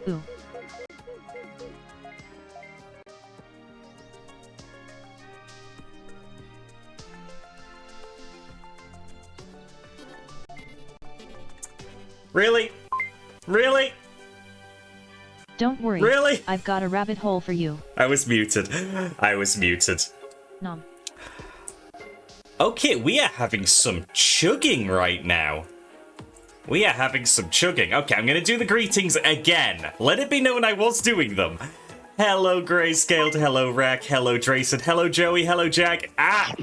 Ooh. Really? Really? Don't worry. Really? I've got a rabbit hole for you. I was muted. I was muted. Nom. Okay, we are having some chugging right now. We are having some chugging. Okay, I'm going to do the greetings again. Let it be known I was doing them. Hello, Grayscaled. Hello, Rack. Hello, Drayson. Hello, Joey. Hello, Jack. Ah!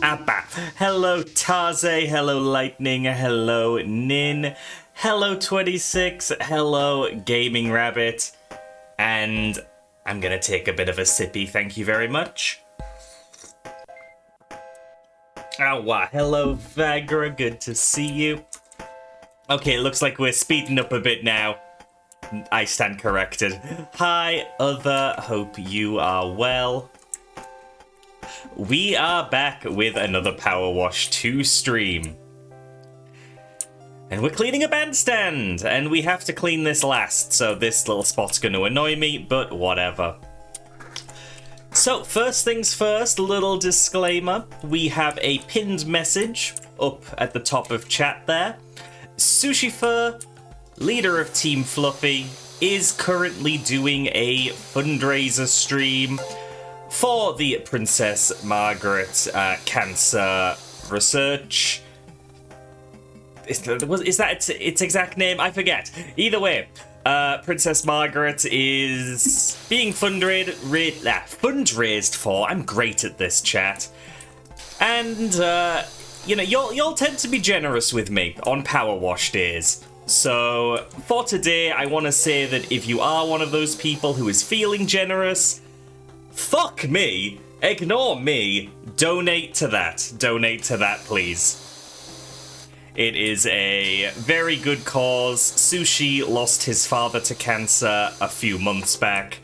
Abba. Hello, Tarze. Hello, Lightning. Hello, Nin. Hello, 26. Hello, Gaming Rabbit. And I'm gonna take a bit of a sippy, thank you very much. Oh, wow. Hello, Vagra. Good to see you. Okay, it looks like we're speeding up a bit now. I stand corrected. Hi, Other. Hope you are well. We are back with another PowerWash 2 stream. And we're cleaning a bandstand, and we have to clean this last, so this little spot's going to annoy me, but whatever. So, first things first, little disclaimer. We have a pinned message up at the top of chat there. Sushi Fur, leader of Team Fluffy, is currently doing a fundraiser stream for the Princess Margaret cancer research. Is that its exact name? I forget. Either way, Princess Margaret is being fundraised for. I'm great at this, chat. And, you know, y'all tend to be generous with me on PowerWash days. So, for today, I want to say that if you are one of those people who is feeling generous, fuck me, ignore me, donate to that. Donate to that, please. It is a very good cause. Sushi lost his father to cancer a few months back.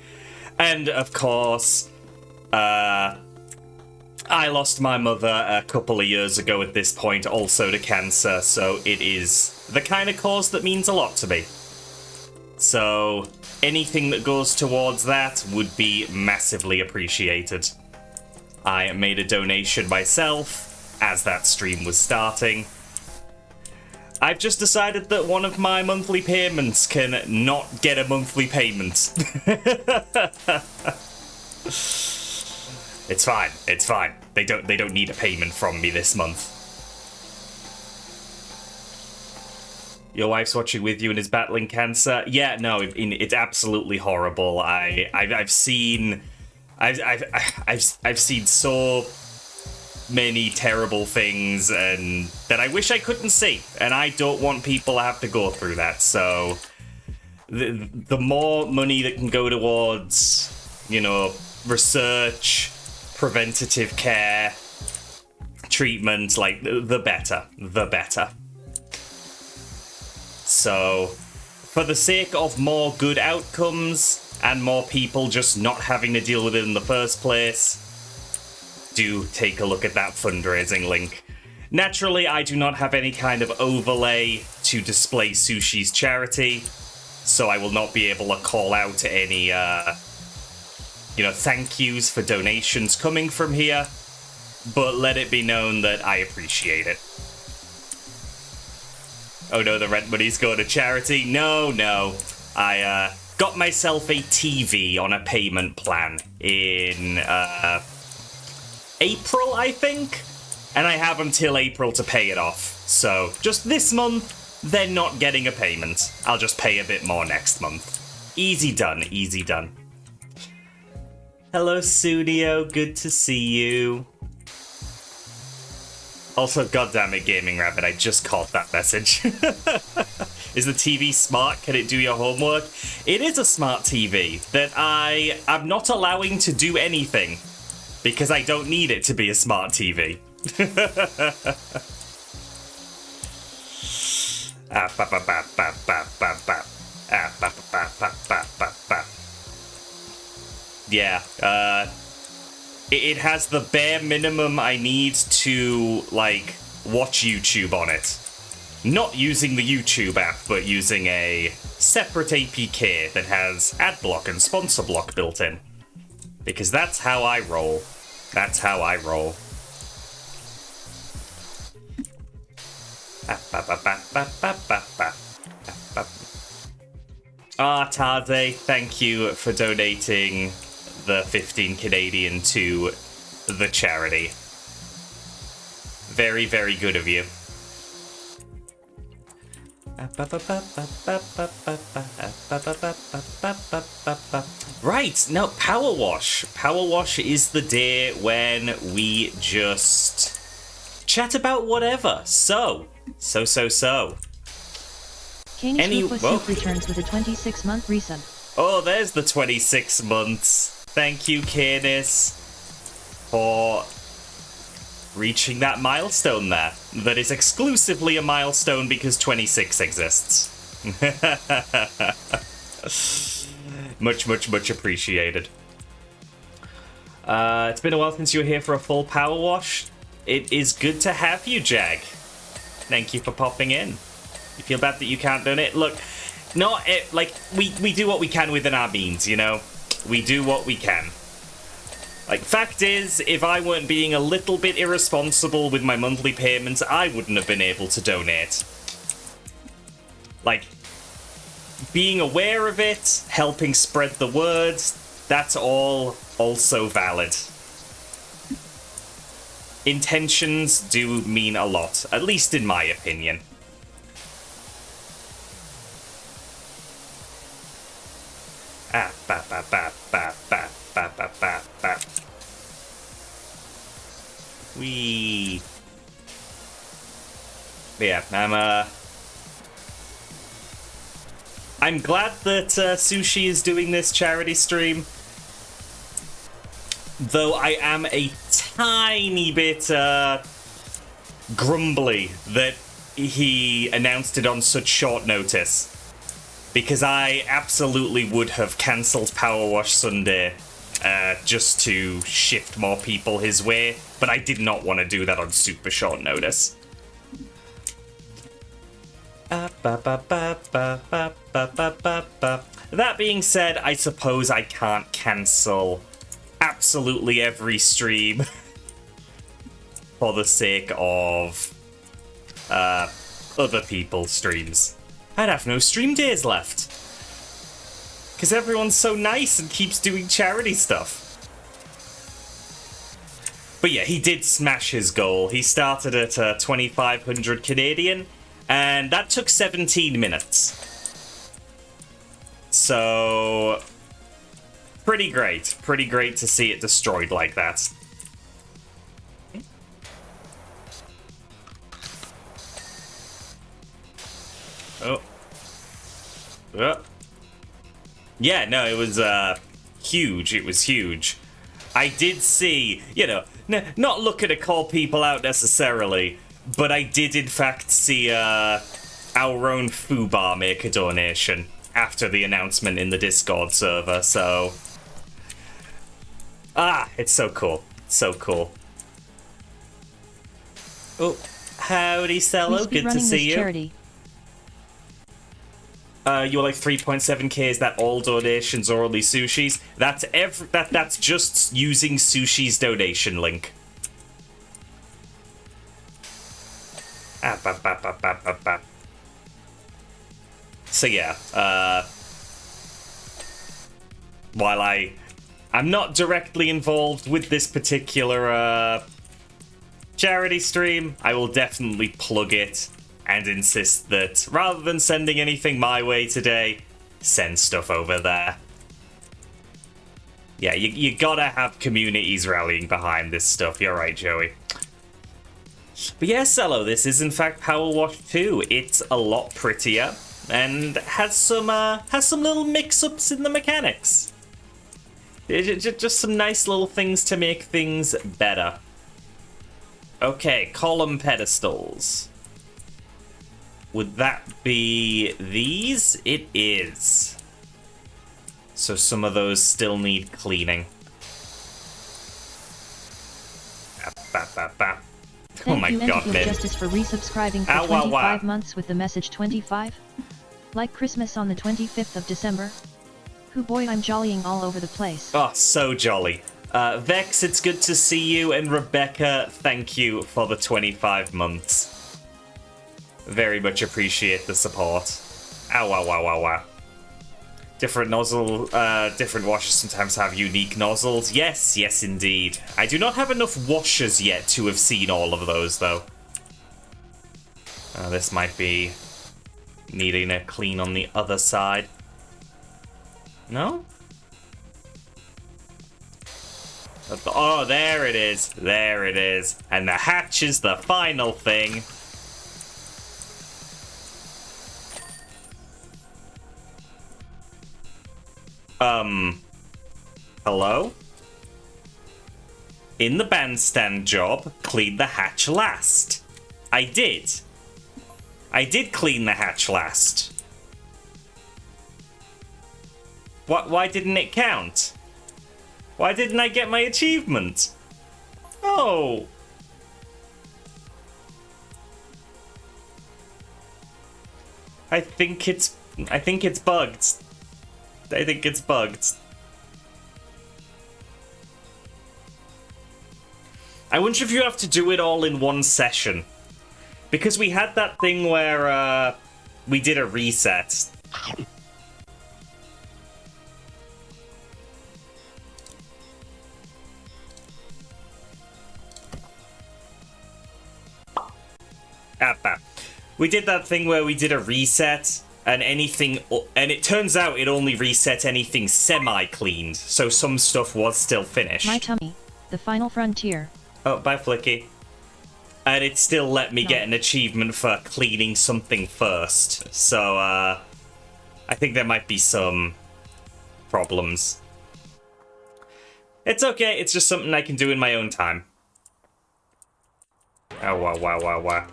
And, of course, I lost my mother a couple of years ago at this point, also to cancer. So it is the kind of cause that means a lot to me. So anything that goes towards that would be massively appreciated. I made a donation myself as that stream was starting. I've just decided that one of my monthly payments can not get a monthly payment. It's fine. It's fine. They don't need a payment from me this month. Your wife's watching with you and is battling cancer. Yeah, no, it's absolutely horrible. I've seen so many terrible things and that I wish I couldn't see, and I don't want people to have to go through that. So the more money that can go towards, you know, research, preventative care, treatment, like the better. So for the sake of more good outcomes and more people just not having to deal with it in the first place, do take a look at that fundraising link. Naturally, I do not have any kind of overlay to display Sushi's charity, so I will not be able to call out any, you know, thank yous for donations coming from here, but let it be known that I appreciate it. Oh no, the rent money's going to charity? No. I got myself a TV on a payment plan in April, I think? And I have until April to pay it off. So, just this month, they're not getting a payment. I'll just pay a bit more next month. Easy done, easy done. Hello, Studio. Good to see you. Also, goddammit, Gaming Rabbit, I just caught that message. Is the TV smart? Can it do your homework? It is a smart TV that I am not allowing to do anything because I don't need it to be a smart TV. Yeah, It has the bare minimum I need to, like, watch YouTube on it. Not using the YouTube app, but using a separate APK that has adblock and sponsor block built in. Because that's how I roll. That's how I roll. Taze, thank you for donating the 15 Canadian to the charity. Very, very good of you. Right, no, PowerWash. PowerWash is the day when we just chat about whatever. So. Canis Soup returns with a 26-month resub. Oh, there's the 26 months. Thank you, Canis, for reaching that milestone there. That is exclusively a milestone because 26 exists. Much appreciated. It's been a while since you were here for a full power wash. It is good to have you, Jag. Thank you for popping in. You feel bad that you can't donate? Look, we do what we can within our means, you know? We do what we can. Like, fact is, if I weren't being a little bit irresponsible with my monthly payments, I wouldn't have been able to donate. Like, being aware of it, helping spread the word, that's all also valid. Intentions do mean a lot, at least in my opinion. Wee. Yeah, I'm glad that Sushi is doing this charity stream. Though I am a tiny bit grumbly that he announced it on such short notice. Because I absolutely would have cancelled Power Wash Sunday just to shift more people his way, but I did not want to do that on super short notice. That being said, I suppose I can't cancel absolutely every stream for the sake of other people's streams. I'd have no stream days left. Because everyone's so nice and keeps doing charity stuff. But yeah, he did smash his goal. He started at 2,500 Canadian, and that took 17 minutes. So, pretty great. Pretty great to see it destroyed like that. Oh. Yeah, no, it was huge. It was huge. I did see, you know, not looking to call people out necessarily, but I did in fact see our own Fubar make a donation after the announcement in the Discord server, so... it's so cool. So cool. Oh, howdy, Cello. Good to see you. Charity. You're like 3.7k. Is that all donations or only Sushi's? That's just using Sushi's donation link. So yeah, while I'm not directly involved with this particular charity stream, I will definitely plug it and insist that rather than sending anything my way today, send stuff over there. Yeah, you gotta have communities rallying behind this stuff. You're right, Joey. But yeah, Cello, this is in fact Power Wash 2. It's a lot prettier and has some little mix-ups in the mechanics. Just some nice little things to make things better. Okay, column pedestals. Would that be these? It is. So some of those still need cleaning. Oh my Thank you, god, Entity of man. Justice, for resubscribing for 25 months with the message 25. Like Christmas on the 25th of December. Hoo boy, I'm jollying all over the place. Oh, so jolly. Vex, it's good to see you, and Rebecca, thank you for the 25 months. Very much appreciate the support. Ow, ow, ow, ow, ow. Different different washers sometimes have unique nozzles. Yes, yes indeed. I do not have enough washers yet to have seen all of those, though. This might be needing a clean on the other side. No? Oh, there it is. There it is. And the hatch is the final thing. Hello? In the bandstand job, clean the hatch last. I did. I did clean the hatch last. Why didn't it count? Why didn't I get my achievement? Oh. I think it's bugged. I think it's bugged. I wonder if you have to do it all in one session. Because we had that thing where we did a reset. We did that thing where we did a reset, and it turns out it only reset anything semi-cleaned, so some stuff was still finished. My tummy, the final frontier. Oh, bye, Flicky. And it still let me get an achievement for cleaning something first, so, I think there might be some problems. It's okay, it's just something I can do in my own time. Oh, wow, wow, wow, wow.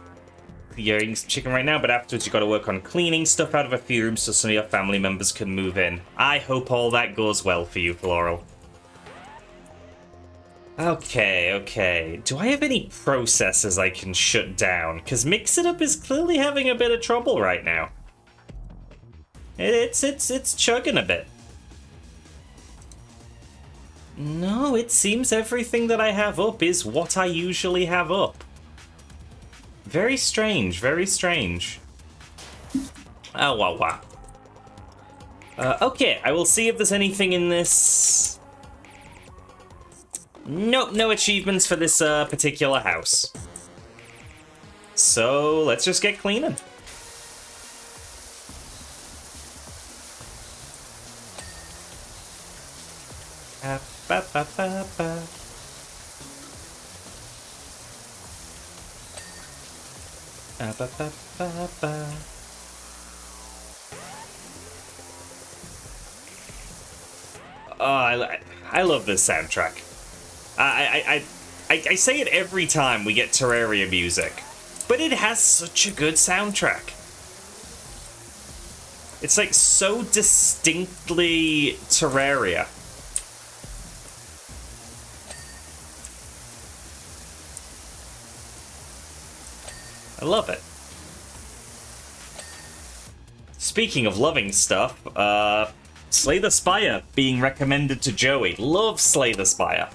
You're eating some chicken right now, but afterwards you gotta work on cleaning stuff out of a few rooms so some of your family members can move in. I hope all that goes well for you, Floral. Okay, okay. Do I have any processors I can shut down? Because Mix It Up is clearly having a bit of trouble right now. It's chugging a bit. No, it seems everything that I have up is what I usually have up. Very strange, very strange. Oh, wow, wow. Okay, I will see if there's anything in this. Nope, no achievements for this particular house. So, let's just get cleaning. Ba, ba, ba, ba. Ba, ba, ba, ba. Oh, I love this soundtrack. I say it every time we get Terraria music, but it has such a good soundtrack. It's like so distinctly Terraria. I love it. Speaking of loving stuff, Slay the Spire being recommended to Joey. Love Slay the Spire.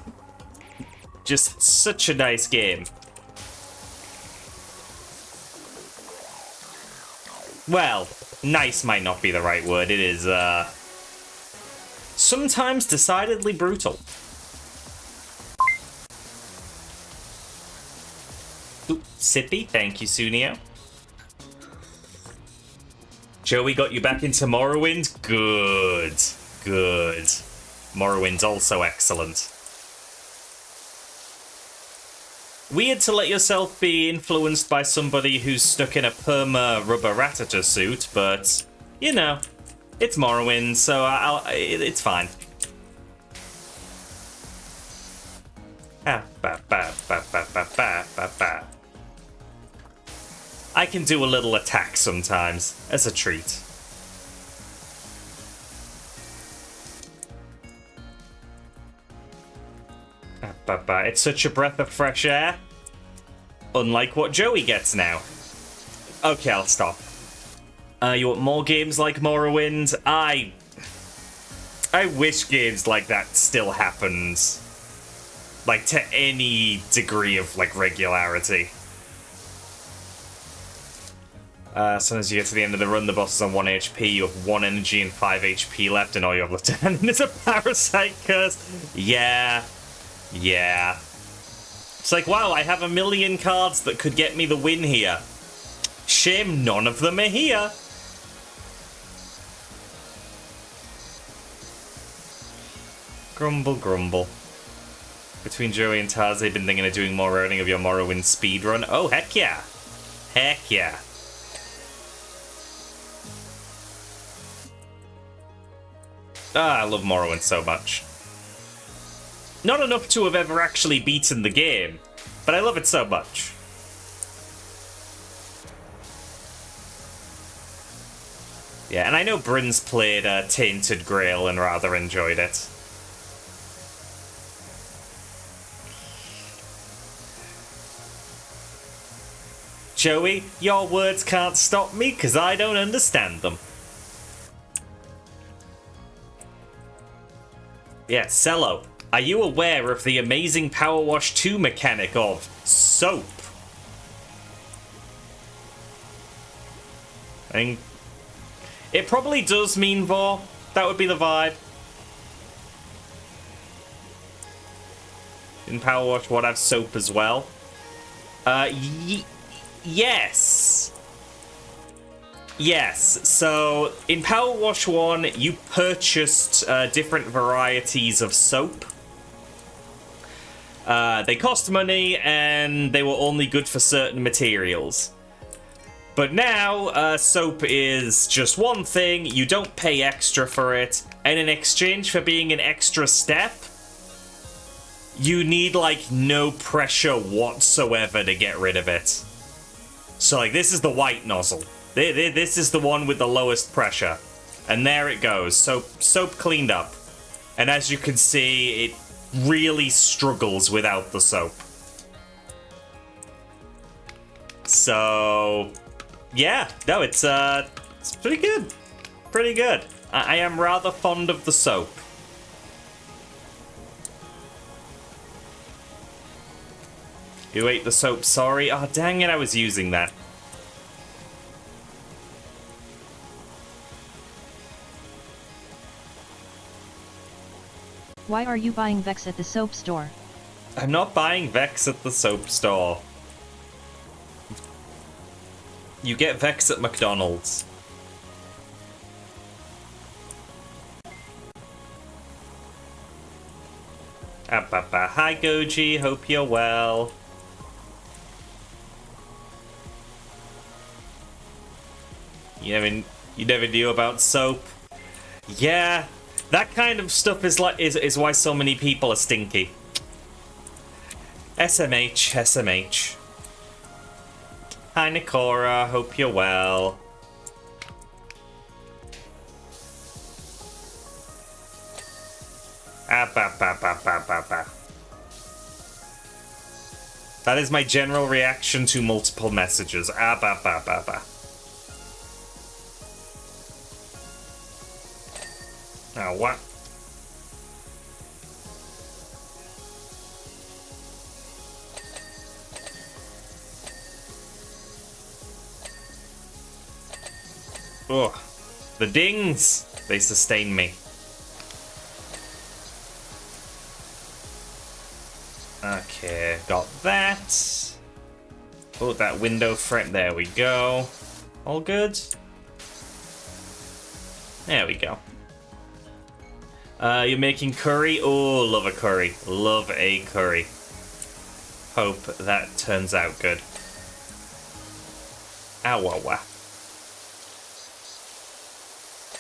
Just such a nice game. Well, nice might not be the right word. It is, sometimes decidedly brutal. Ooh, sippy, thank you, Sunio. Joey got you back into Morrowind? Good. Good. Morrowind's also excellent. Weird to let yourself be influenced by somebody who's stuck in a perma rubber ratata suit, but, you know, it's Morrowind, so it's fine. I can do a little attack sometimes, as a treat. It's such a breath of fresh air. Unlike what Joey gets now. Okay, I'll stop. You want more games like Morrowind? I wish games like that still happened. Like, to any degree of, like, regularity. As soon as you get to the end of the run, the boss is on 1 HP, you have 1 energy and 5 HP left, and all you have left to hand is a parasite curse. Yeah. Yeah. It's like, wow, I have a million cards that could get me the win here. Shame none of them are here. Grumble, grumble. Between Joey and Taz, they've been thinking of doing more running of your Morrowind speedrun. Oh, heck yeah. Heck yeah. I love Morrowind so much. Not enough to have ever actually beaten the game, but I love it so much. Yeah, and I know Bryn's played Tainted Grail and rather enjoyed it. Joey, your words can't stop me because I don't understand them. Yeah, Cello, are you aware of the amazing PowerWash 2 mechanic of soap? I think it probably does mean Vor. That would be the vibe. In PowerWash, what have soap as well? Yes. Yes, so in PowerWash 1, you purchased different varieties of soap. They cost money, and they were only good for certain materials. But now, soap is just one thing, you don't pay extra for it, and in exchange for being an extra step, you need, like, no pressure whatsoever to get rid of it. So, like, this is the white nozzle. This is the one with the lowest pressure. And there it goes. Soap cleaned up. And as you can see, it really struggles without the soap. So, yeah. No, it's pretty good. Pretty good. I am rather fond of the soap. You ate the soap, sorry. Oh, dang it, I was using that. Why are you buying Vex at the soap store? I'm not buying Vex at the soap store. You get Vex at McDonald's. Hi, Goji. Hope you're well. You never knew about soap? Yeah, that kind of stuff is why so many people are stinky. SMH, SMH. Hi, Nikora. Hope you're well. That is my general reaction to multiple messages. Oh, what? Ugh. The dings! They sustain me. Okay, got that. Oh, that window frame. There we go. All good? There we go. You're making curry? Oh, love a curry. Love a curry. Hope that turns out good. Awawa.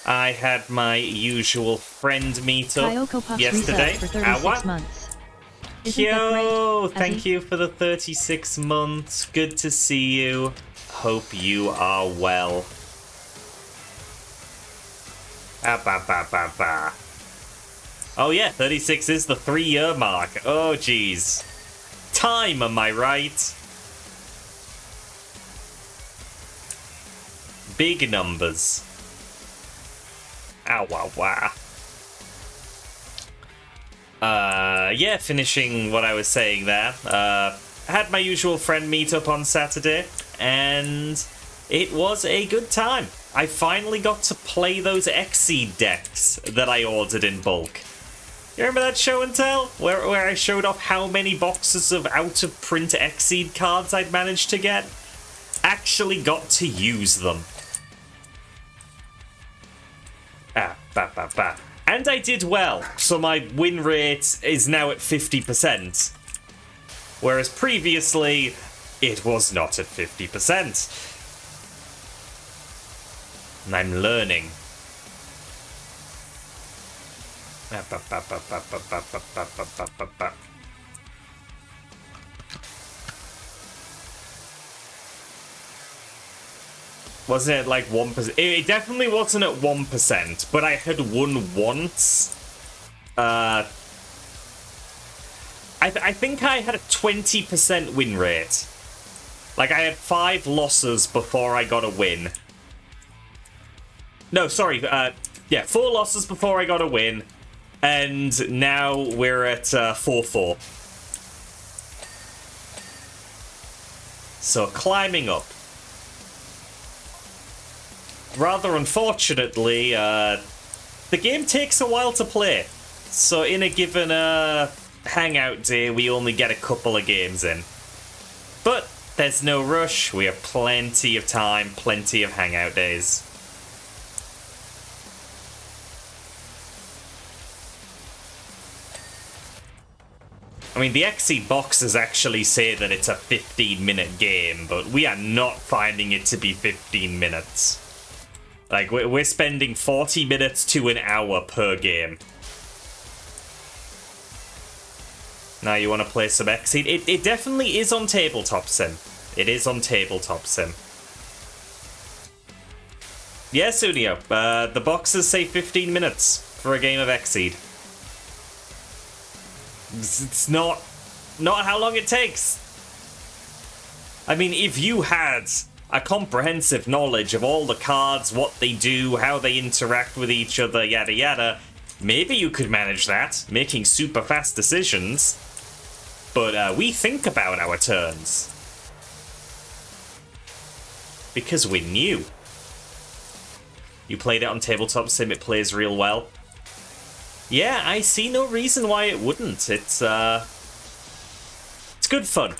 I had my usual friend meetup yesterday. For 36 months. Yo, thank you for the 36 months. Good to see you. Hope you are well. Oh yeah, 36 is the 3-year mark. Oh jeez. Time, am I right? big numbers. Ow, wow, wow. Yeah, finishing what I was saying there. Had my usual friend meetup on Saturday, and it was a good time. I finally got to play those Exceed decks that I ordered in bulk. You remember that show and tell? Where I showed off how many boxes of out-of-print Exceed cards I'd managed to get? Actually got to use them. And I did well, so my win rate is now at 50%. Whereas previously, it was not at 50%. And I'm learning. Wasn't it like 1%? It definitely wasn't at 1%, but I had won once. I think I had a 20% win rate. Like, I had 5 losses before I got a win. No, sorry. Yeah, 4 losses before I got a win. And now we're at 4-4. So, climbing up. Rather unfortunately, the game takes a while to play. So in a given hangout day, we only get a couple of games in. But there's no rush. We have plenty of time, plenty of hangout days. I mean, the Exceed boxes actually say that it's a 15-minute game, but we are not finding it to be 15 minutes. Like, we're spending 40 minutes to an hour per game. Now you want to play some Exceed? It definitely is on Tabletop Sim. It is on Tabletop Sim. Yes, Unio. The boxes say 15 minutes for a game of Exceed. It's not how long it takes. I mean, if you had a comprehensive knowledge of all the cards, what they do, how they interact with each other, yada yada, maybe you could manage that, making super fast decisions. But we think about our turns. Because we're new. You played it on Tabletop Sim, it plays real well. Yeah, I see no reason why it wouldn't. It's good fun.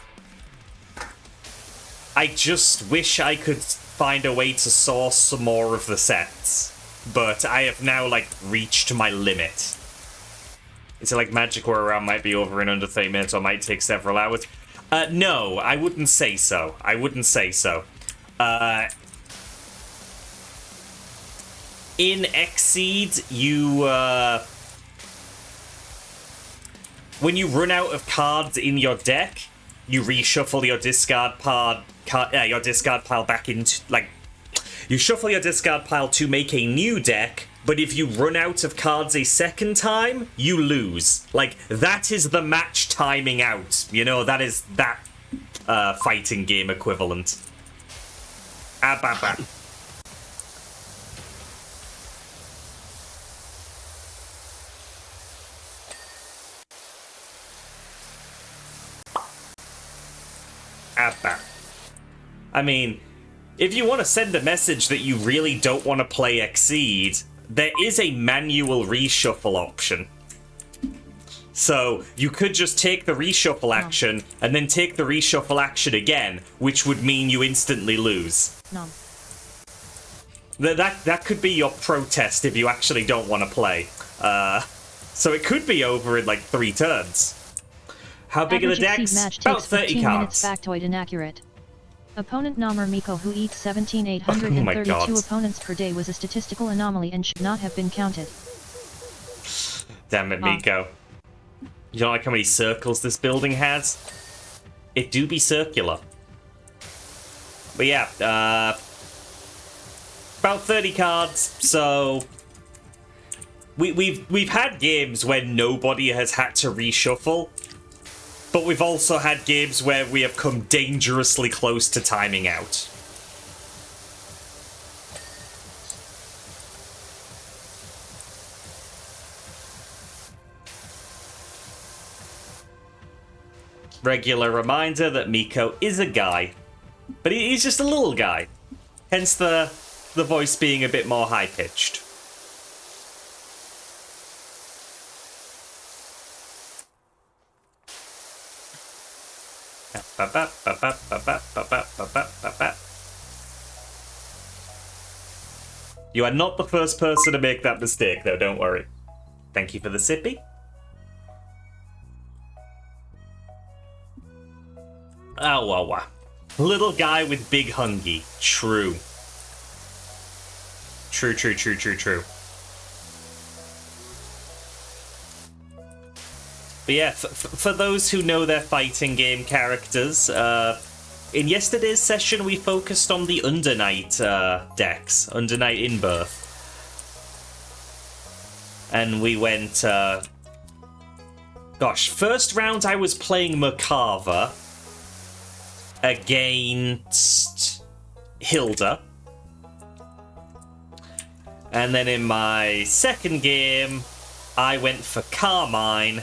I just wish I could find a way to source some more of the sets. But I have now, like, reached my limit. Is it like Magic where a round might be over in under 30 minutes or might take several hours? No, I wouldn't say so. I wouldn't say so. In Exceed, you, when you run out of cards in your deck, you reshuffle your discard pile back into, like, you shuffle your discard pile to make a new deck, but if you run out of cards a second time, you lose. Like, that is the match timing out. You know, that is that fighting game equivalent. I mean, if you want to send a message that you really don't want to play Exceed, there is a manual reshuffle option. So you could just take the reshuffle action and then take the reshuffle action again, which would mean you instantly lose. No. That could be your protest if you actually don't want to play. So it could be over in like 3 turns. How big are the decks? About 30 cards. Factoid inaccurate. Opponent Namor Miko, who eats 17,832 opponents per day, was a statistical anomaly and should not have been counted. Damn it, Miko. You don't like how many circles this building has? It do be circular. But yeah, about 30 cards, so we've had games where nobody has had to reshuffle. But we've also had games where we have come dangerously close to timing out. regular reminder that Miko is a guy. But he's just a little guy. Hence the voice being a bit more high-pitched. You are not the first person to make that mistake, though, don't worry. Thank you for the sippy. Oh, wow. Little guy with big hungy. True. True. But yeah, for those who know their fighting game characters, in yesterday's session we focused on the Undernight decks, Undernight In-Birth. And we went, gosh, first round I was playing Macarva against Hilda. And then in my second game, I went for Carmine,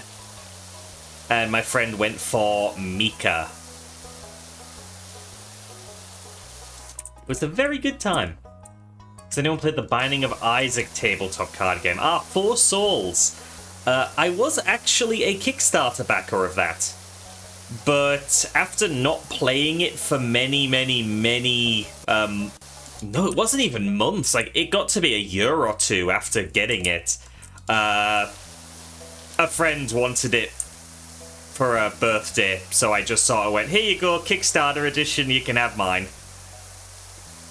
and my friend went for Mika. It was a very good time. Has anyone played the Binding of Isaac tabletop card game? Ah, Four Souls. I was actually a Kickstarter backer of that. But after not playing it for many, no, it wasn't even months. Like, it got to be a year or two after getting it. A friend wanted it for a birthday, so I just sort of went, here you go, Kickstarter edition, you can have mine.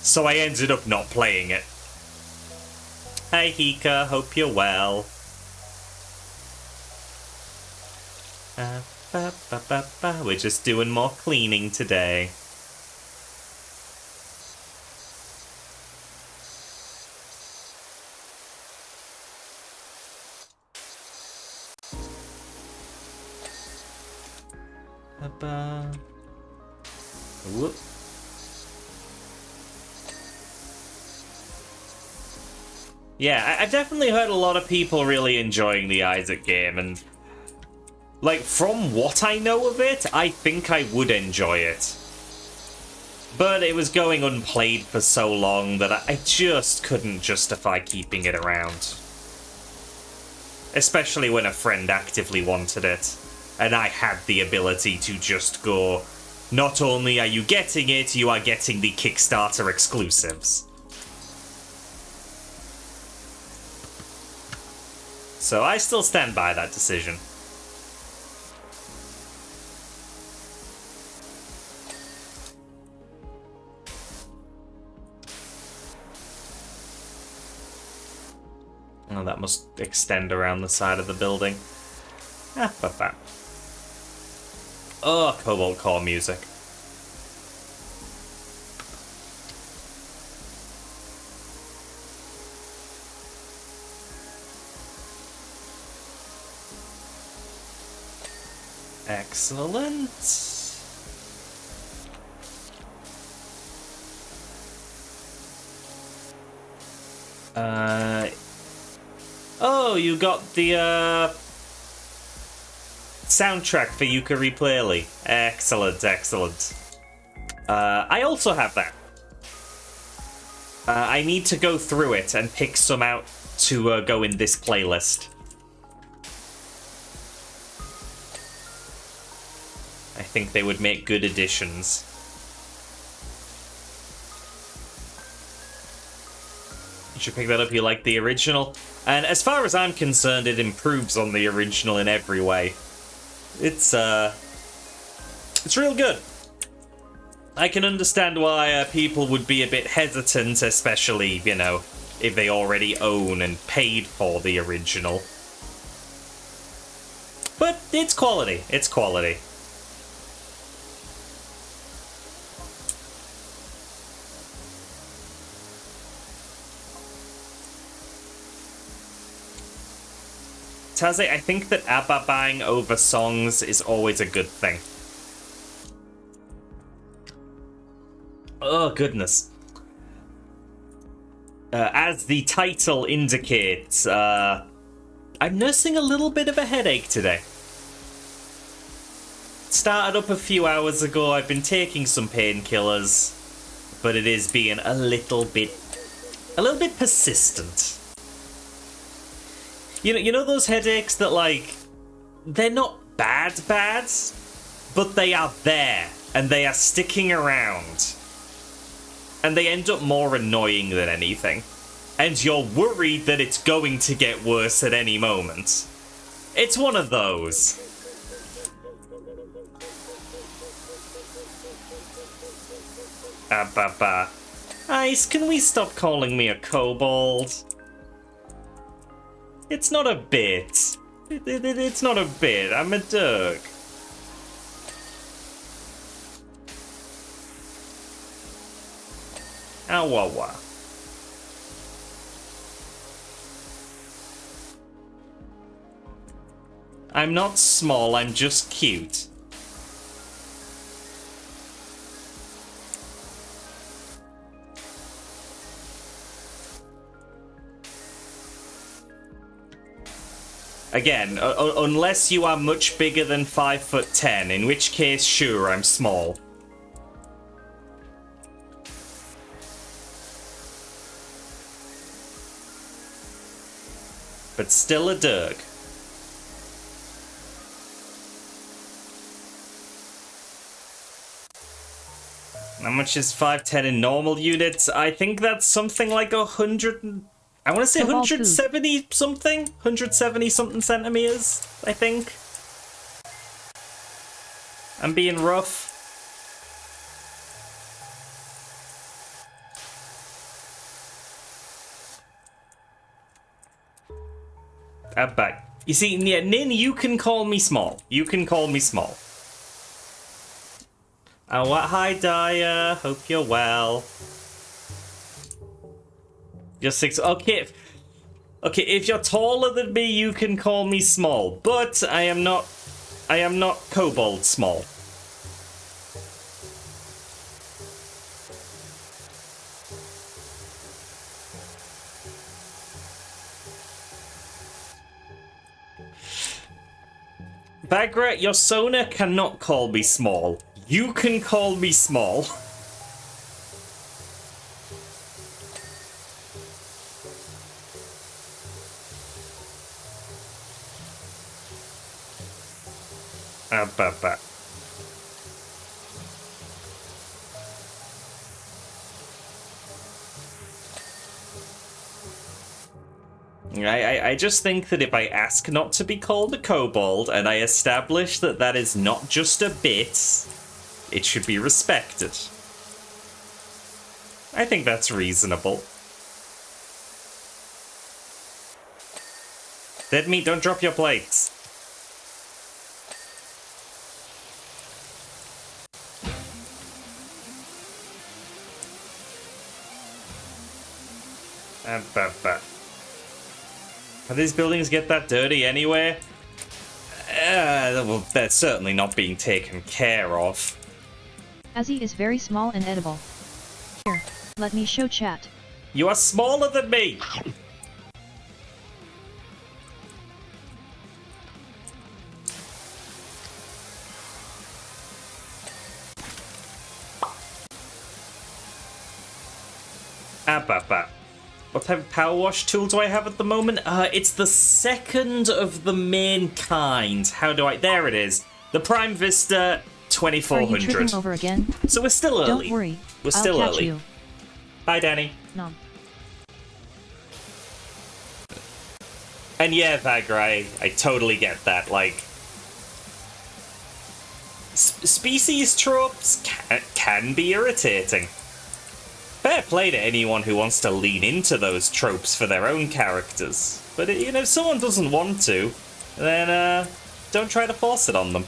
So I ended up not playing it. Hey Hika, hope you're well. We're just doing more cleaning today. Whoop. Yeah, I've definitely heard a lot of people really enjoying the Isaac game, and like, from what I know of it, I think I would enjoy it. But it was going unplayed for so long that I just couldn't justify keeping it around. Especially when a friend actively wanted it, and I had the ability to just go, not only are you getting it, you are getting the Kickstarter exclusives. So I still stand by that decision. Oh, that must extend around the side of the building. Oh, Cobalt Core music. Excellent. Oh, you got the soundtrack for Yooka-Laylee. Excellent. I also have that. I need to go through it and pick some out to go in this playlist. I think they would make good additions. You should pick that up, you like the original. And as far as I'm concerned, it improves on the original in every way. It's real good. I can understand why people would be a bit hesitant, especially, you know, if they already own and paid for the original. But it's quality. It's quality. Taze, I think that ABBA buying over songs is always a good thing. Oh, goodness. As the title indicates, I'm nursing a little bit of a headache today. started up a few hours ago. I've been taking some painkillers, but it is being a little bit persistent. You know those headaches that, like, they're not bad, but they are there, and they are sticking around. And they end up more annoying than anything. And you're worried that it's going to get worse at any moment. It's one of those. Ice, can we stop calling me a kobold? It's not a bit. It's not a bit. I'm a Derg. Awawa. I'm not small, I'm just cute. Again, unless you are much bigger than 5'10", in which case, sure, I'm small. But still a Derg. How much is 5'10" in normal units? I think that's something like 100... I want to say 170 something? 170 something centimeters, I think. I'm being rough. Back. You see, yeah, Nin, you can call me small. You can call me small. Oh, what? Hi, Daya. Hope you're well. You're 6. Okay. Okay, if you're taller than me, you can call me small. But I am not kobold small. Bagra, your Sona cannot call me small. You can call me small. I just think that if I ask not to be called a kobold and I establish that that is not just a bit, it should be respected. I think that's reasonable. Dead meat, don't drop your plates. How these buildings get that dirty anyway? Well, they're certainly not being taken care of. Azzy is very small and edible. Here, let me show chat. You are smaller than me! What type of PowerWash tool do I have at the moment? It's the second of the main kind. How do I... There it is. The Prime Vista 2400. Are you tripping over again? So we're still early. Don't worry. We're still I'll catch early. You. Hi, Danny. No. And yeah, Vagra, I totally get that. Like, species tropes can be irritating. Fair play to anyone who wants to lean into those tropes for their own characters. But, you know, if someone doesn't want to, then, don't try to force it on them.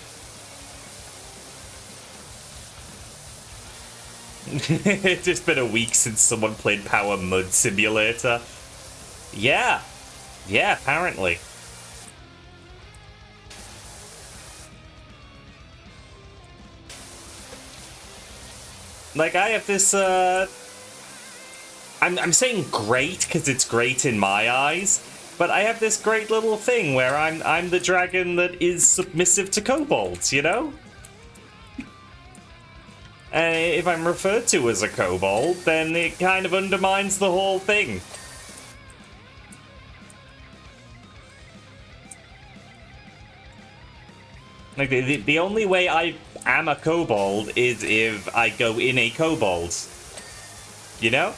It's just been a week since someone played Power Mud Simulator. Yeah. Yeah, apparently. Like, I have this, I'm saying great because it's great in my eyes, but I have this great little thing where I'm the dragon that is submissive to kobolds, you know? If I'm referred to as a kobold, then it kind of undermines the whole thing. Like, the only way I am a kobold is if I go in a kobold. You know?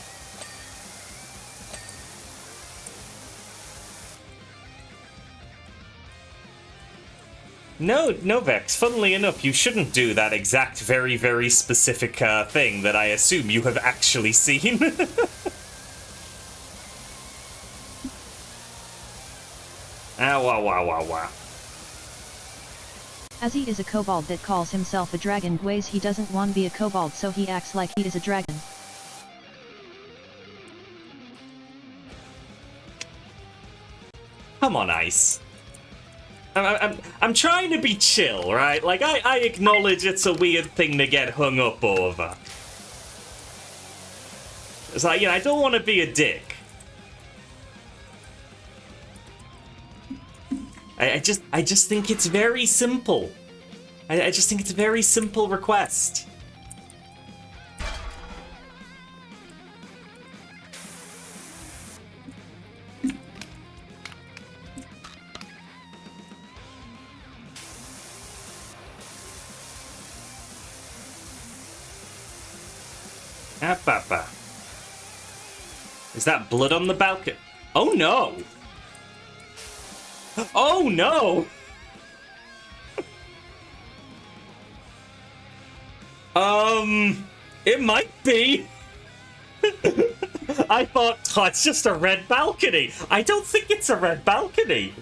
No, Vex. Funnily enough, you shouldn't do that exact very, very specific thing that I assume you have actually seen. Wow. Azzy is a kobold that calls himself a dragon. Ways he doesn't want to be a kobold, so he acts like he is a dragon. Come on, Ice. I'm trying to be chill, right? Like, I acknowledge it's a weird thing to get hung up over. It's like, you know, I don't want to be a dick. I just think it's very simple. I just think it's a very simple request. Is that blood on the balcony? Oh no! Oh no! It might be. I thought, oh, it's just a red balcony. I don't think it's a red balcony.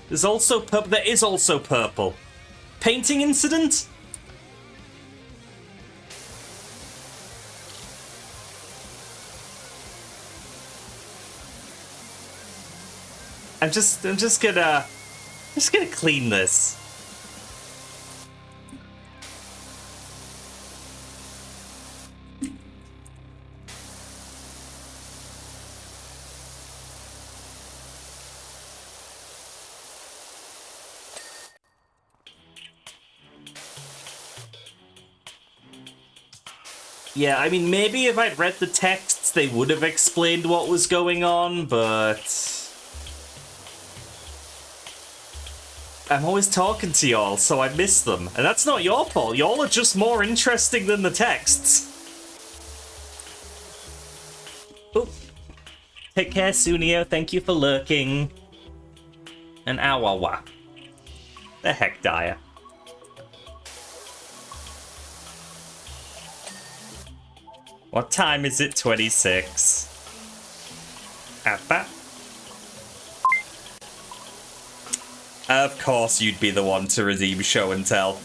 There's also purple. There is also purple. Painting incident? I'm just gonna clean this. Yeah, I mean, maybe if I'd read the texts, they would have explained what was going on, but I'm always talking to y'all, so I miss them. And that's not your fault. Y'all are just more interesting than the texts. Oop. Take care, Sunio. Thank you for lurking. And Awawa. The heck, Daya. What time is it? 26. Appa. Of course you'd be the one to redeem show and tell.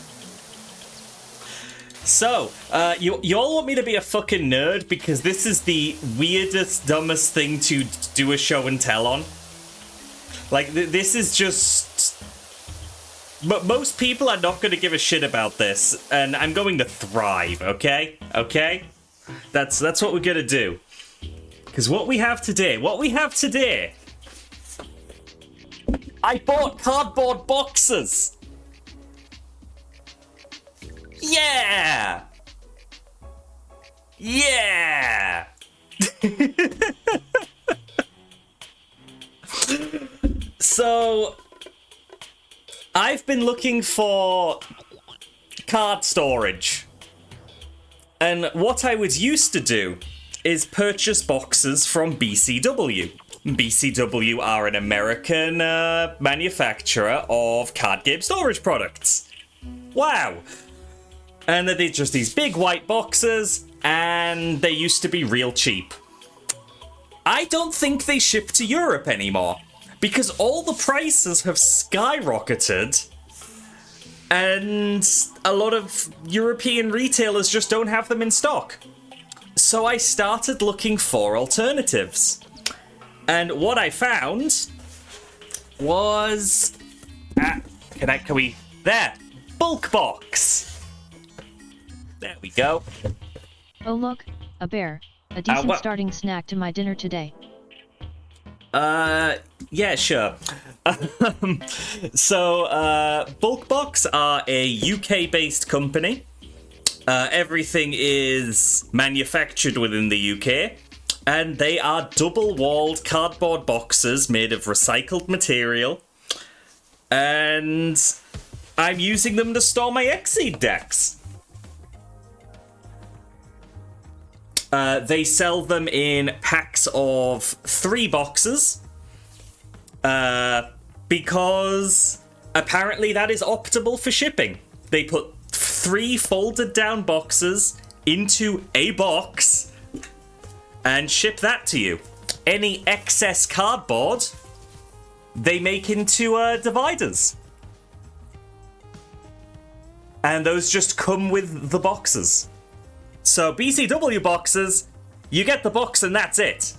So, you all want me to be a fucking nerd because this is the weirdest, dumbest thing to do a show and tell on? Like, this is just... Most people are not going to give a shit about this, and I'm going to thrive, okay? Okay? That's what we're gonna do. Because what we have today... I bought cardboard boxes! Yeah! Yeah! So... I've been looking for card storage. And what I would used to do is purchase boxes from BCW. BCW are an American manufacturer of card game storage products. Wow. And they're just these big white boxes, and they used to be real cheap. I don't think they ship to Europe anymore, because all the prices have skyrocketed. And a lot of European retailers just don't have them in stock. So I started looking for alternatives. And what I found was... Can we... There! Bulk box! There we go. Oh look, a bear. A decent starting snack to my dinner today. Yeah, sure. So, Bulkbox are a UK-based company. Everything is manufactured within the UK, and they are double-walled cardboard boxes made of recycled material, and I'm using them to store my Exceed decks. They sell them in packs of 3 boxes, because apparently that is optimal for shipping. They put 3 folded down boxes into a box and ship that to you. Any excess cardboard, they make into dividers. And those just come with the boxes. So BCW boxes, you get the box and that's it.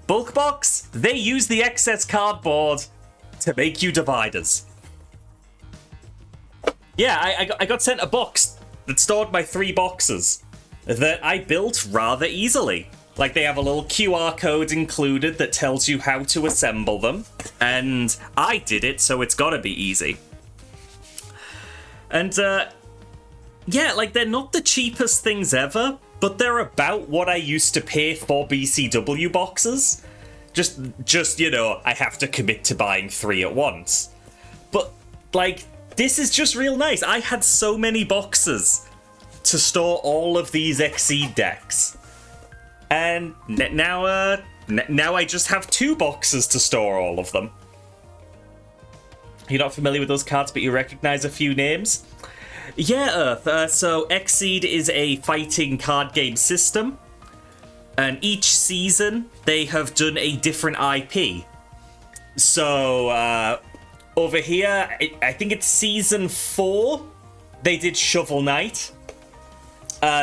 Bulk box, they use the excess cardboard to make you dividers. Yeah, I got sent a box that stored my 3 boxes that I built rather easily. Like, they have a little QR code included that tells you how to assemble them, and I did it, so it's gotta be easy. And, yeah, like, they're not the cheapest things ever, but they're about what I used to pay for BCW boxes. Just, you know, I have to commit to buying 3 at once. But, like, this is just real nice. I had so many boxes to store all of these Exceed decks. And now I just have 2 boxes to store all of them. You're not familiar with those cards, but you recognize a few names? Yeah, Earth. So Exceed is a fighting card game system. And each season, they have done a different IP. So, over here, I think it's season 4, they did Shovel Knight.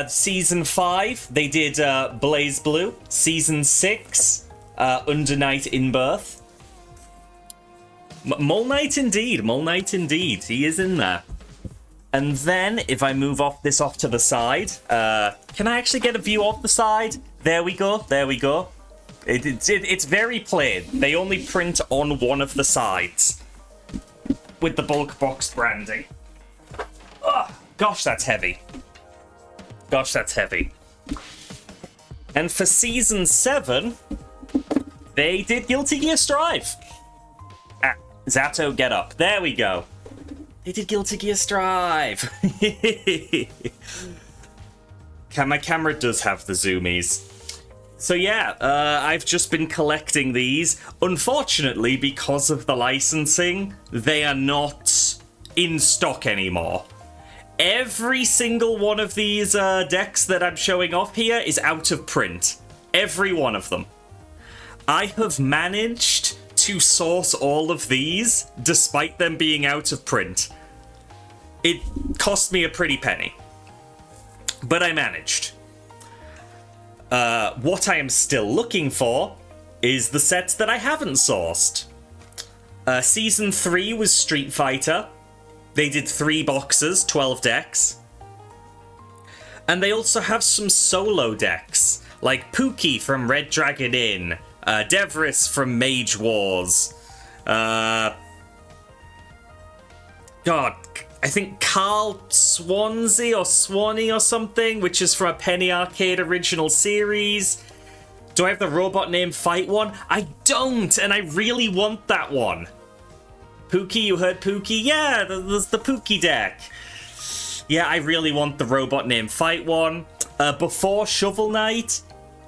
Season 5, they did Blaze Blue. Season 6, Under Night in Birth. Mole Knight indeed, Mole Knight indeed. He is in there. And then, if I move off to the side, can I actually get a view off the side? There we go, there we go. It's very plain. They only print on one of the sides with the bulk box branding. Ugh, gosh, that's heavy. Gosh, that's heavy. And for Season 7, they did Guilty Gear Strive. Ah, Zato, get up. There we go. They did Guilty Gear Strive. My camera does have the zoomies. So yeah, I've just been collecting these. Unfortunately, because of the licensing, they are not in stock anymore. Every single one of these decks that I'm showing off here is out of print. Every one of them. I have managed to source all of these, despite them being out of print. It cost me a pretty penny. But I managed. What I am still looking for is the sets that I haven't sourced. Season 3 was Street Fighter. They did 3 boxes, 12 decks. And they also have some solo decks, like Pookie from Red Dragon Inn, Devris from Mage Wars, God, I think Carl Swansea or Swanee or something, which is from a Penny Arcade original series. Do I have the robot name Fight one? I don't, and I really want that one. Pookie, you heard Pookie? Yeah, there's the Pookie deck. Yeah, I really want the robot name Fight one. Before Shovel Knight,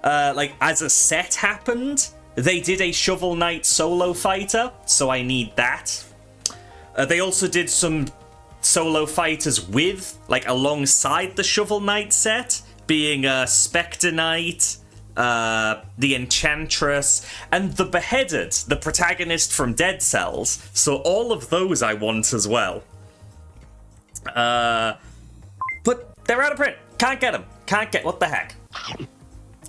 like as a set happened, they did a Shovel Knight solo fighter, so I need that. They also did some solo fighters with, like, alongside the Shovel Knight set, being Spectre Knight, the Enchantress, and the Beheaded, the protagonist from Dead Cells. So all of those I want as well. But they're out of print. Can't get them. Can't get. What the heck?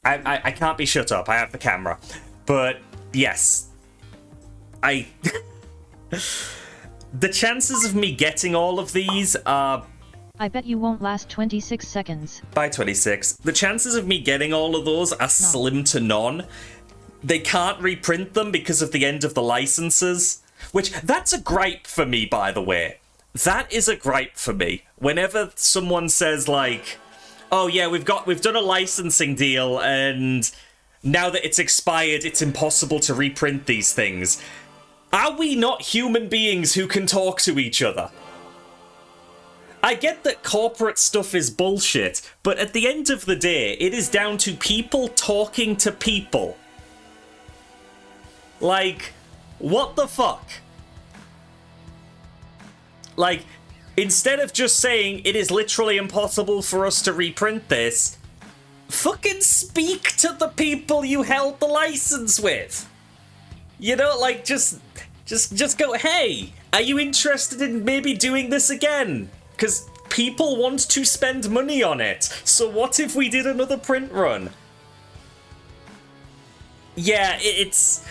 I can't be shut up. I have the camera. But yes, the chances of me getting all of these are... I bet you won't last 26 seconds. By 26. The chances of me getting all of those are slim to none. they can't reprint them because of the end of the licenses. Which, that's a gripe for me, by the way. That is a gripe for me. Whenever someone says, like, oh yeah, we've done a licensing deal, and now that it's expired, it's impossible to reprint these things. Are we not human beings who can talk to each other? I get that corporate stuff is bullshit, but at the end of the day, it is down to people talking to people. Like, what the fuck? Like, instead of just saying it is literally impossible for us to reprint this, fucking speak to the people you held the license with. You know, like, just go, hey, are you interested in maybe doing this again? Because people want to spend money on it. So what if we did another print run? Yeah, it's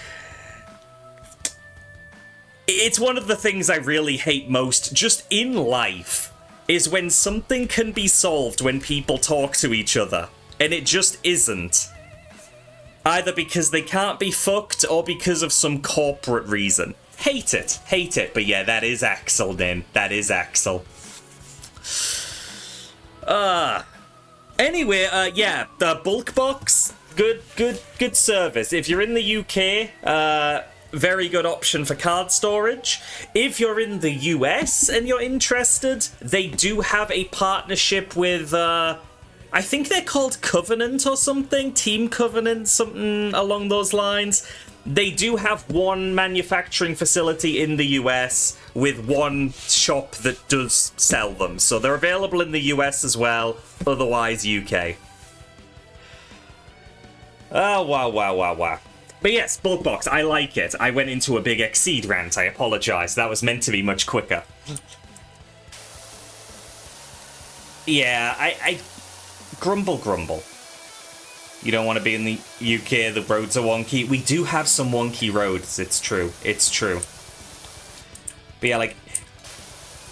one of the things I really hate most, just in life, is when something can be solved when people talk to each other, and it just isn't. Either because they can't be fucked, or because of some corporate reason. Hate it, but yeah, that is Axel, then. That is Axel. Anyway, yeah, the bulk box, good service. If you're in the UK, very good option for card storage. If you're in the US and you're interested, they do have a partnership with, I think they're called Covenant or something, Team Covenant, something along those lines. They do have one manufacturing facility in the US with one shop that does sell them. So they're available in the US as well, otherwise UK. Oh, wow. But yes, bulk box, I like it. I went into a big Exceed rant, I apologize. That was meant to be much quicker. Yeah, I grumble. You don't want to be in the UK, the roads are wonky. We do have some wonky roads, it's true. But yeah, like,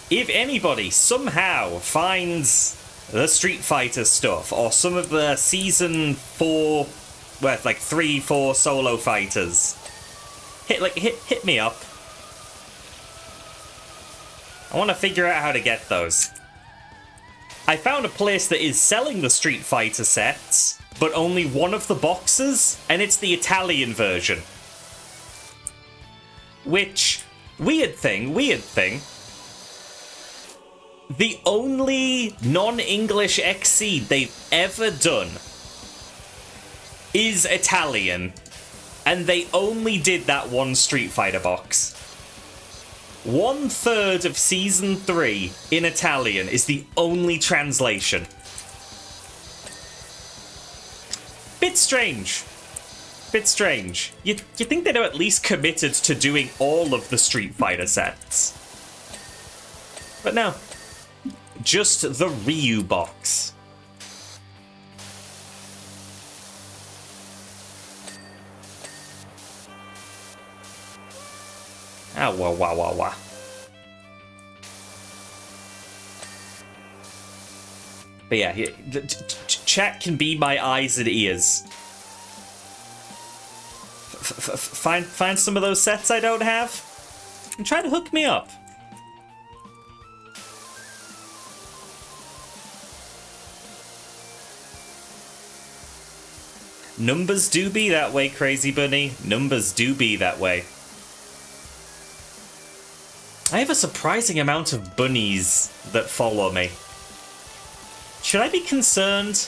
if anybody somehow finds the Street Fighter stuff, or some of the Season 4, well, like 3-4 solo fighters, hit me up. I want to figure out how to get those. I found a place that is selling the Street Fighter sets, but only one of the boxes, and it's the Italian version. Which, weird thing. The only non-English Exceed they've ever done is Italian, and they only did that one Street Fighter box. 1/3 of Season 3 in Italian is the only translation. Bit strange. You'd think they'd have at least committed to doing all of the Street Fighter sets. But no. Just the Ryu box. Ah, wow. But yeah, chat can be my eyes and ears. Find some of those sets I don't have, and try to hook me up. Numbers do be that way, Crazy Bunny. Numbers do be that way. I have a surprising amount of bunnies that follow me. Should I be concerned?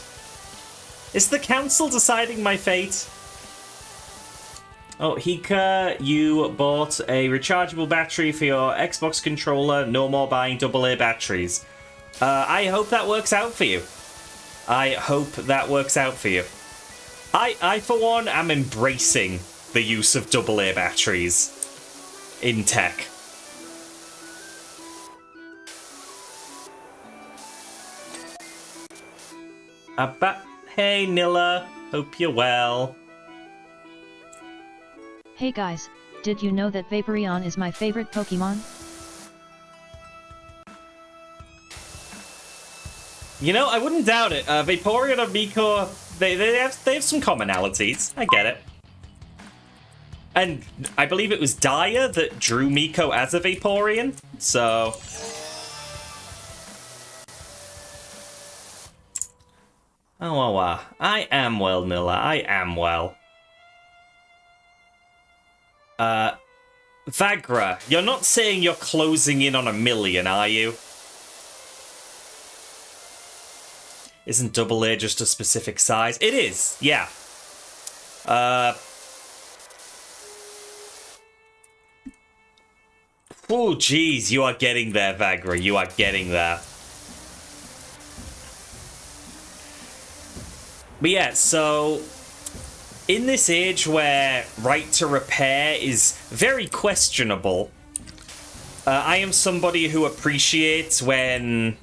Is the council deciding my fate? Oh, Hika, you bought a rechargeable battery for your Xbox controller. No more buying AA batteries. I hope that works out for you. I, for one, am embracing the use of AA batteries in tech. Hey, Nilla. Hope you're well. Hey guys, did you know that Vaporeon is my favorite Pokemon? You know, I wouldn't doubt it. Vaporeon and Miko, they have some commonalities. I get it. And I believe it was Dyer that drew Miko as a Vaporeon, so... Oh, I am well, Miller, I am well. Vagra, you're not saying you're closing in on 1 million, are you? Isn't double A just a specific size? It is, yeah. Oh, geez, you are getting there, Vagra. You are getting there. But yeah, so... in this age where right to repair is very questionable, I am somebody who appreciates when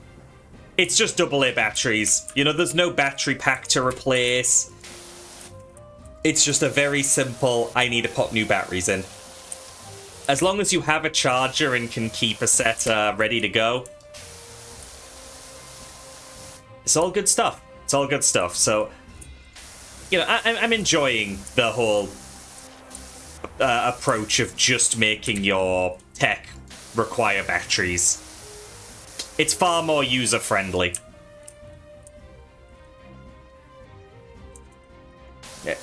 it's just AA batteries. You know, there's no battery pack to replace. It's just a very simple, I need to put new batteries in. As long as you have a charger and can keep a set ready to go, it's all good stuff. It's all good stuff. So, you know, I'm enjoying the whole approach of just making your tech require batteries. It's far more user-friendly. Yeah.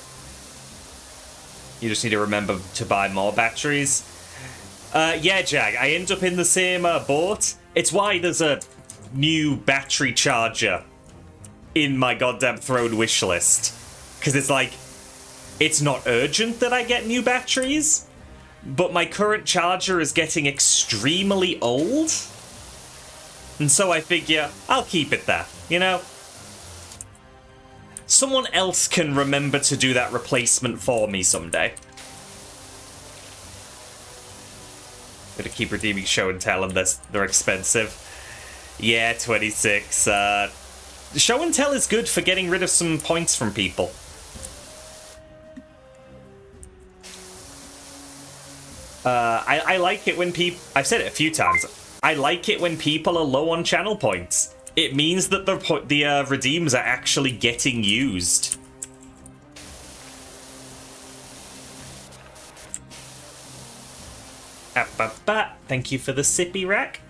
You just need to remember to buy more batteries. Yeah, Jag, I end up in the same boat. It's why there's a new battery charger in my goddamn throne wish list. Because it's like, it's not urgent that I get new batteries, but my current charger is getting extremely old. And so I figure, I'll keep it there, you know? Someone else can remember to do that replacement for me someday. Gotta keep redeeming show and tell them they're expensive. Yeah, 26. Show and tell is good for getting rid of some points from people. I like it when people... I've said it a few times. I like it when people are low on channel points. It means that the redeems are actually getting used. Thank you for the sippy rack.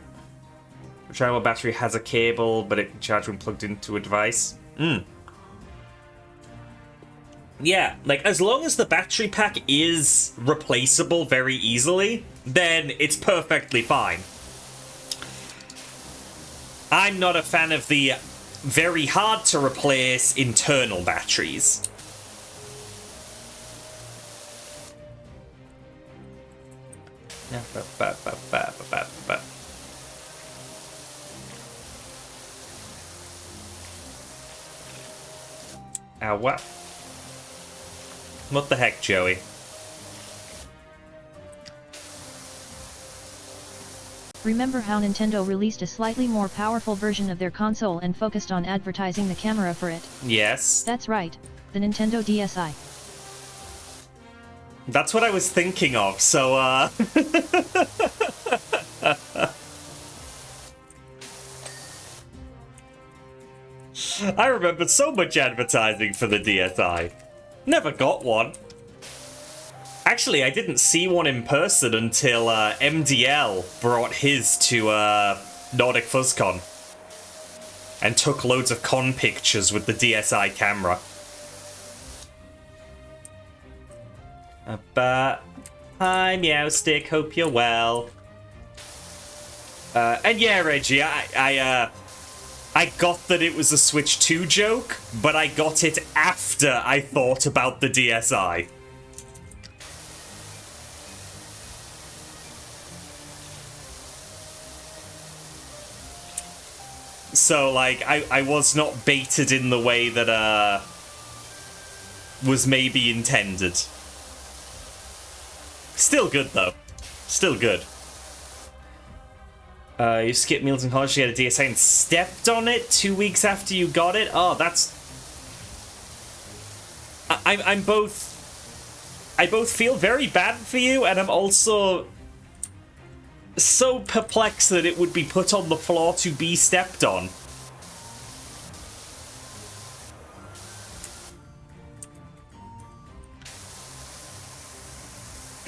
Rechargeable battery has a cable, but it can charge when plugged into a device. Yeah, like, as long as the battery pack is replaceable very easily, then it's perfectly fine. I'm not a fan of the very hard to replace internal batteries. Ow, what? What the heck, Joey? Remember how Nintendo released a slightly more powerful version of their console and focused on advertising the camera for it? Yes. That's right, the Nintendo DSi. That's what I was thinking of, so, I remembered so much advertising for the DSi. Never got one. Actually, I didn't see one in person until MDL brought his to Nordic FuzzCon and took loads of con pictures with the DSi camera. Hi, Meowstick. Hope you're well. And yeah, Reggie, I got that it was a Switch 2 joke, but I got it after I thought about the DSi. So, like, I was not baited in the way that, was maybe intended. Still good, though. Still good. You skipped meals in college, you had a DSi and stepped on it 2 weeks after you got it? Oh, that's... I'm both... I both feel very bad for you, and I'm also so perplexed that it would be put on the floor to be stepped on.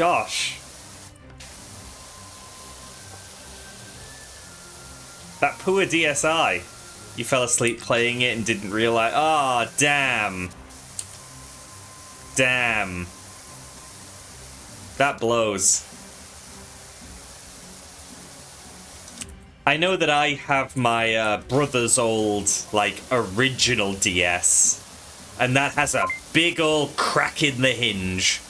gosh. That poor DSi. You fell asleep playing it and didn't realize. Ah, oh, damn. Damn. That blows. I know that I have my brother's old, like, original DS. And that has a big old crack in the hinge.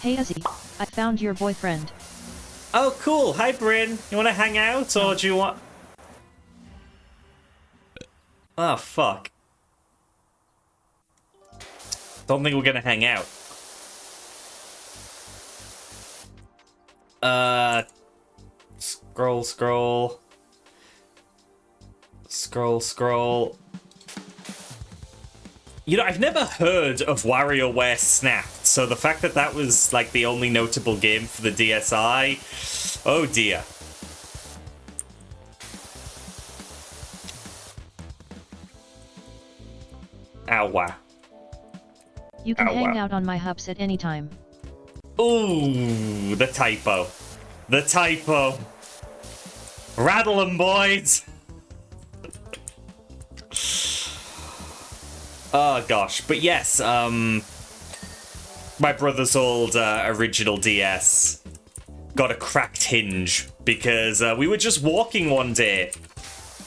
Hey Azzy, I found your boyfriend. Oh, cool. Hi, Bryn. You want to hang out, or do you want... Oh, fuck. Don't think we're gonna hang out. Scroll, scroll. Scroll, scroll. You know, I've never heard of WarioWare Snapped, so the fact that that was, like, the only notable game for the DSi... Oh, dear. Ow, wow. You can hang out on my hubs at any time. Ooh, the typo. The typo. Rattle 'em, boys. Oh, gosh. But yes, my brother's old original DS got a cracked hinge because we were just walking one day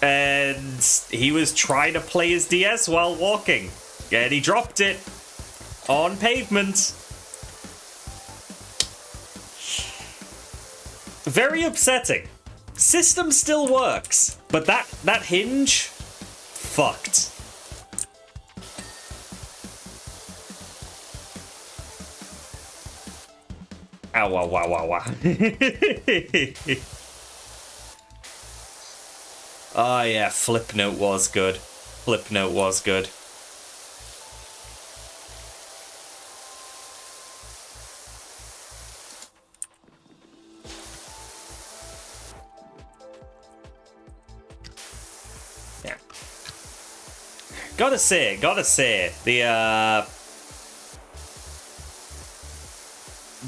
and he was trying to play his DS while walking and he dropped it on pavement. Very upsetting. System still works, but that hinge, fucked. Ow, wow, wow, wow, wow. Oh, yeah, Flipnote was good. Flipnote was good. Yeah. Gotta say,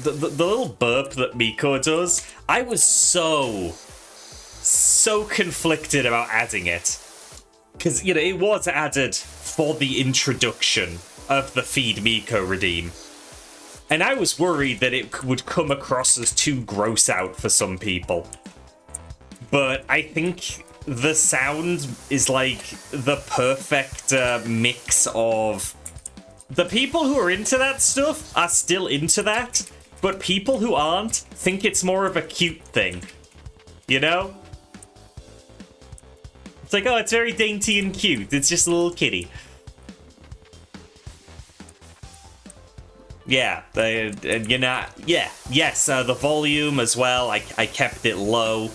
the little burp that Miko does, I was so conflicted about adding it. Because, you know, it was added for the introduction of the Feed Miko redeem. And I was worried that it would come across as too gross out for some people. But I think the sound is like the perfect mix of... The people who are into that stuff are still into that, but people who aren't think it's more of a cute thing. You know? It's like, oh, it's very dainty and cute. It's just a little kitty. Yeah, you know, yeah, yes, the volume as well, I kept it low.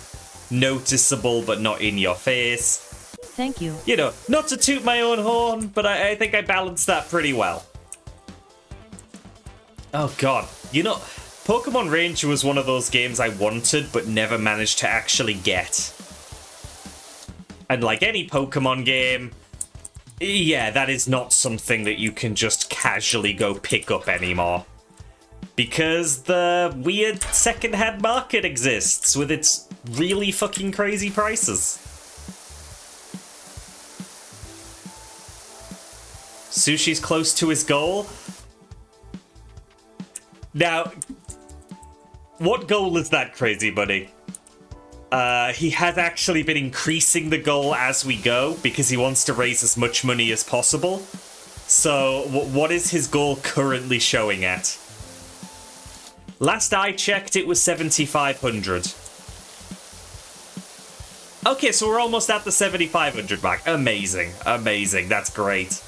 Noticeable, but not in your face. Thank you. You know, not to toot my own horn, but I think I balanced that pretty well. Oh, God. You know, Pokemon Ranger was one of those games I wanted, but never managed to actually get. And like any Pokemon game, yeah, that is not something that you can just casually go pick up anymore. Because the weird second-hand market exists with its really fucking crazy prices. Sushi's close to his goal. Now, what goal is that, Crazy Buddy? He has actually been increasing the goal as we go because he wants to raise as much money as possible. So, what is his goal currently showing at? Last I checked, it was 7,500. Okay, so we're almost at the 7,500 mark. Amazing, amazing. That's great.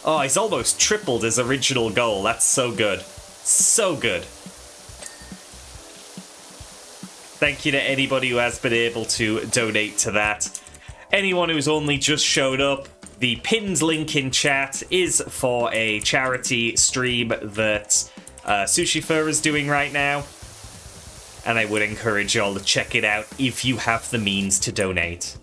Oh, he's almost tripled his original goal. That's so good. So good. Thank you to anybody who has been able to donate to that. Anyone who's only just showed up, the pinned link in chat is for a charity stream that Sushi Fur is doing right now. and I would encourage y'all to check it out if you have the means to donate.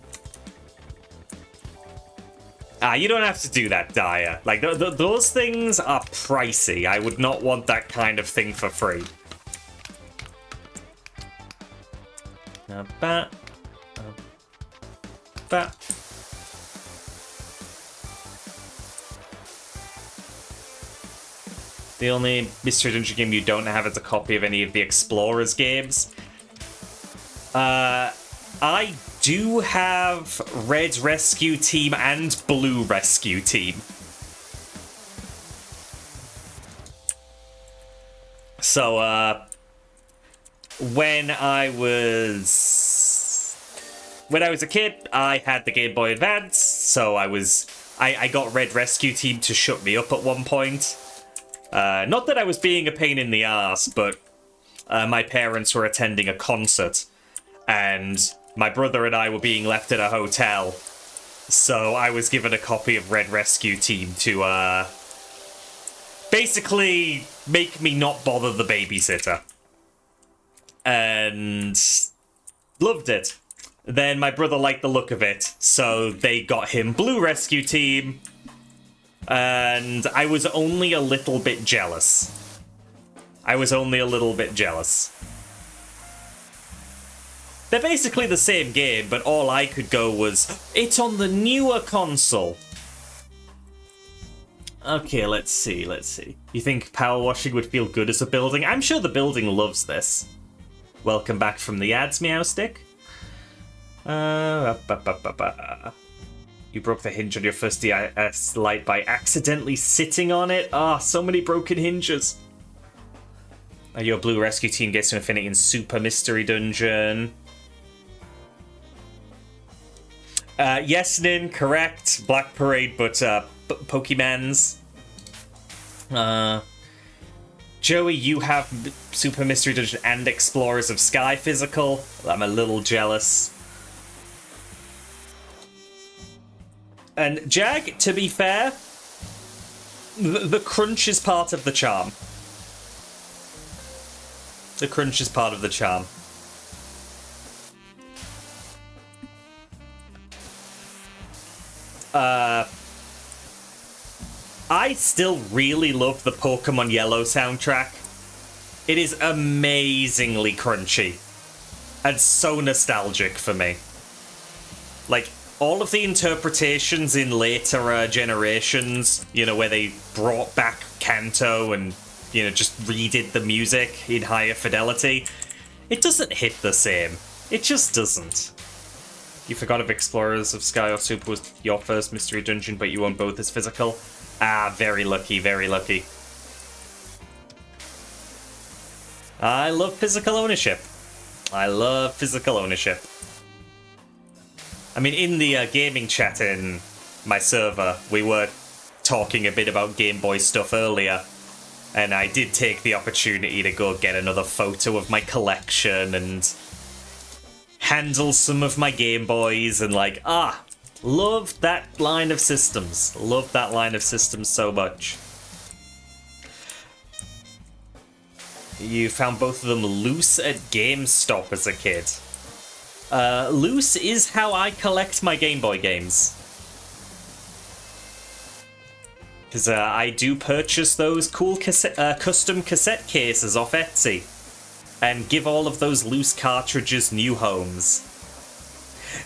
You don't have to do that, Daya. Like, those things are pricey. I would not want that kind of thing for free. The only Mystery Dungeon game you don't have is a copy of any of the Explorers games. I do have Red Rescue Team and Blue Rescue Team. So, when I was a kid, I had the Game Boy Advance, so I got Red Rescue Team to shut me up at one point. Not that I was being a pain in the ass, but my parents were attending a concert, and my brother and I were being left at a hotel, so I was given a copy of Red Rescue Team to basically make me not bother the babysitter. And loved it. Then my brother liked the look of it, so they got him Blue Rescue Team, and I was only a little bit jealous. They're basically the same game, but all I could go was, it's on the newer console. Okay, let's see. You think power washing would feel good as a building? I'm sure the building loves this. Welcome back from the ads, Meowstick. You broke the hinge on your first DS Lite by accidentally sitting on it? So many broken hinges. Your Blue Rescue Team gets to Infinity in Super Mystery Dungeon. Yes, Nin, correct. Black Parade, but Pokemans. Joey, you have Super Mystery Dungeon and Explorers of Sky Physical. I'm a little jealous. And Jag, to be fair, the crunch is part of the charm. The crunch is part of the charm. I still really love the Pokemon Yellow soundtrack. It is amazingly crunchy and so nostalgic for me. Like, all of the interpretations in later generations, where they brought back Kanto and, just redid the music in higher fidelity, it doesn't hit the same. It just doesn't. You forgot if Explorers of Sky or Super was your first Mystery Dungeon, but you own both as physical? Very lucky, very lucky. I love physical ownership. I mean, in the gaming chat in my server, we were talking a bit about Game Boy stuff earlier, and I did take the opportunity to go get another photo of my collection and handle some of my Game Boys, and love that line of systems. Love that line of systems so much. You found both of them loose at GameStop as a kid. Loose is how I collect my Game Boy games. Because I do purchase those cool custom cassette cases off Etsy, and give all of those loose cartridges new homes.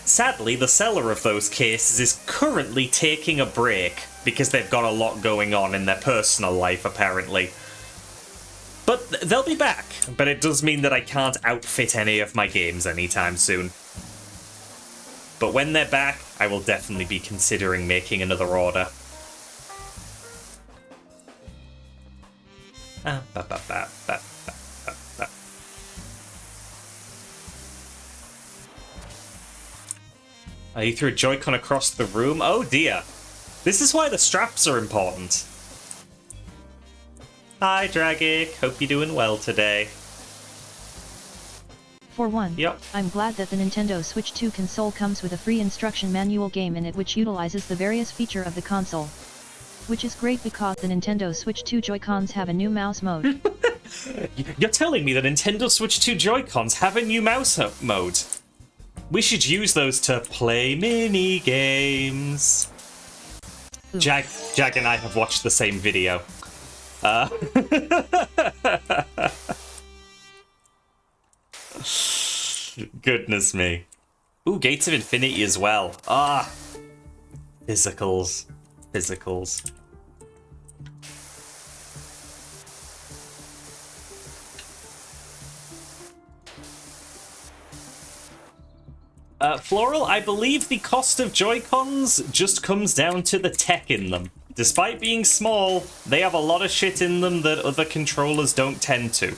Sadly, the seller of those cases is currently taking a break, because they've got a lot going on in their personal life, apparently. But they'll be back, but it does mean that I can't outfit any of my games anytime soon. But when they're back, I will definitely be considering making another order. You threw a Joy-Con across the room? Oh dear. This is why the straps are important. Hi, Dragic. Hope you're doing well today. For one, yep. I'm glad that the Nintendo Switch 2 console comes with a free instruction manual game in it which utilizes the various feature of the console. Which is great because the Nintendo Switch 2 Joy-Cons have a new mouse mode. You're telling me the Nintendo Switch 2 Joy-Cons have a new mouse mode? We should use those to play mini games. Jag and I have watched the same video. Goodness me. Ooh, Gates of Infinity as well. Ah. Physicals. Physicals. Floral, I believe the cost of Joy-Cons just comes down to the tech in them. Despite being small, they have a lot of shit in them that other controllers don't tend to.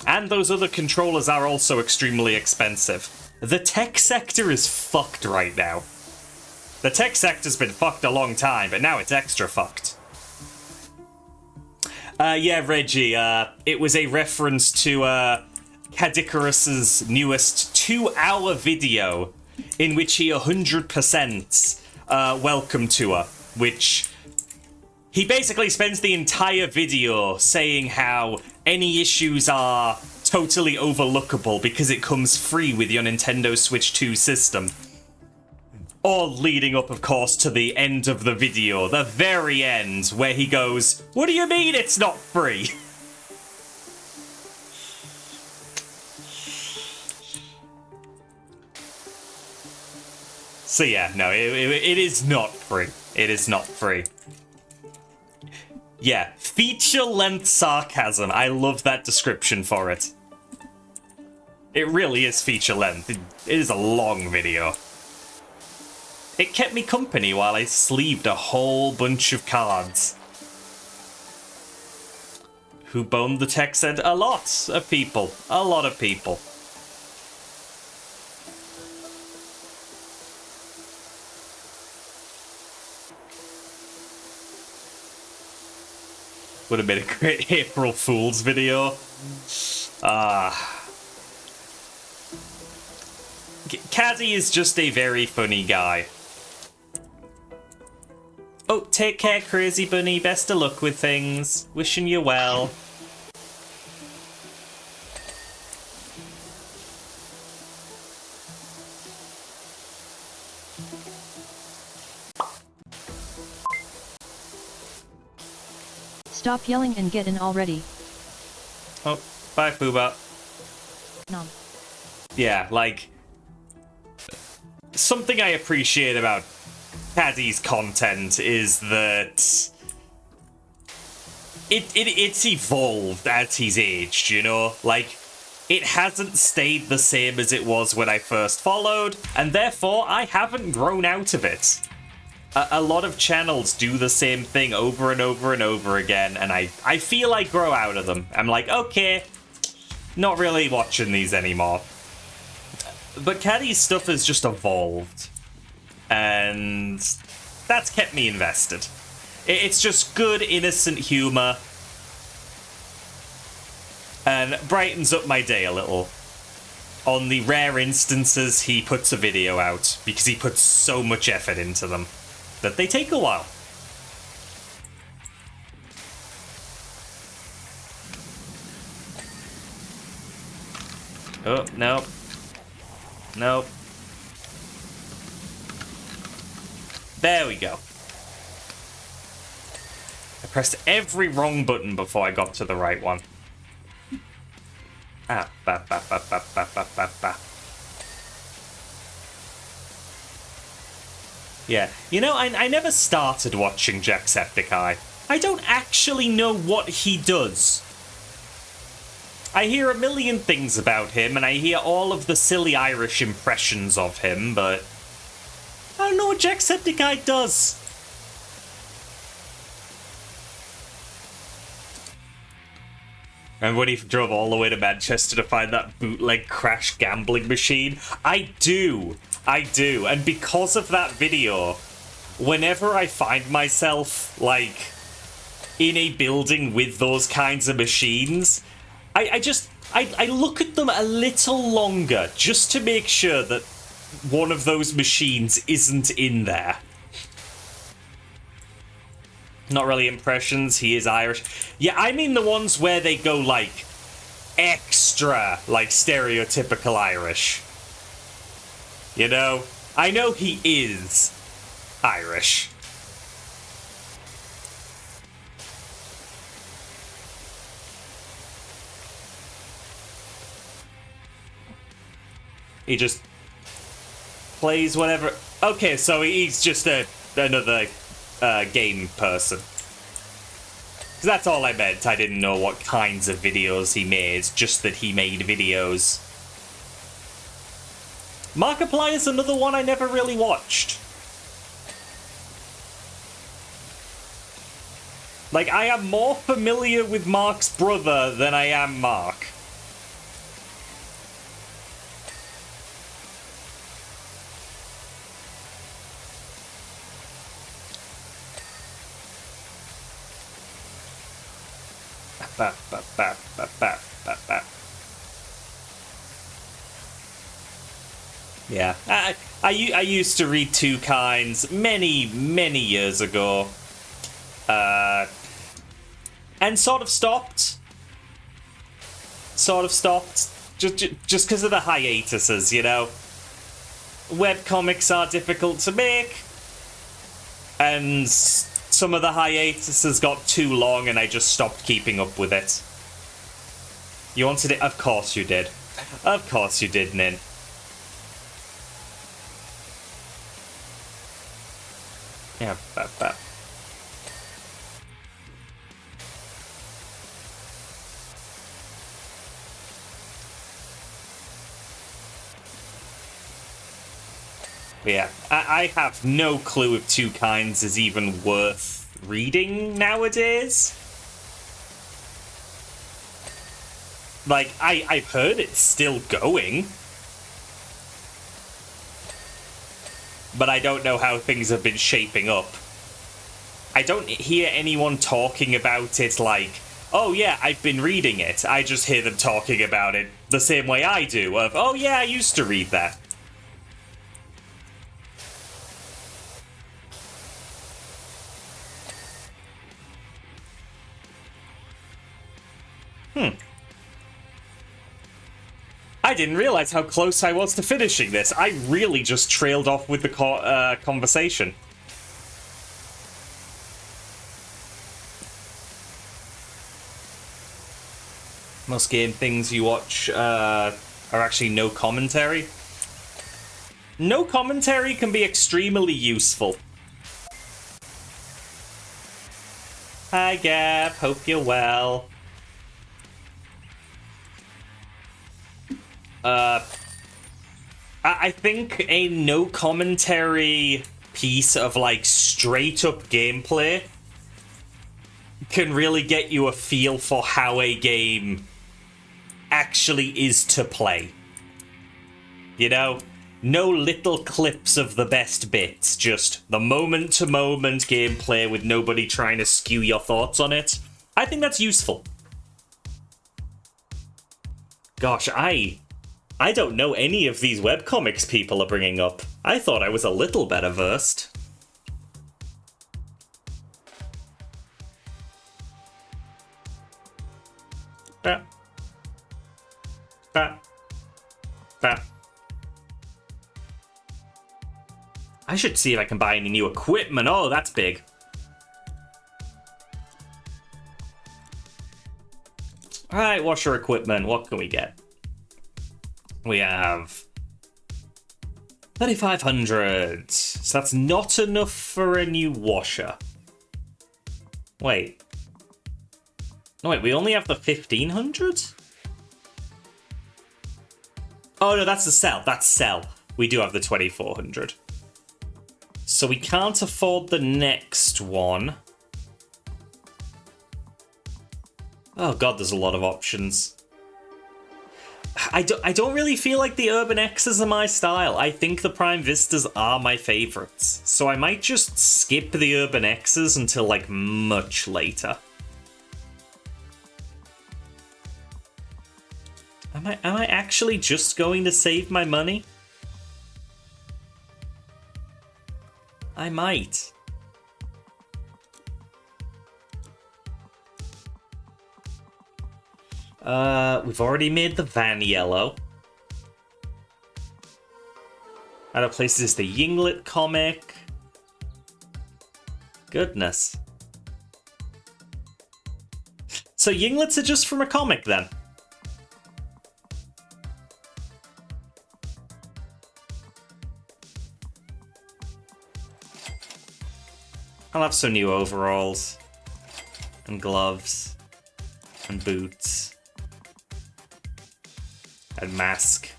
And those other controllers are also extremely expensive. The tech sector is fucked right now. The tech sector's been fucked a long time, but now it's extra fucked. Yeah, Reggie, it was a reference to, Cadicarus's newest 2-hour video in which he 100% welcome tour, which he basically spends the entire video saying how any issues are totally overlookable because it comes free with your Nintendo Switch 2 system. All leading up, of course, to the end of the video, the very end, where he goes, "What do you mean it's not free?" So yeah, no, it is not free. It is not free. Yeah, feature-length sarcasm. I love that description for it. It really is feature-length. It is a long video. It kept me company while I sleeved a whole bunch of cards. Who boned the tech center? A lot of people. A lot of people. Would have been a great April Fool's video. Caddy is just a very funny guy. Oh, take care, Crazy Bunny. Best of luck with things. Wishing you well. Stop yelling and get in already. Oh, bye, Fuba. Nom. Yeah, like, something I appreciate about Caddy's content is that it's evolved as he's aged, you know? Like, it hasn't stayed the same as it was when I first followed, and therefore I haven't grown out of it. A lot of channels do the same thing over and over and over again, and I feel I grow out of them. I'm like, okay, not really watching these anymore. But Caddy's stuff has just evolved, and that's kept me invested. It's just good, innocent humor, and brightens up my day a little. On the rare instances he puts a video out, because he puts so much effort into them that they take a while. Oh, no. Nope. There we go. I pressed every wrong button before I got to the right one. Ah, ba ba ba ba ba ba ba ba. Yeah, you know, I never started watching Jacksepticeye. I don't actually know what he does. I hear a million things about him, and I hear all of the silly Irish impressions of him, but I don't know what Jacksepticeye does. And when he drove all the way to Manchester to find that bootleg crash gambling machine? I do. And because of that video, whenever I find myself, like, in a building with those kinds of machines, I look at them a little longer just to make sure that one of those machines isn't in there. Not really impressions, he is Irish. Yeah, I mean the ones where they go, like, extra, like, stereotypical Irish. You know? I know he is Irish. He just plays whatever. Okay, so he's just another game person. So that's all I meant. I didn't know what kinds of videos he made, just that he made videos. Markiplier is another one I never really watched. Like, I am more familiar with Mark's brother than I am Mark. Yeah, I used to read Two Kinds many years ago, and sort of stopped. Just because of the hiatuses, you know. Webcomics are difficult to make, and some of the hiatuses got too long, and I just stopped keeping up with it. You wanted it? Of course you did. Of course you did, Nin. Yeah, that. Yeah, I have no clue if Two Kinds is even worth reading nowadays. Like, I've heard it's still going. But I don't know how things have been shaping up. I don't hear anyone talking about it like, oh yeah, I've been reading it. I just hear them talking about it the same way I do, of, oh yeah, I used to read that. I didn't realize how close I was to finishing this. I really just trailed off with the conversation. Most game things you watch are actually no commentary. No commentary can be extremely useful. Hi, Gab. Hope you're well. I think a no commentary piece of like straight up gameplay can really get you a feel for how a game actually is to play. You know? No little clips of the best bits, just the moment to moment gameplay with nobody trying to skew your thoughts on it. I think that's useful. Gosh, I don't know any of these webcomics people are bringing up. I thought I was a little better versed. I should see if I can buy any new equipment. Oh, that's big. Alright, washer equipment. What can we get? We have 3,500. So that's not enough for a new washer. Wait. No, wait, we only have the 1,500? Oh, no, that's the cell. That's cell. We do have the 2,400. So we can't afford the next one. Oh, God, there's a lot of options. I don't really feel like the Urban X's are my style. I think the Prime Vistas are my favorites. So I might just skip the Urban X's until, like, much later. Am I actually just going to save my money? I might. We've already made the van yellow. Other places is the Yinglet comic. Goodness. So Yinglets are just from a comic then? I'll have some new overalls. And gloves. And boots. And mask.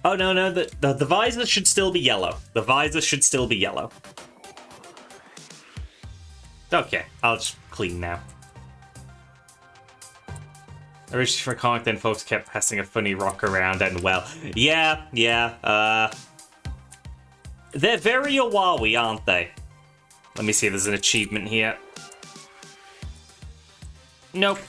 Oh, no, the visor should still be yellow. The visor should still be yellow. Okay, I'll just clean now. Originally for a comic, then folks kept passing a funny rock around, and well, yeah, they're very Owawi, aren't they? Let me see if there's an achievement here. Nope.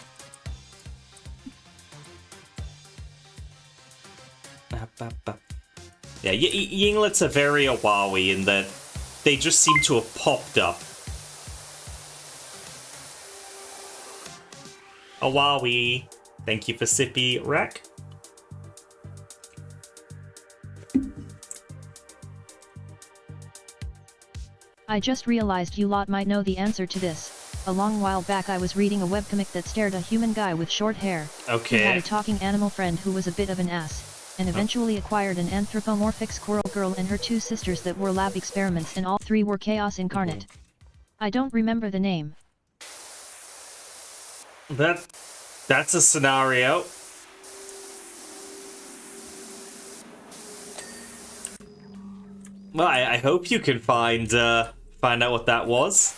Yeah, Yinglets are very Owawi in that they just seem to have popped up. Owawi. Thank you for Sippy Rack. I just realized you lot might know the answer to this. A long while back I was reading a webcomic that starred a human guy with short hair. Okay. He had a talking animal friend who was a bit of an ass, and eventually acquired an anthropomorphic squirrel girl and her two sisters that were lab experiments, and all three were chaos incarnate. I don't remember the name. That's a scenario. Well, I hope you can find out what that was.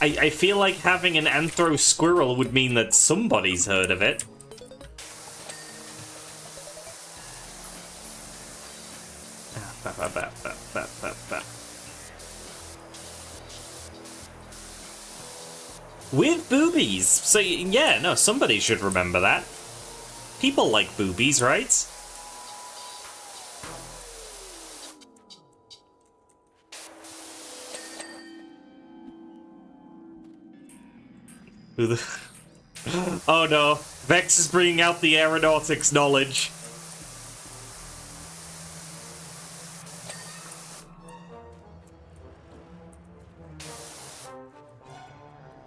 I feel like having an anthro squirrel would mean that somebody's heard of it. With boobies! So, yeah, no, somebody should remember that. People like boobies, right? Who the... Oh no, Vex is bringing out the aeronautics knowledge.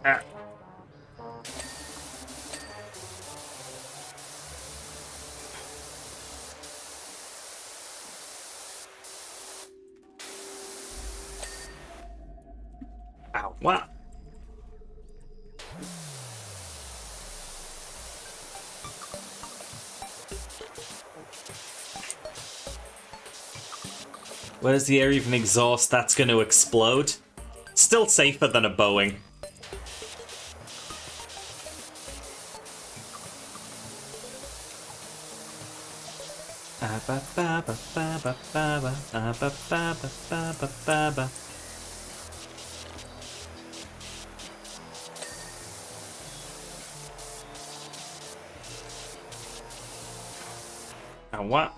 Ah. Ow, what? Where does the air even exhaust? That's going to explode. Still safer than a Boeing. And what?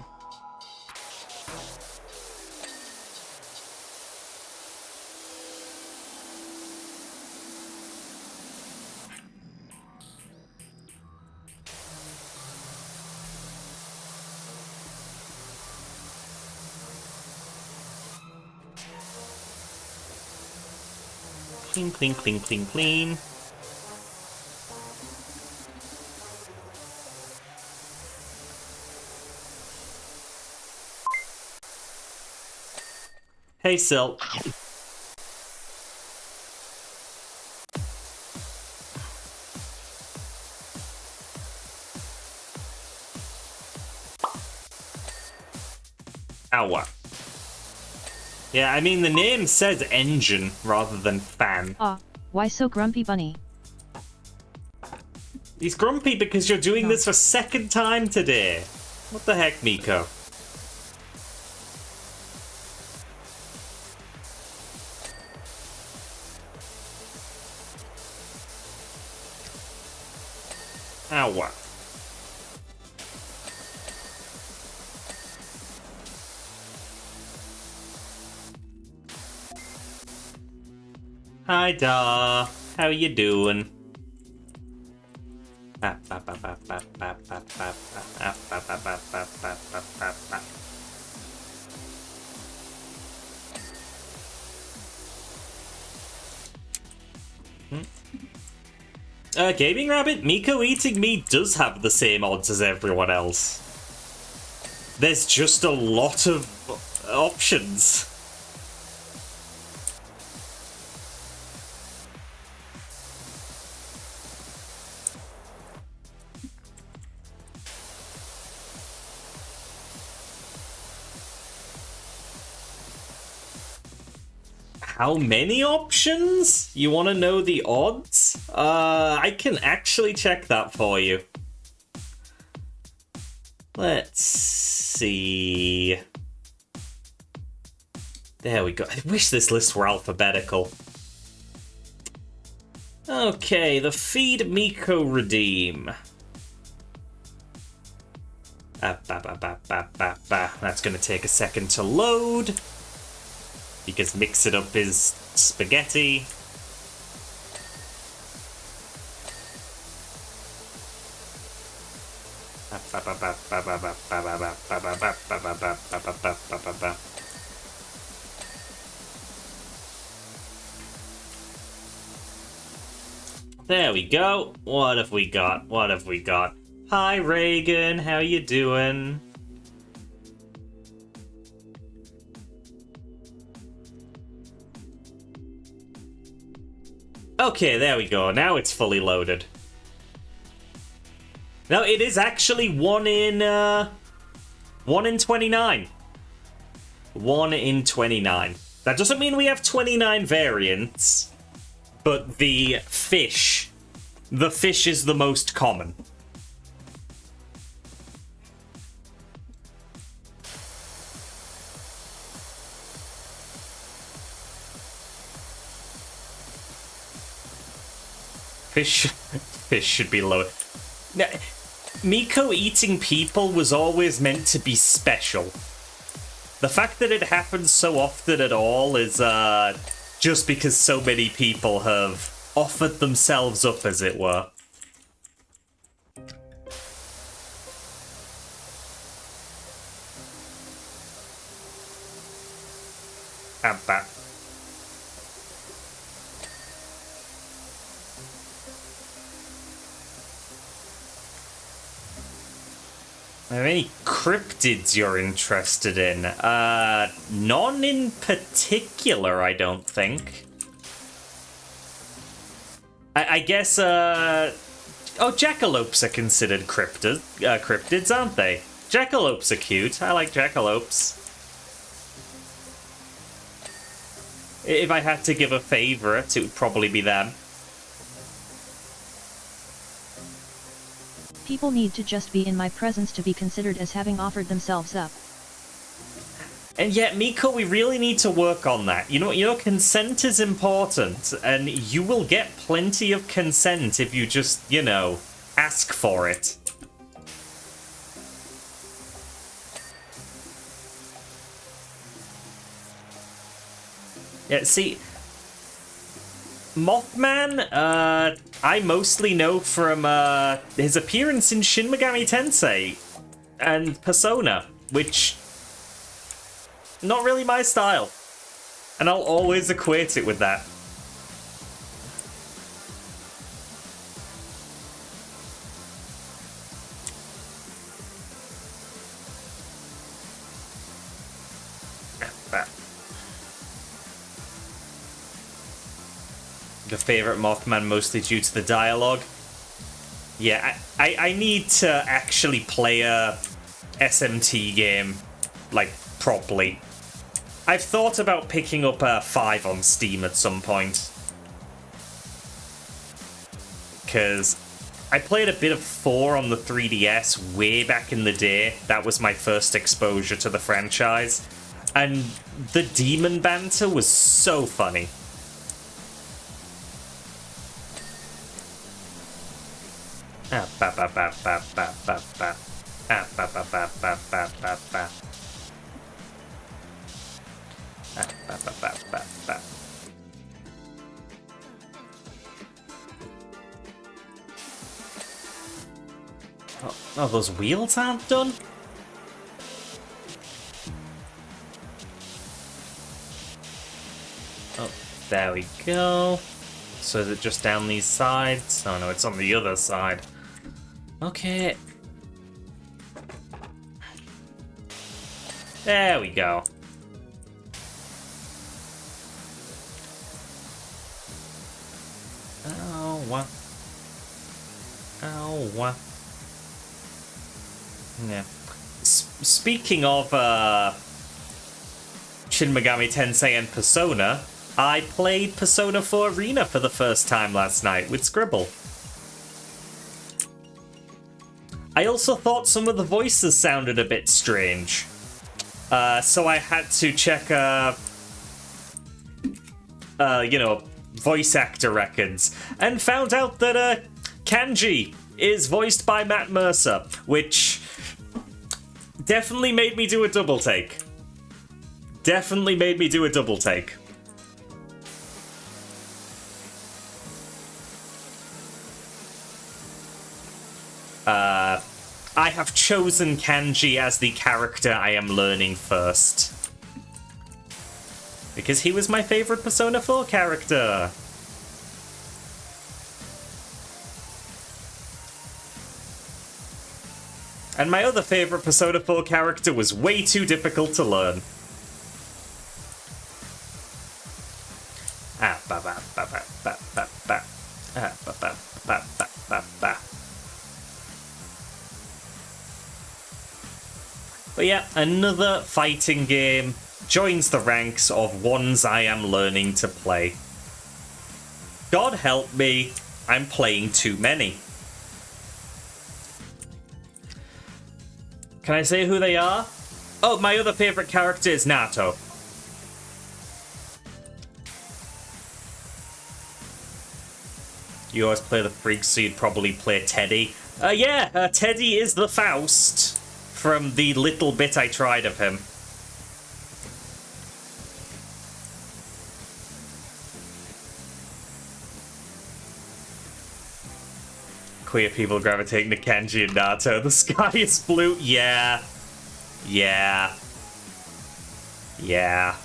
Clean, clean, clean, clean, clean. Hey, Silk. Ow. Yeah, I mean, the name says engine rather than fan. Why so grumpy, Bunny? He's grumpy because you're doing this for second time today. What the heck, Miko? Ow. Hi, Da. How you doing? Gaming Rabbit, Miko eating me does have the same odds as everyone else. There's just a lot of options. How many options? You want to know the odds? I can actually check that for you. Let's see. There we go. I wish this list were alphabetical. Okay, the Feed Miko Redeem. That's going to take a second to load. Because Mix It Up is spaghetti. There we go. What have we got? What have we got? Hi, Reagan. How you doing? Okay, there we go. Now it's fully loaded. No, it is actually 1 in 29. 1 in 29. That doesn't mean we have 29 variants, but the fish is the most common. Fish should be low. Now, Miko eating people was always meant to be special. The fact that it happens so often at all is just because so many people have offered themselves up, as it were. Are there any cryptids you're interested in? None in particular, I don't think. I guess, oh, jackalopes are considered cryptids, aren't they? Jackalopes are cute. I like jackalopes. If I had to give a favourite, it would probably be them. People need to just be in my presence to be considered as having offered themselves up. And yet, Miko, we really need to work on that. You know, consent is important, and you will get plenty of consent if you just, you know, ask for it. Yeah, see, Mothman, I mostly know from his appearance in Shin Megami Tensei and Persona, which, not really my style. And I'll always equate it with that. Your favorite Mothman mostly due to the dialogue? Yeah, I need to actually play a SMT game, like, properly. I've thought about picking up a 5 on Steam at some point. Because I played a bit of 4 on the 3DS way back in the day. That was my first exposure to the franchise. And the demon banter was so funny. Oh, those wheels aren't done? Oh, there we go. So is it just down these sides? Oh no, it's on the other side. Okay. There we go. Oh, what? Oh, what? Yeah. Speaking of Shin Megami Tensei and Persona, I played Persona 4 Arena for the first time last night with Scribble. I also thought some of the voices sounded a bit strange. So I had to check, voice actor records, and found out that Kanji is voiced by Matt Mercer, which definitely made me do a double take. Definitely made me do a double take. I have chosen Kanji as the character I am learning first. Because he was my favorite Persona 4 character. And my other favorite Persona 4 character was way too difficult to learn. Ah, ba ba ba ba ba ba ba. Ah, ba ba ba ba ba ba. But yeah, another fighting game joins the ranks of ones I am learning to play. God help me, I'm playing too many. Can I say who they are? Oh, my other favorite character is Nato. You always play the freak, so you'd probably play Teddy. Teddy is the Faust from the little bit I tried of him. Queer people gravitating to Kenji and Nato. The sky is blue. Yeah. Yeah. Yeah.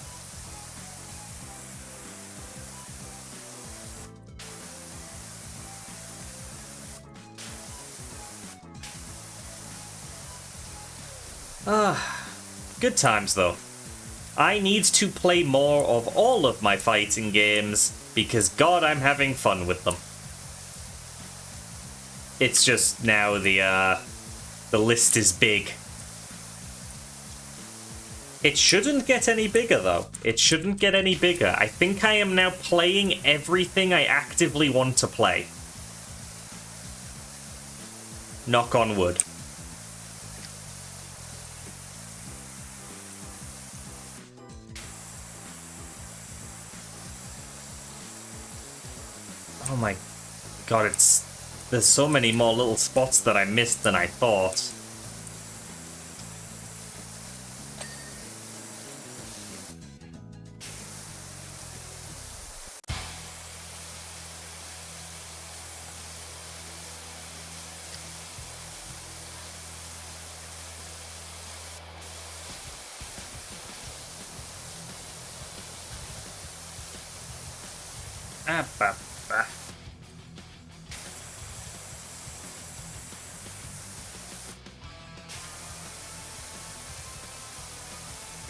Good times, though. I need to play more of all of my fighting games, because God, I'm having fun with them. It's just now the list is big. It shouldn't get any bigger, though. It shouldn't get any bigger. I think I am now playing everything I actively want to play. Knock on wood. Oh my god, there's so many more little spots that I missed than I thought.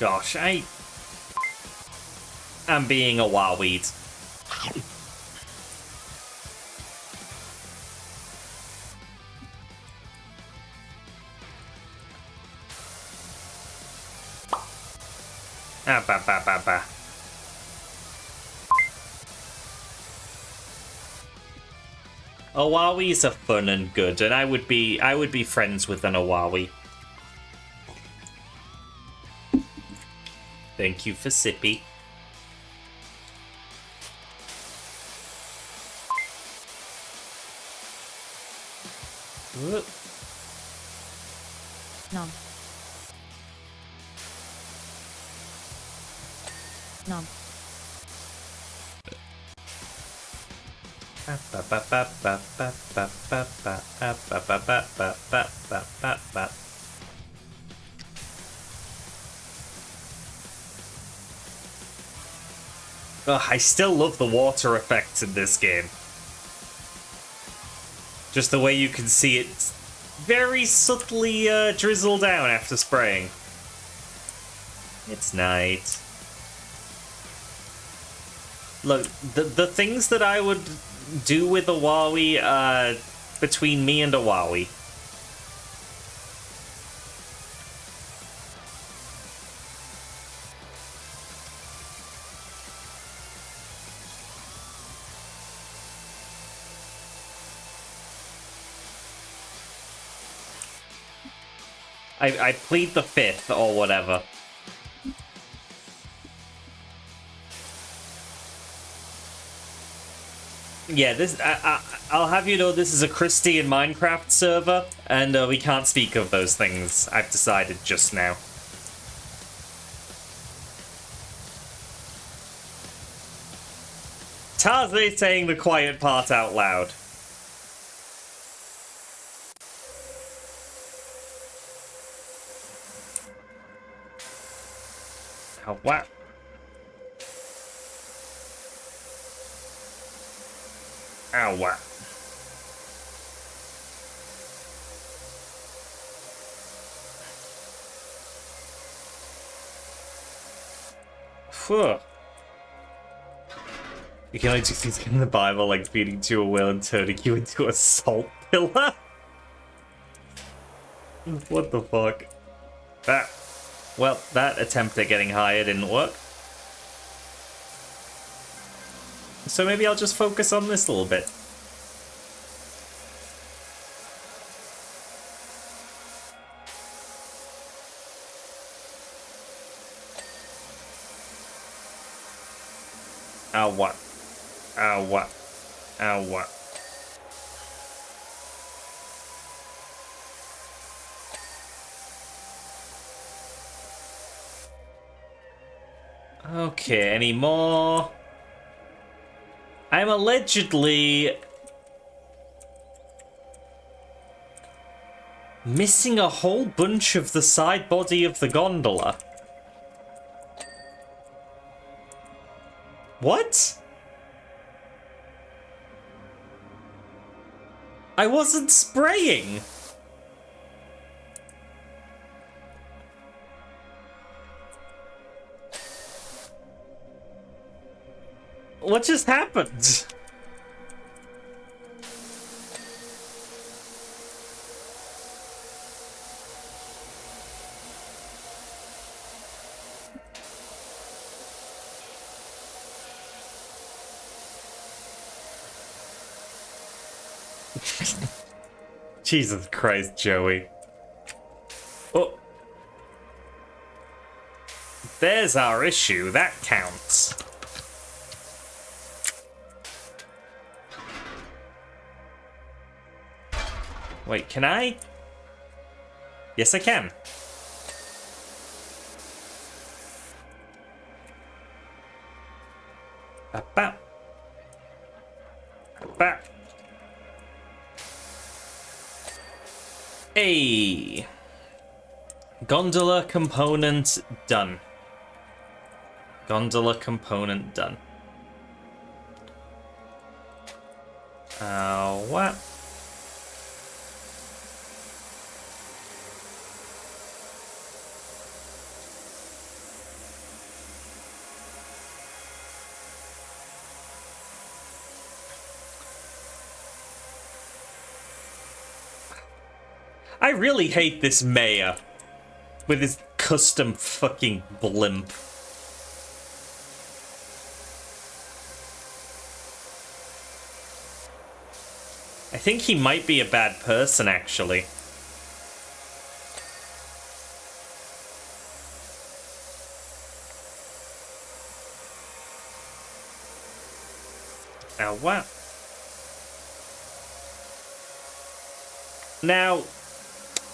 Gosh, I am being a wowweed. Owawies are fun and good, and I would be friends with an Owawi. Thank you for Sippy. Whoop. Nom. Nom. Ugh, I still love the water effects in this game. Just the way you can see it very subtly drizzle down after spraying. It's nice. Look, the things that I would do with a Wowie are between me and a Wowie. I plead the fifth or whatever. Yeah, this I'll have you know this is a Christian Minecraft server, and we can't speak of those things. I've decided just now. Taze saying the quiet part out loud. Oh, wow. Ow, wow. Phew. You can only do things in the Bible, like feeding to a whale and turning you into a salt pillar? What the fuck? Well, that attempt at getting higher didn't work. So maybe I'll just focus on this a little bit. Ow, what? Ow, what? Ow, what? Okay, any more? I'm allegedly missing a whole bunch of the side body of the gondola. What? I wasn't spraying. What just happened? Jesus Christ, Joey. Oh. There's our issue. That counts. Wait, can I? Yes, I can. Ba-ba. Ba-ba. Hey. Gondola component done. Gondola component done. What? I really hate this mayor with his custom fucking blimp. I think he might be a bad person, actually. Now, what? Now,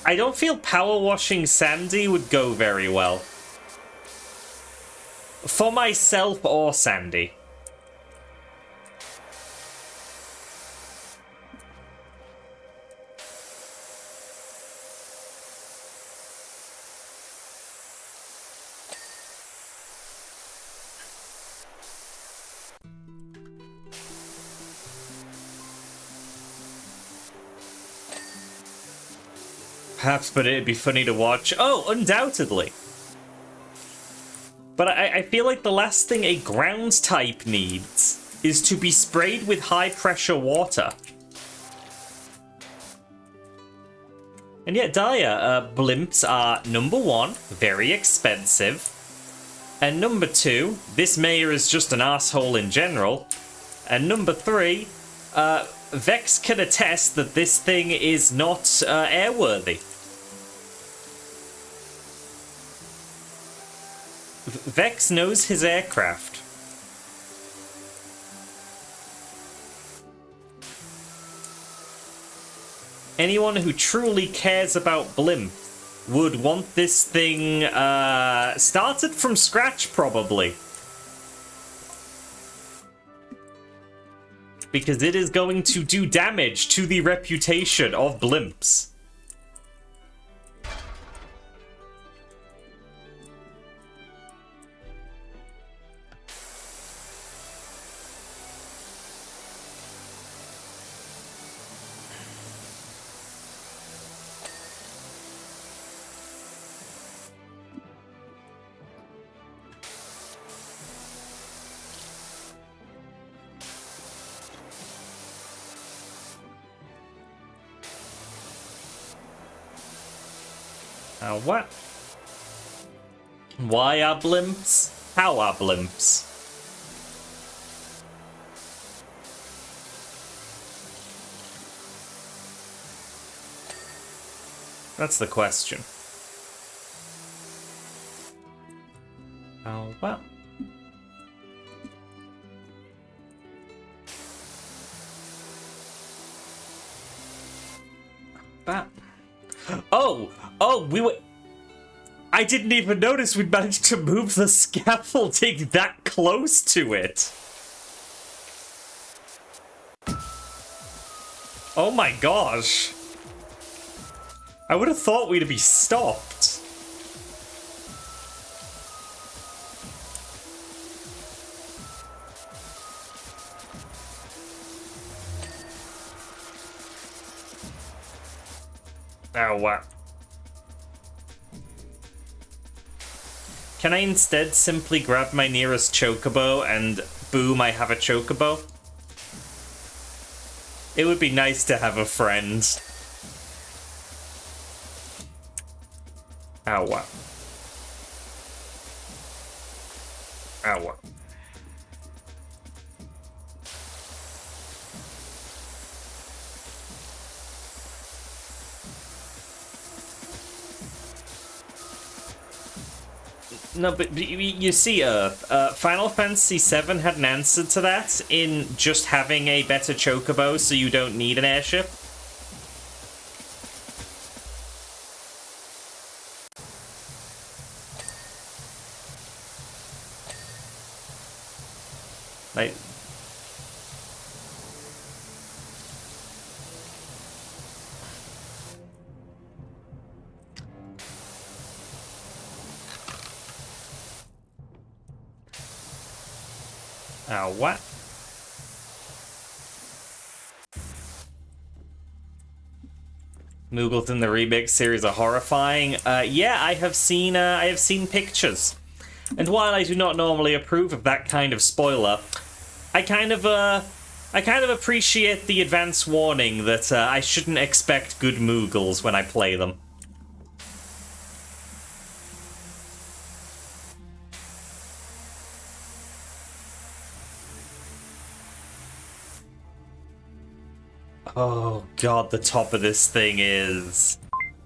I don't feel power washing Sandy would go very well. For myself or Sandy. Perhaps, but it'd be funny to watch. Oh, undoubtedly. But I feel like the last thing a ground type needs is to be sprayed with high pressure water. And yet, Daya, blimps are number 1, very expensive. And number 2, this mayor is just an asshole in general. And number 3, Vex can attest that this thing is not airworthy. Vex knows his aircraft. Anyone who truly cares about blimp would want this thing started from scratch, probably. Because it is going to do damage to the reputation of blimps. What? Why are blimps? How are blimps? That's the question. Oh, well. That. Oh, we were... I didn't even notice we'd managed to move the scaffolding that close to it. Oh my gosh. I would have thought we'd be stopped. Oh, wow. Can I instead simply grab my nearest chocobo and boom, I have a chocobo? It would be nice to have a friend. Oh, wow. Oh, wow. No, but you see, Final Fantasy VII had an answer to that in just having a better chocobo so you don't need an airship. Like... Oh, what? Moogles in the remix series are horrifying. Yeah, I have seen pictures. And while I do not normally approve of that kind of spoiler, I kind of appreciate the advance warning that I shouldn't expect good Moogles when I play them. Oh god, the top of this thing is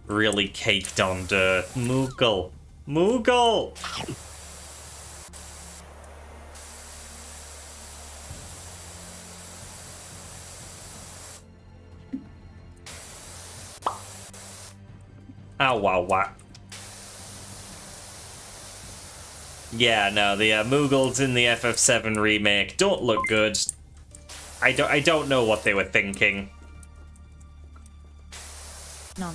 really caked on dirt. Moogle. Moogle! Ow, wow, wow. Yeah, no, the Moogles in the FF7 remake don't look good. I don't know what they were thinking. No.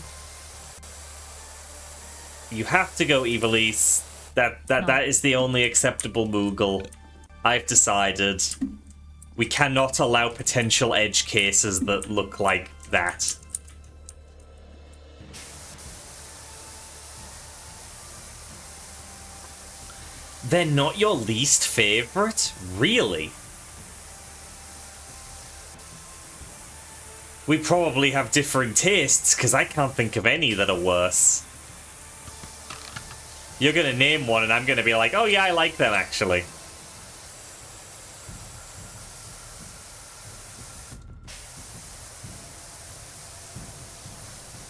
You have to go Evilise. That is the only acceptable Moogle. I've decided. We cannot allow potential edge cases that look like that. They're not your least favorite? Really? We probably have differing tastes, because I can't think of any that are worse. You're gonna name one, and I'm gonna be like, oh yeah, I like them, actually.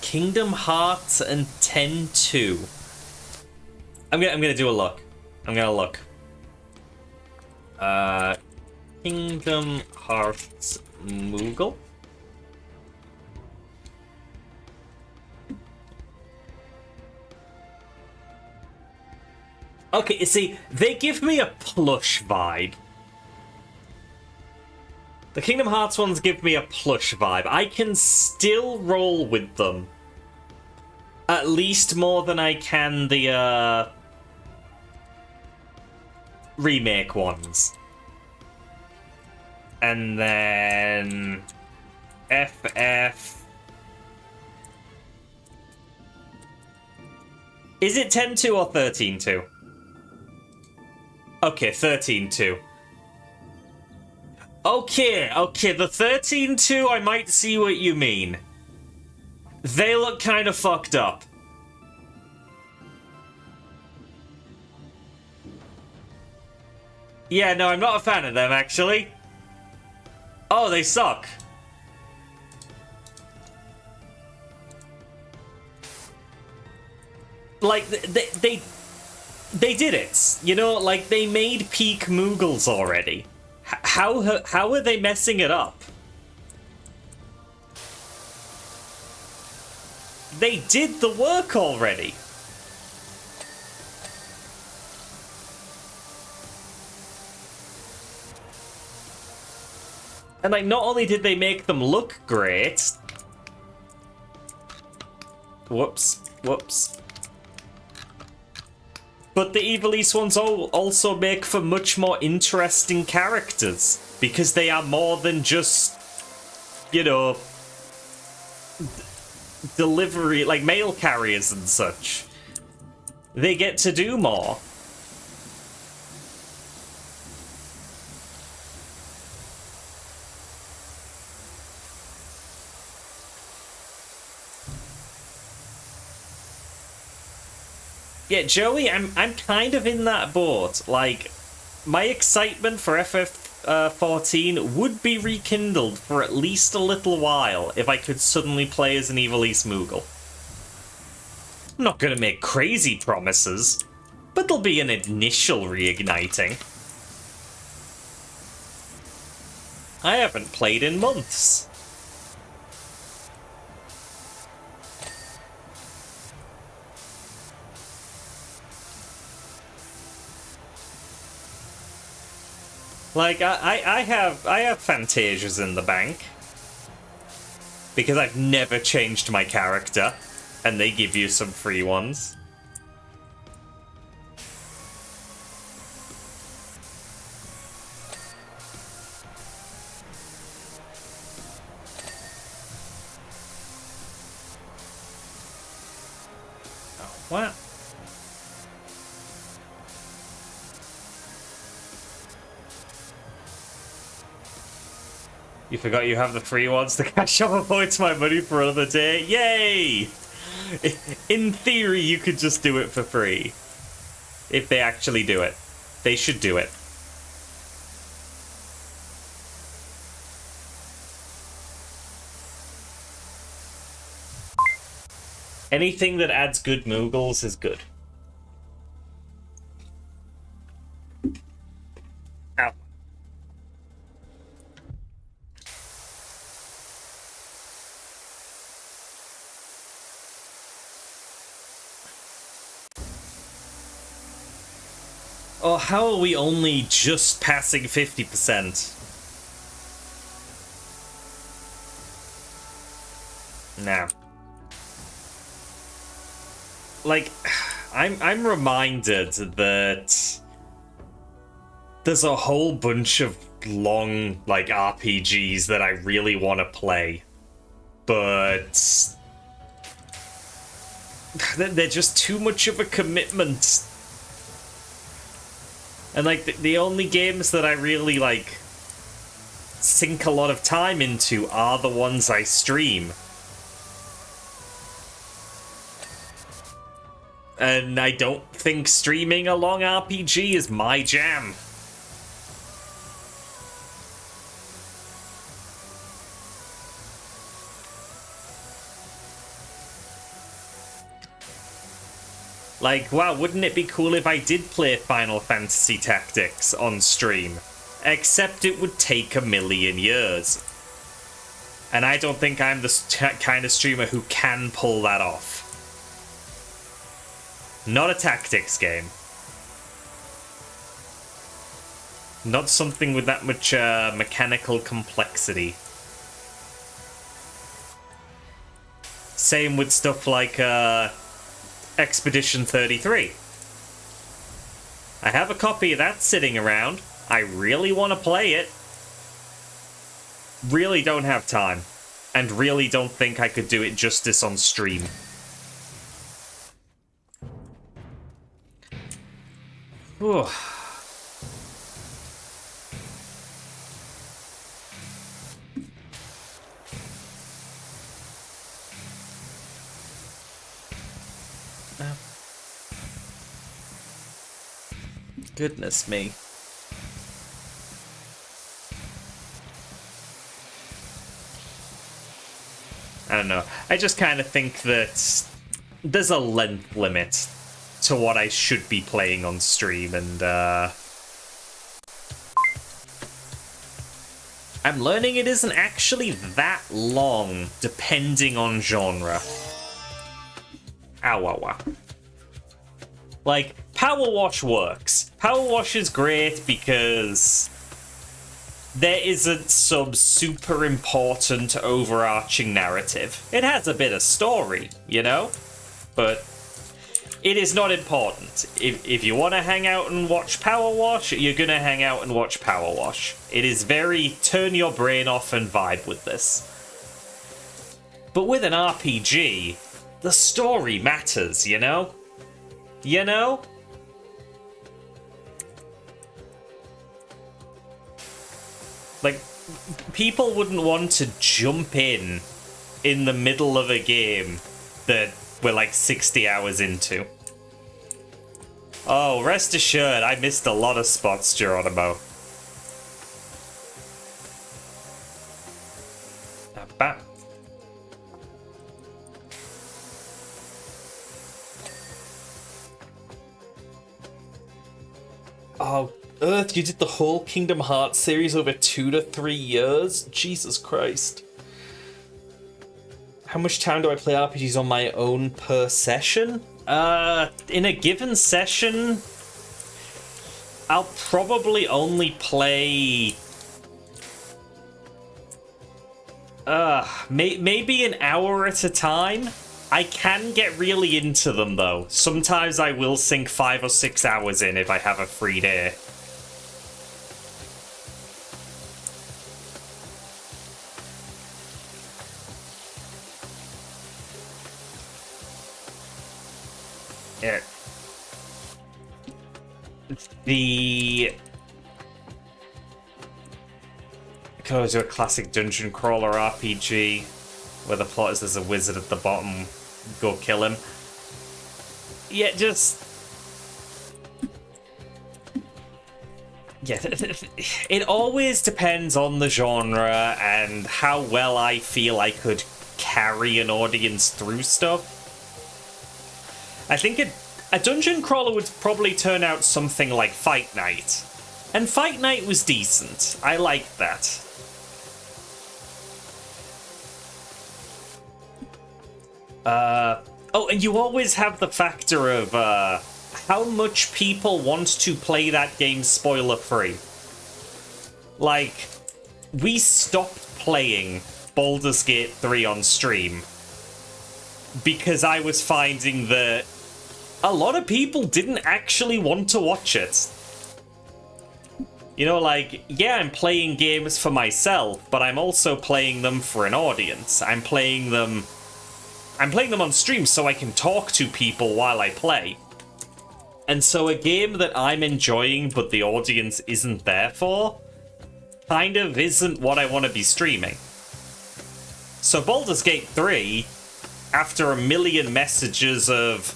Kingdom Hearts and 10-2. I'm gonna do a look. I'm gonna look. Kingdom Hearts Moogle. Okay, see, they give me a plush vibe. The Kingdom Hearts ones give me a plush vibe. I can still roll with them. At least more than I can the, remake ones. And then... FF... Is it 10-2 or 13-2? Okay, 13-2. Okay, the 13-2, I might see what you mean. They look kind of fucked up. Yeah, no, I'm not a fan of them, actually. Oh, they suck. Like, they did it. You know, like, they made peak Moogles already. How are they messing it up? They did the work already. And, like, not only did they make them look great... Whoops. But the Evilise ones also make for much more interesting characters. Because they are more than just, you know... delivery, like mail carriers and such. They get to do more. Yeah, Joey, I'm kind of in that boat. Like, my excitement for FF14 would be rekindled for at least a little while if I could suddenly play as an Evilise Moogle. I'm not gonna make crazy promises, but there'll be an initial reigniting. I haven't played in months. Like, I have Fantasias in the bank. Because I've never changed my character. And they give you some free ones. Oh, what? You forgot you have the free ones to cash up avoids my money for another day. Yay! In theory, you could just do it for free. If they actually do it. They should do it. Anything that adds good Moogles is good. Ow. Oh, how are we only just passing 50%? Nah. Like, I'm reminded that there's a whole bunch of long, like, RPGs that I really want to play. But they're just too much of a commitment. And, like, the only games that I really, like, sink a lot of time into are the ones I stream. And I don't think streaming a long RPG is my jam. Like, wow, wouldn't it be cool if I did play Final Fantasy Tactics on stream? Except it would take a million years. And I don't think I'm the kind of streamer who can pull that off. Not a tactics game. Not something with that much mechanical complexity. Same with stuff like Expedition 33. I have a copy of that sitting around. I really want to play it. Really don't have time. And really don't think I could do it justice on stream. Whew. Goodness me. I don't know. I just kind of think that there's a length limit to what I should be playing on stream, and I'm learning it isn't actually that long, depending on genre. Ow, ow, ow. Like, PowerWash works. PowerWash is great because there isn't some super important overarching narrative. It has a bit of story, you know? But it is not important. If you want to hang out and watch PowerWash, you're going to hang out and watch PowerWash. It is very turn your brain off and vibe with this. But with an RPG, the story matters, you know? You know? Like, people wouldn't want to jump in the middle of a game that we're like 60 hours into. Oh, rest assured, I missed a lot of spots, Geronimo. Bam. Oh, Earth, you did the whole Kingdom Hearts series over 2 to 3 years? Jesus Christ. How much time do I play RPGs on my own per session? In a given session, I'll probably only play... maybe an hour at a time. I can get really into them, though. Sometimes I will sink 5 or 6 hours in if I have a free day. Yeah. The... I could always do a classic dungeon crawler RPG where the plot is there's a wizard at the bottom, go kill him. Yeah, just... Yeah, it always depends on the genre and how well I feel I could carry an audience through stuff. I think a dungeon crawler would probably turn out something like Fight Night. And Fight Night was decent. I liked that. Oh, and you always have the factor of how much people want to play that game spoiler-free. Like, we stopped playing Baldur's Gate 3 on stream because I was finding that a lot of people didn't actually want to watch it. You know, like, yeah, I'm playing games for myself, but I'm also playing them for an audience. I'm playing them on stream so I can talk to people while I play. And so a game that I'm enjoying but the audience isn't there for kind of isn't what I want to be streaming. So Baldur's Gate 3, after a million messages of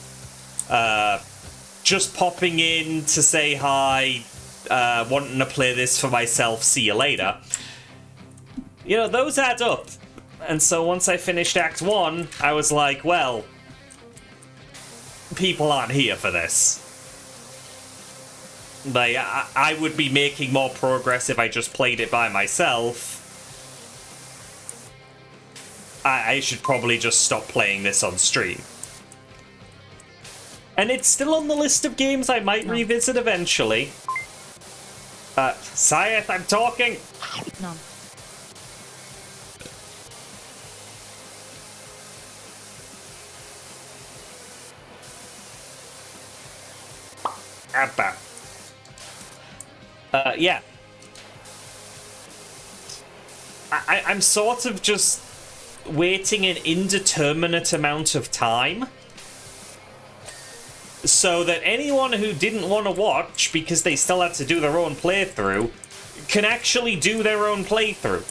just popping in to say hi, wanting to play this for myself, see you later, you know, those add up. And so once I finished Act 1, I was like, well, people aren't here for this. Like, I would be making more progress if I just played it by myself. I should probably just stop playing this on stream. And it's still on the list of games I might revisit eventually. Syeth, I'm talking! No. Abba. Yeah. I'm sort of just waiting an indeterminate amount of time so that anyone who didn't want to watch because they still had to do their own playthrough can actually do their own playthrough.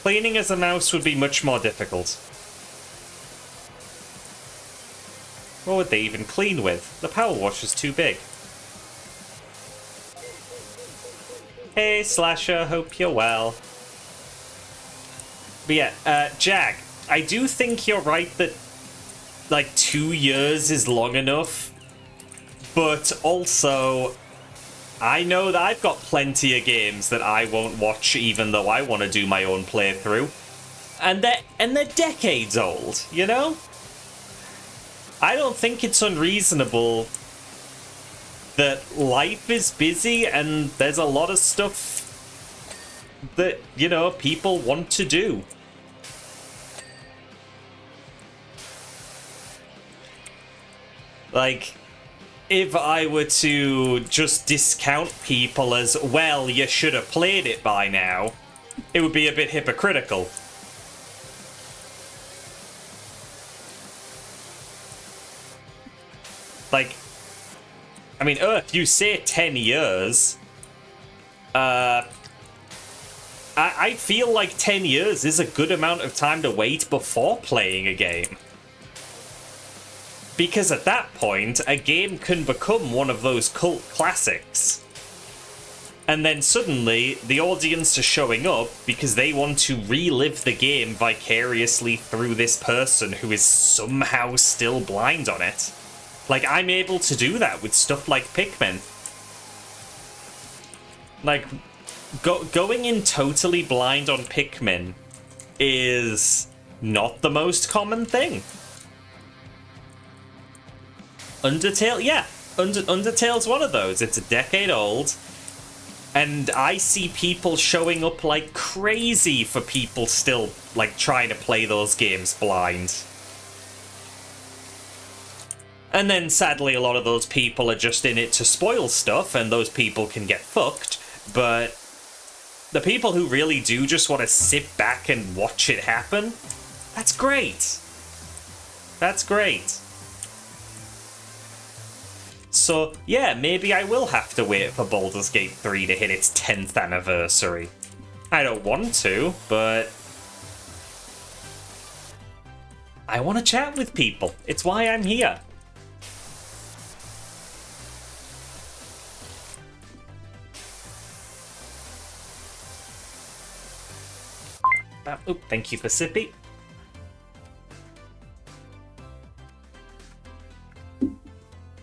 Cleaning as a mouse would be much more difficult. What would they even clean with? The PowerWash is too big. Hey, Slasher, hope you're well. But yeah, Jag, I do think you're right that, like, 2 years is long enough. But also, I know that I've got plenty of games that I won't watch even though I want to do my own playthrough. And they're decades old, you know? I don't think it's unreasonable that life is busy and there's a lot of stuff that, you know, people want to do. Like, if I were to just discount people as, well, you should have played it by now, it would be a bit hypocritical. Like, I mean, Earth, you say 10 years. I feel like 10 years is a good amount of time to wait before playing a game. Because at that point, a game can become one of those cult classics. And then suddenly, the audience are showing up because they want to relive the game vicariously through this person who is somehow still blind on it. Like, I'm able to do that with stuff like Pikmin. Like, going in totally blind on Pikmin is not the most common thing. Undertale, yeah. Undertale's one of those. It's a decade old. And I see people showing up like crazy for people still, like, trying to play those games blind. And then, sadly, a lot of those people are just in it to spoil stuff, and those people can get fucked. But the people who really do just want to sit back and watch it happen, that's great. That's great. So, yeah, maybe I will have to wait for Baldur's Gate 3 to hit its 10th anniversary. I don't want to, but I want to chat with people. It's why I'm here. Oh, thank you for Sippy.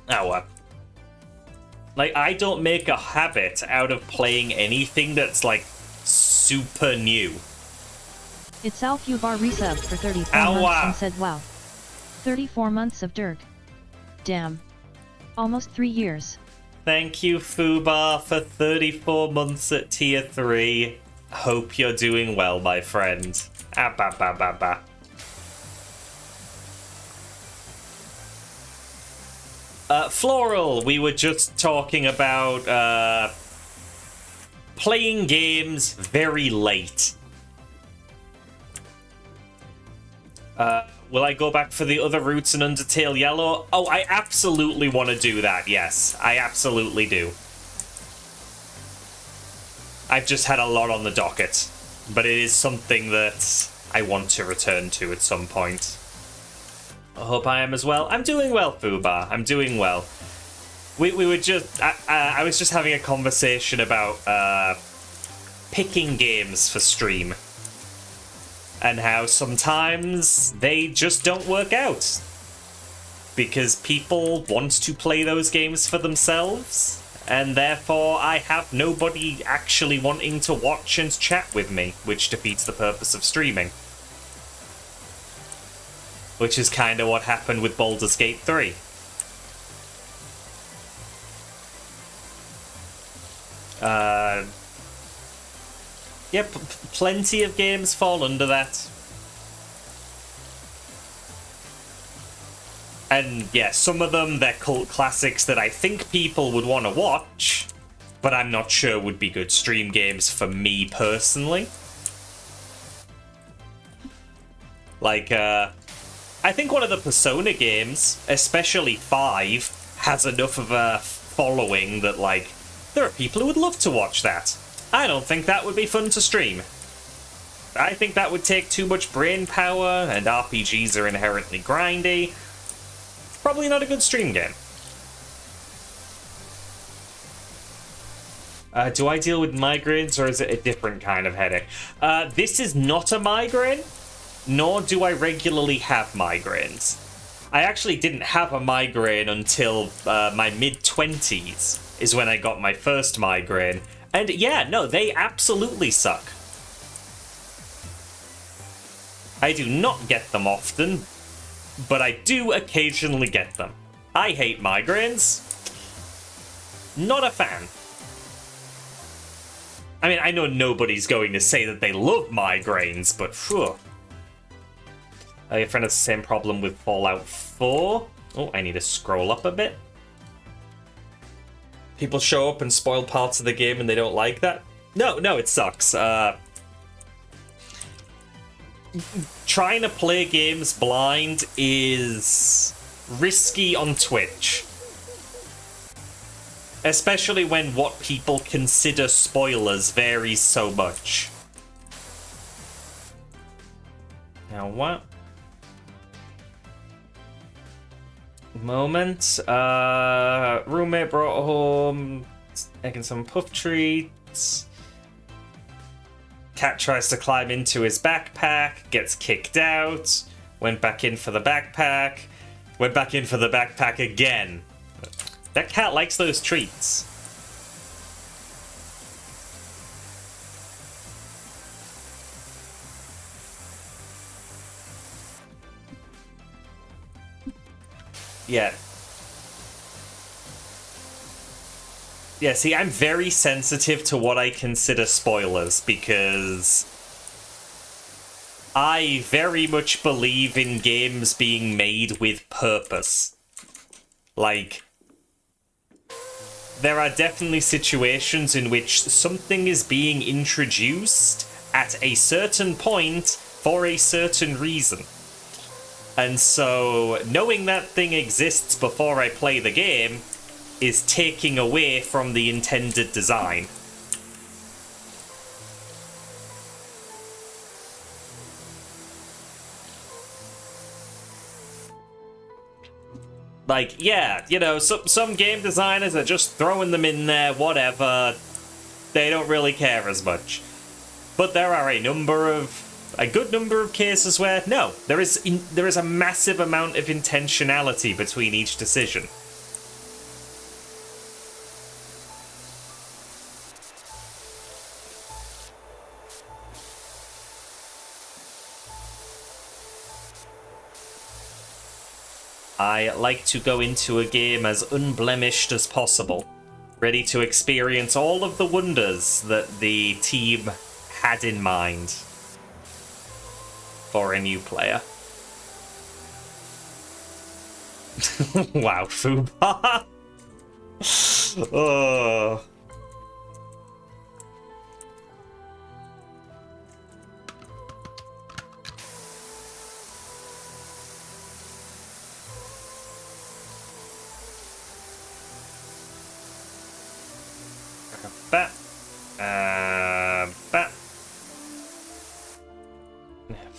Oh, like, I don't make a habit out of playing anything that's, like, super new. It's Alfubar resubbed for 34 months and said, wow. 34 months of Derg. Damn. Almost 3 years. Thank you, Fubar, for 34 months at tier 3. Hope you're doing well, my friend. Ah, ba, ba, ba, ba. Floral, we were just talking about playing games very late. Will I go back for the other routes in Undertale Yellow? Oh, I absolutely want to do that, yes. I absolutely do. I've just had a lot on the docket, but it is something that I want to return to at some point. I hope I am as well. I'm doing well, Fubar. I'm doing well. We were just... I was just having a conversation about picking games for stream. And how sometimes they just don't work out. Because people want to play those games for themselves. And therefore I have nobody actually wanting to watch and chat with me. Which defeats the purpose of streaming. Which is kind of what happened with Baldur's Gate 3. Yeah, plenty of games fall under that. And yeah, some of them, they're cult classics that I think people would want to watch, but I'm not sure would be good stream games for me personally. Like, I think one of the Persona games, especially 5, has enough of a following that, like, there are people who would love to watch that. I don't think that would be fun to stream. I think that would take too much brain power, and RPGs are inherently grindy. Probably not a good stream game. Do I deal with migraines, or is it a different kind of headache? This is not a migraine, nor do I regularly have migraines. I actually didn't have a migraine until my mid-20s, is when I got my first migraine. And yeah, no, they absolutely suck. I do not get them often, but I do occasionally get them. I hate migraines. Not a fan. I mean, I know nobody's going to say that they love migraines, but phew. Your friend has the same problem with Fallout 4. Oh, I need to scroll up a bit. People show up and spoil parts of the game and they don't like that? No, it sucks. Trying to play games blind is risky on Twitch. Especially when what people consider spoilers varies so much. Now what? Moment. Roommate brought home egg and some puff treats. Cat tries to climb into his backpack, gets kicked out, went back in for the backpack, went back in for the backpack again. That cat likes those treats. Yeah. Yeah, see, I'm very sensitive to what I consider spoilers, because I very much believe in games being made with purpose. Like, there are definitely situations in which something is being introduced at a certain point for a certain reason. And so, knowing that thing exists before I play the game is taking away from the intended design. Like, yeah, you know, some game designers are just throwing them in there, whatever. They don't really care as much. But there are a good number of cases where, no, there is a massive amount of intentionality between each decision. I like to go into a game as unblemished as possible, ready to experience all of the wonders that the team had in mind for a new player. Wow, Fubar. Oh.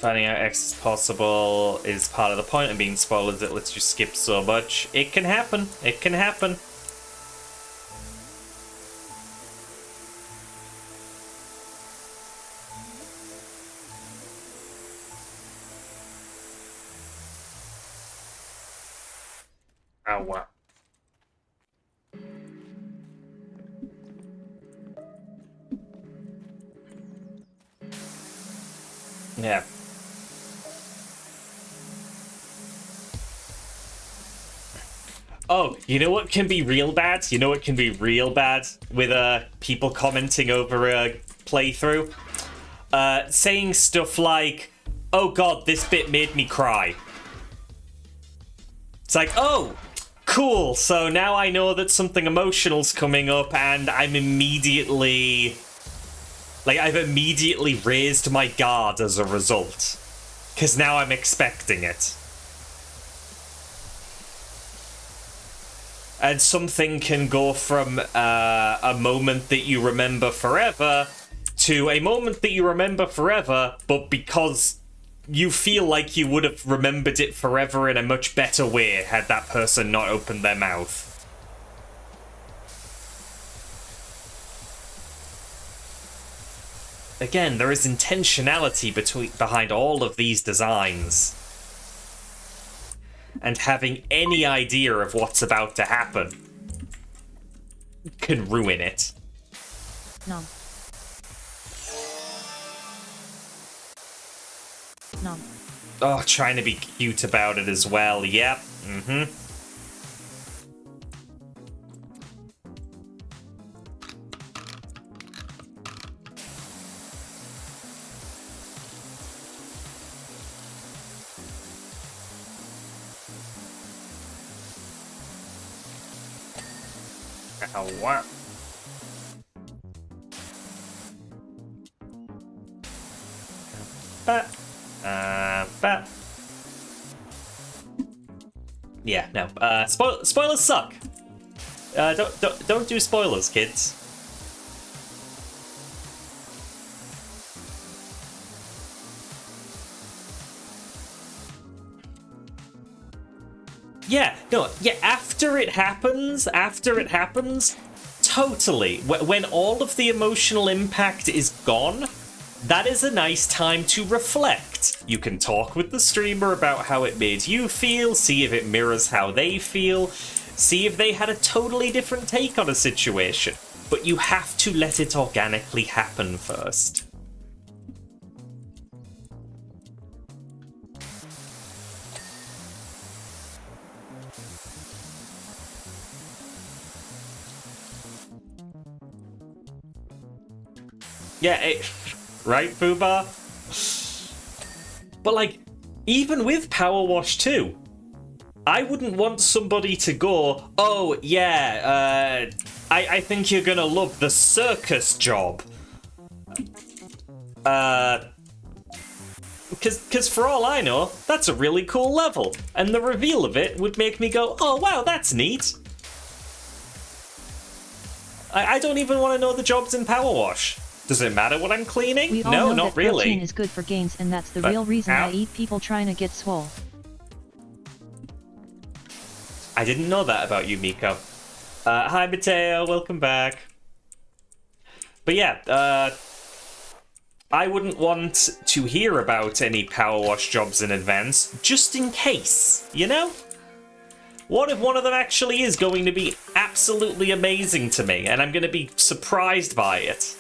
Finding out X is possible is part of the point, and being spoiled that lets you skip so much. It can happen. It can happen. Oh, wow. Yeah. Oh, you know what can be real bad? You know what can be real bad with people commenting over a playthrough? Saying stuff like, "Oh god, this bit made me cry." It's like, oh, cool, so now I know that something emotional's coming up and I'm immediately... Like, I've immediately raised my guard as a result. Because now I'm expecting it. And something can go from a moment that you remember forever to a moment that you remember forever, but because you feel like you would have remembered it forever in a much better way had that person not opened their mouth. Again, there is intentionality behind all of these designs. And having any idea of what's about to happen can ruin it. No. No. Oh, trying to be cute about it as well. Yep. Mm-hmm. What? But. Yeah, no. Spoilers suck. Don't do spoilers, kids. Yeah, no, yeah, after it happens, totally. When all of the emotional impact is gone, that is a nice time to reflect. You can talk with the streamer about how it made you feel, see if it mirrors how they feel, see if they had a totally different take on a situation. But you have to let it organically happen first. Yeah, right, Fubar? But, like, even with PowerWash 2, I wouldn't want somebody to go, oh, yeah, I think you're gonna love the circus job. Because for all I know, that's a really cool level, and the reveal of it would make me go, oh, wow, that's neat. I don't even want to know the jobs in PowerWash. Does it matter what I'm cleaning? We all no, know not that really. protein is good for gains, and that's the real reason I eat people trying to get swole. I didn't know that about you, Miko. Hi, Mateo. Welcome back. But yeah, I wouldn't want to hear about any PowerWash jobs in advance, just in case, you know? What if one of them actually is going to be absolutely amazing to me, and I'm going to be surprised by it?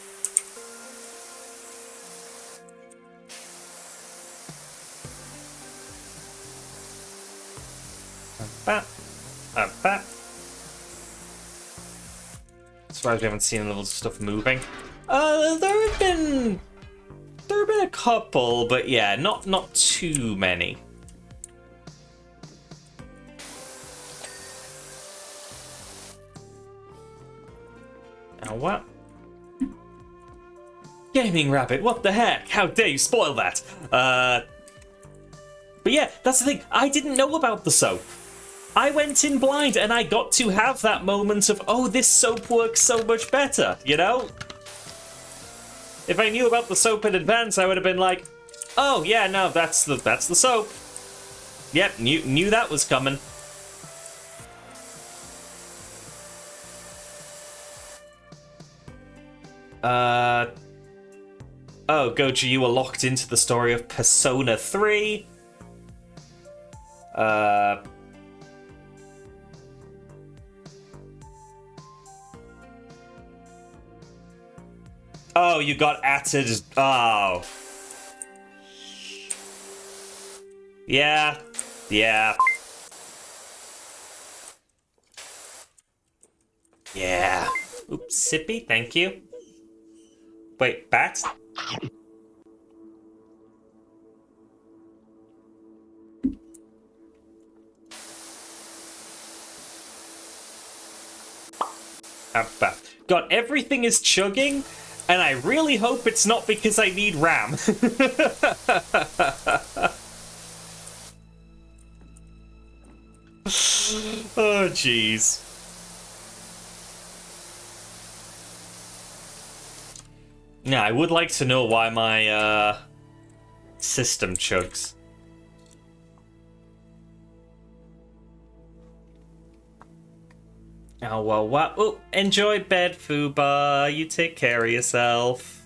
Surprised we haven't seen any little stuff moving. There have been a couple, but yeah, not too many. Now what? Gaming Rabbit, what the heck? How dare you spoil that? But yeah, that's the thing. I didn't know about the soap. I went in blind and I got to have that moment of, oh, this soap works so much better, you know? If I knew about the soap in advance, I would have been like, Oh, yeah, no, that's the soap. Yep, knew that was coming. Oh, Goji, you were locked into the story of Persona 3. Oh, you got added. Oh. Yeah. Yeah. Yeah. Oops, sippy, thank you. Wait, bat? God, everything is chugging, and I really hope it's not because I need RAM. Oh, jeez. Yeah, I would like to know why my system chugs. Oh, well, what? Oh, enjoy bed, Fuba. You take care of yourself.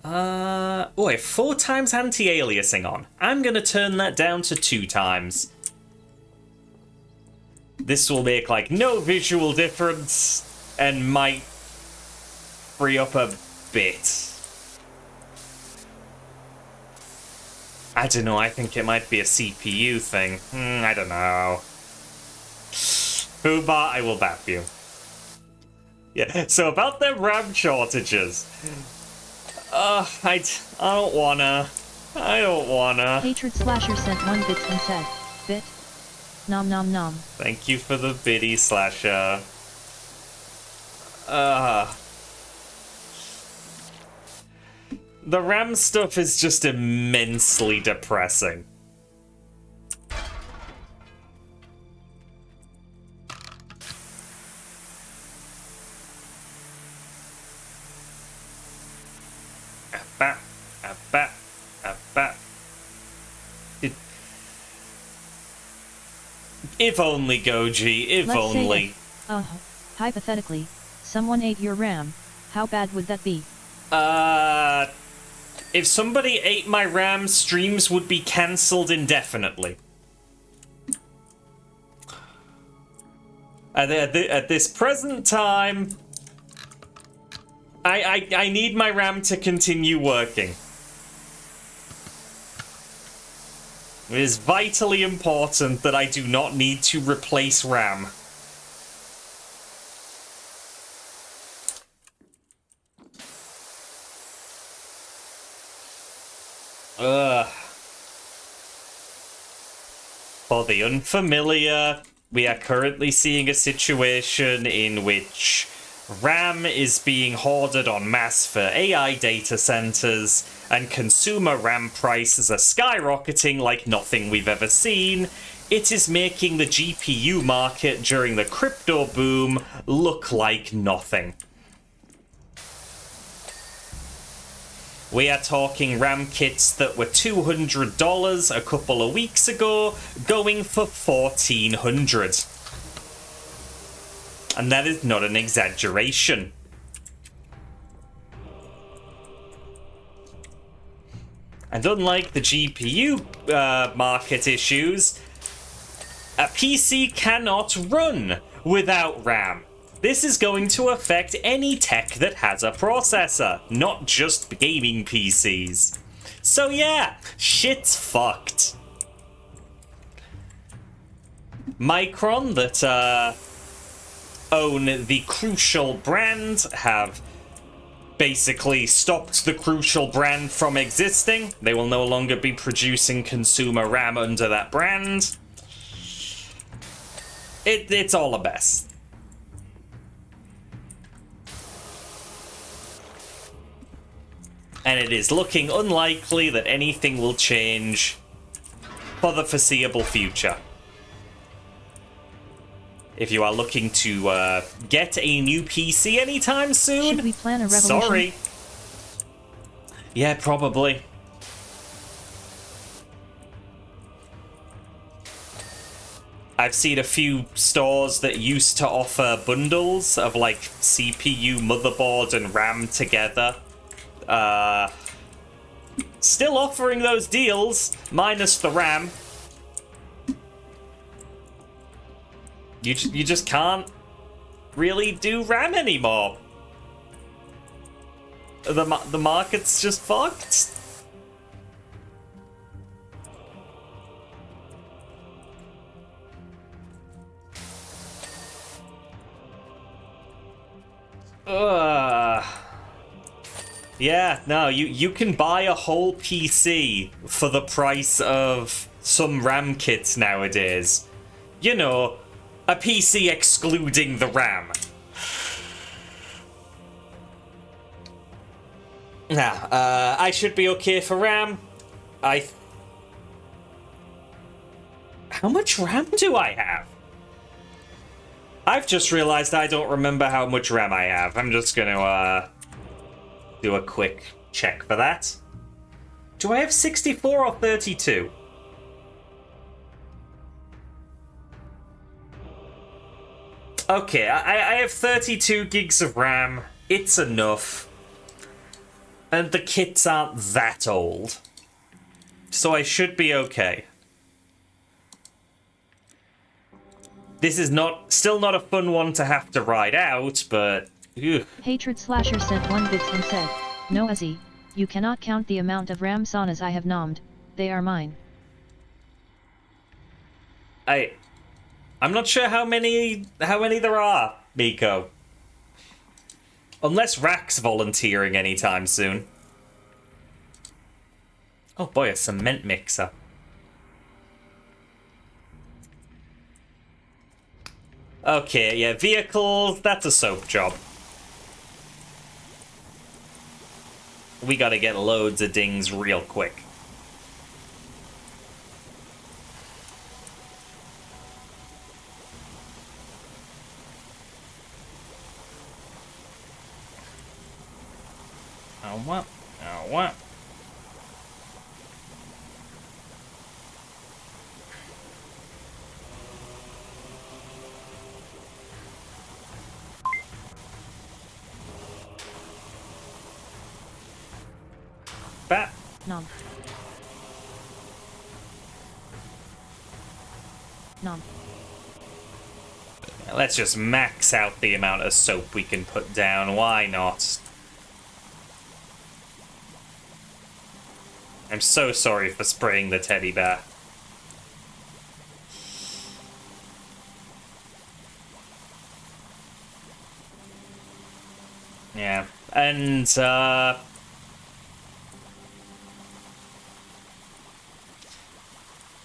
Oh, I have 4 times anti-aliasing on. I'm gonna turn that down to 2 times. This will make, like, no visual difference and might free up a bit. I don't know, I think it might be a CPU thing. I don't know. Fuba, I will bap you. Yeah, so about them RAM shortages. I don't wanna. I don't wanna. Hatred Slasher sent 1 bit and said, "Bit? Nom nom nom." Thank you for the biddy, Slasher. The RAM stuff is just immensely depressing. If only, Goji, if Let's only. Say hypothetically, someone ate your RAM. How bad would that be? If somebody ate my RAM, streams would be cancelled indefinitely. At this present time, I need my RAM to continue working. It is vitally important that I do not need to replace RAM. For the unfamiliar, we are currently seeing a situation in which RAM is being hoarded en masse for AI data centers, and consumer RAM prices are skyrocketing like nothing we've ever seen. It is making the GPU market during the crypto boom look like nothing. We are talking RAM kits that were $200 a couple of weeks ago, going for $1,400. And that is not an exaggeration. And unlike the GPU market issues, a PC cannot run without RAM. This is going to affect any tech that has a processor, not just gaming PCs. So yeah, shit's fucked. Micron, that own the Crucial brand, have basically stopped the Crucial brand from existing. They will no longer be producing consumer RAM under that brand. It's all a mess. And it is looking unlikely that anything will change for the foreseeable future. If you are looking to get a new PC anytime soon, should we plan a revolution? sorry. Yeah, probably. I've seen a few stores that used to offer bundles of like CPU, motherboard, and RAM together. Still offering those deals, minus the RAM. You just can't really do RAM anymore. The market's just fucked. Yeah, no, you can buy a whole PC for the price of some RAM kits nowadays. You know, a PC excluding the RAM. Now, I should be okay for RAM. How much RAM do I have? I've just realized I don't remember how much RAM I have. I'm just gonna, do a quick check for that. Do I have 64 or 32? Okay, I have 32 gigs of RAM. It's enough. And the kits aren't that old. So I should be okay. This is still not a fun one to have to ride out, but... Ugh. Hatred Slasher sent 1 bit and said, "No Azzy, you cannot count the amount of RAM saunas I have nommed, they are mine." I'm not sure how many there are, Miko. Unless Rack's volunteering anytime soon. Oh boy, a cement mixer. Okay, yeah, vehicles, that's a soap job. We gotta get loads of dings real quick. Oh, what? Oh, what? Bat. Nom. Nom. Let's just max out the amount of soap we can put down. Why not? I'm so sorry for spraying the teddy bear. Yeah, and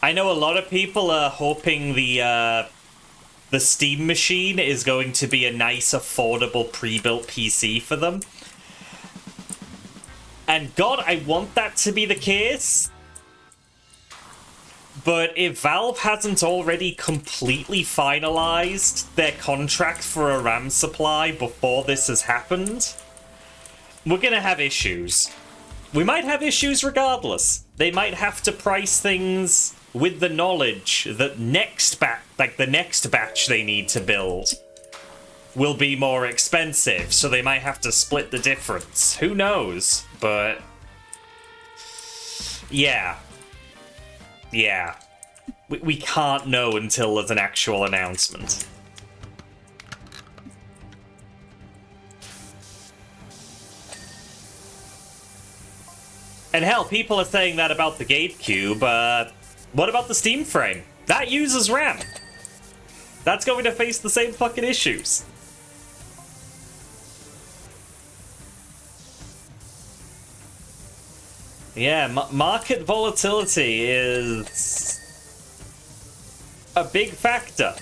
I know a lot of people are hoping the Steam machine is going to be a nice, affordable, pre-built PC for them. And God, I want that to be the case. But if Valve hasn't already completely finalized their contract for a RAM supply before this has happened, we're gonna have issues. We might have issues regardless. They might have to price things with the knowledge that the next batch they need to build will be more expensive, so they might have to split the difference. Who knows? But yeah. We can't know until there's an actual announcement. And hell, people are saying that about the GateCube. What about the Steam frame? That uses RAM. That's going to face the same fucking issues. Yeah, market volatility is a big factor.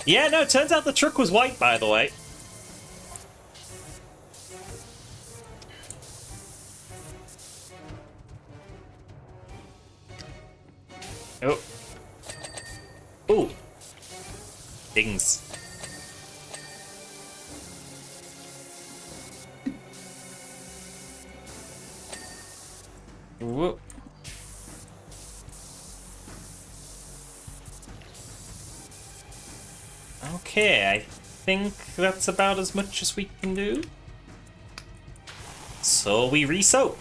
Yeah, no, turns out the truck was white, by the way. Oh. Ooh. Dings. Whoop. Okay, I think that's about as much as we can do. So we re-soap.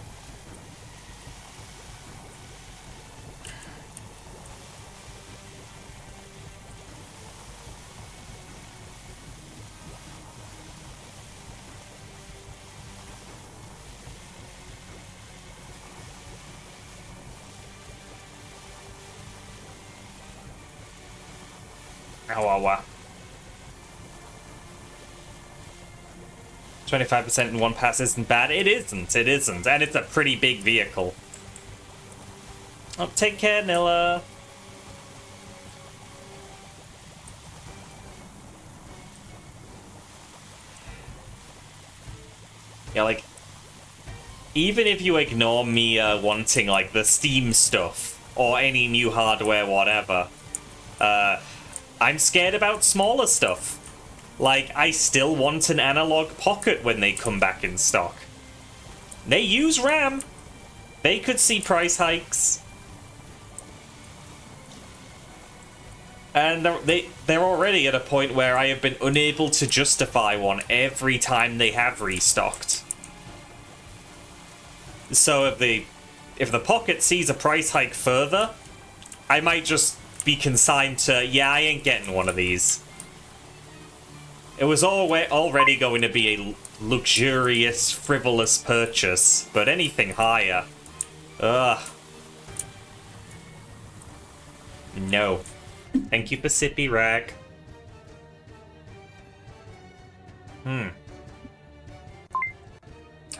Ow. 25% in one pass isn't bad. It isn't. And it's a pretty big vehicle. Oh, take care, Nilla. Yeah, like, even if you ignore me wanting, like, the Steam stuff, or any new hardware, whatever, I'm scared about smaller stuff. Like, I still want an analog pocket when they come back in stock. They use RAM. They could see price hikes. And they're already at a point where I have been unable to justify one every time they have restocked. So if the pocket sees a price hike further, I might just be consigned to, yeah, I ain't getting one of these. It was already going to be a luxurious, frivolous purchase, but anything higher, ugh. No. Thank you for Sippy Rag.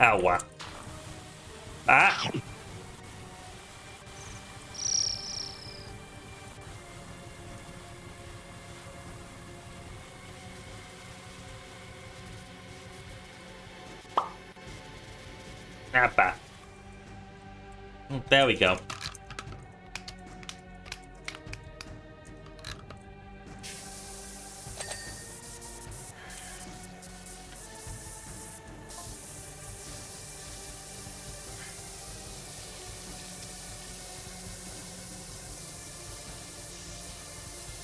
Ow. Ah! Appa. There we go.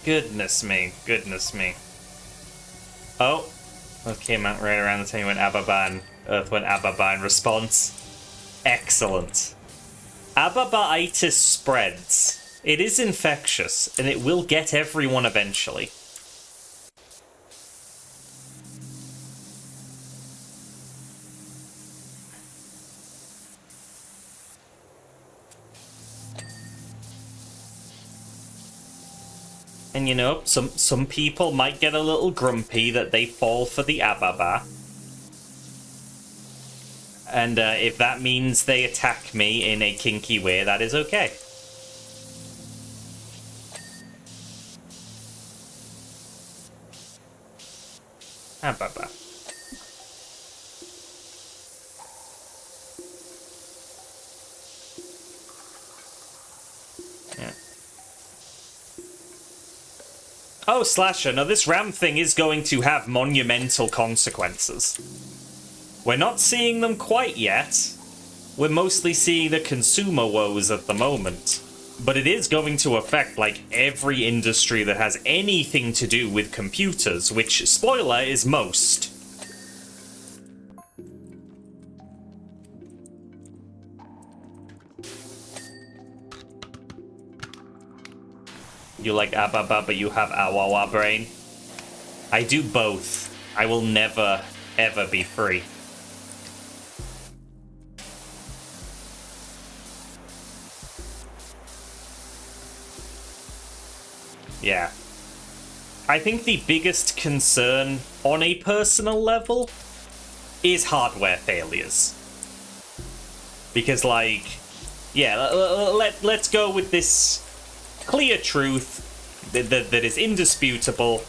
Goodness me. Oh, that came out right around the time when Earth went Ababa in response. Excellent. Ababaitis spreads. It is infectious, and it will get everyone eventually. And you know, some people might get a little grumpy that they fall for the Ababa. And if that means they attack me in a kinky way, that is okay. Ababa. Yeah. Oh, Slasher, now this RAM thing is going to have monumental consequences. We're not seeing them quite yet. We're mostly seeing the consumer woes at the moment. But it is going to affect, like, every industry that has anything to do with computers, which, spoiler, is most. You like Ababa, but you have Awawa brain? I do both. I will never, ever be free. Yeah. I think the biggest concern on a personal level is hardware failures. Because, like, yeah, let's go with this clear truth that is indisputable.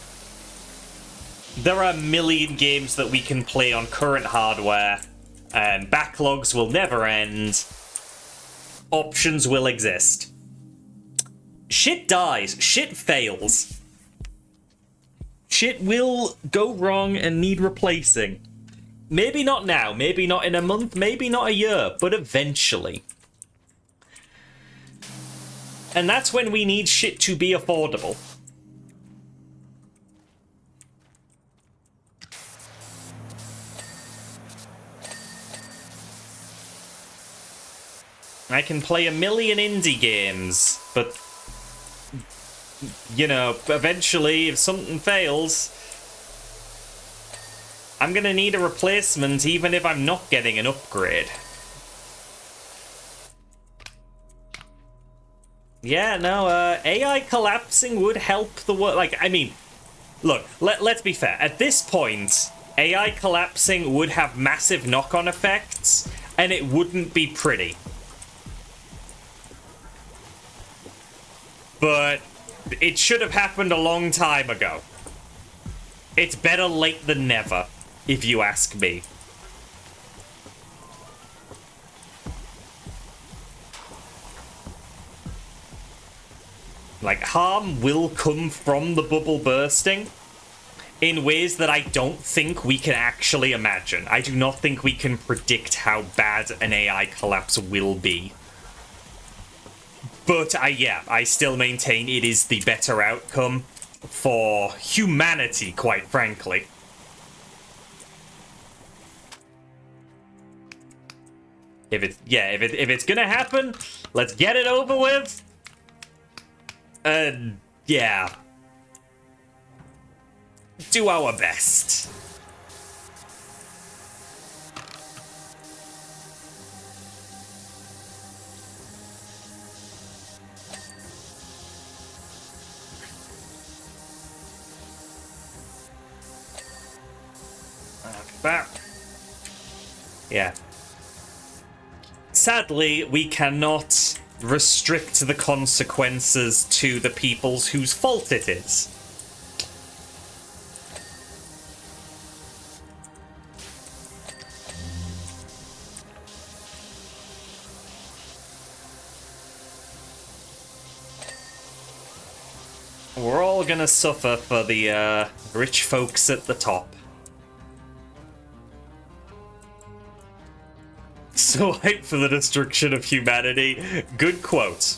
There are a million games that we can play on current hardware, and backlogs will never end. Options will exist. Shit dies. Shit fails. Shit will go wrong and need replacing. Maybe not now, maybe not in a month, maybe not a year, but eventually. And that's when we need shit to be affordable. I can play a million indie games, but, you know, eventually, if something fails, I'm gonna need a replacement even if I'm not getting an upgrade. Yeah, no, AI collapsing would help the world. Like, I mean, look, let's be fair. At this point, AI collapsing would have massive knock-on effects, and it wouldn't be pretty. But it should have happened a long time ago. It's better late than never, if you ask me. Like, harm will come from the bubble bursting in ways that I don't think we can actually imagine. I do not think we can predict how bad an AI collapse will be. But I still maintain it is the better outcome for humanity, quite frankly. If it's gonna happen, let's get it over with. Yeah. Do our best. Yeah. Sadly, we cannot restrict the consequences to the peoples whose fault it is. We're all gonna suffer for the rich folks at the top. So hyped for the destruction of humanity. Good quote.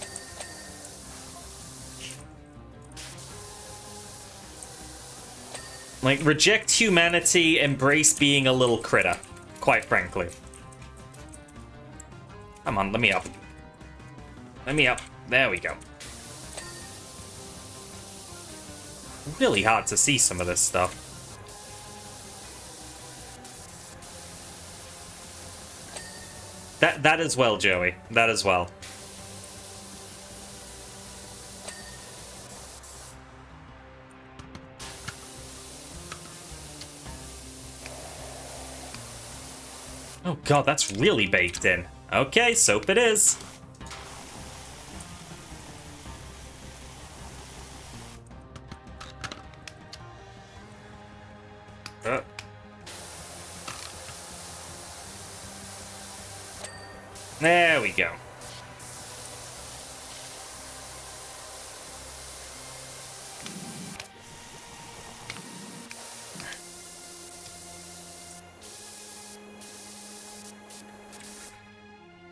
Like, reject humanity, embrace being a little critter. Quite frankly. Come on, let me up. Let me up. There we go. Really hard to see some of this stuff. That as well, Joey. That as well. Oh god, that's really baked in. Okay, soap it is. There we go.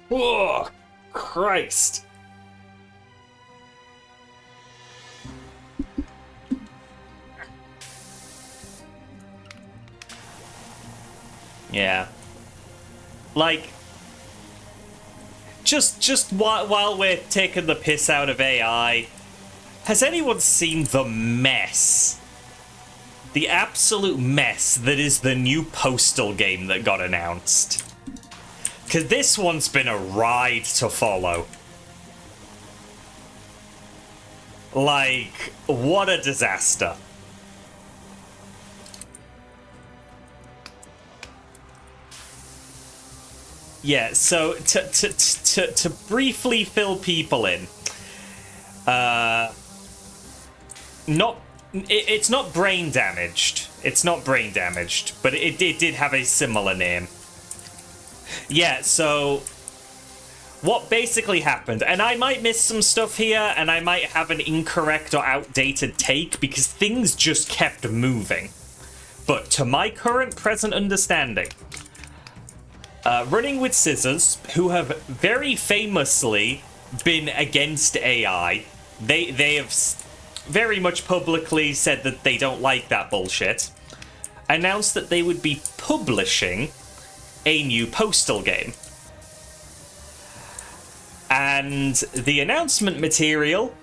Oh, Christ. Yeah. Like, just while we're taking the piss out of AI, has anyone seen the mess? The absolute mess that is the new Postal game that got announced. Because this one's been a ride to follow. Like, what a disaster. Yeah, so to briefly fill people in, it's not brain damaged. It's not brain damaged, but it did have a similar name. Yeah, so what basically happened, and I might miss some stuff here, and I might have an incorrect or outdated take because things just kept moving. But to my current present understanding, Running with Scissors, who have very famously been against AI. They have very much publicly said that they don't like that bullshit. Announced that they would be publishing a new Postal game. And the announcement material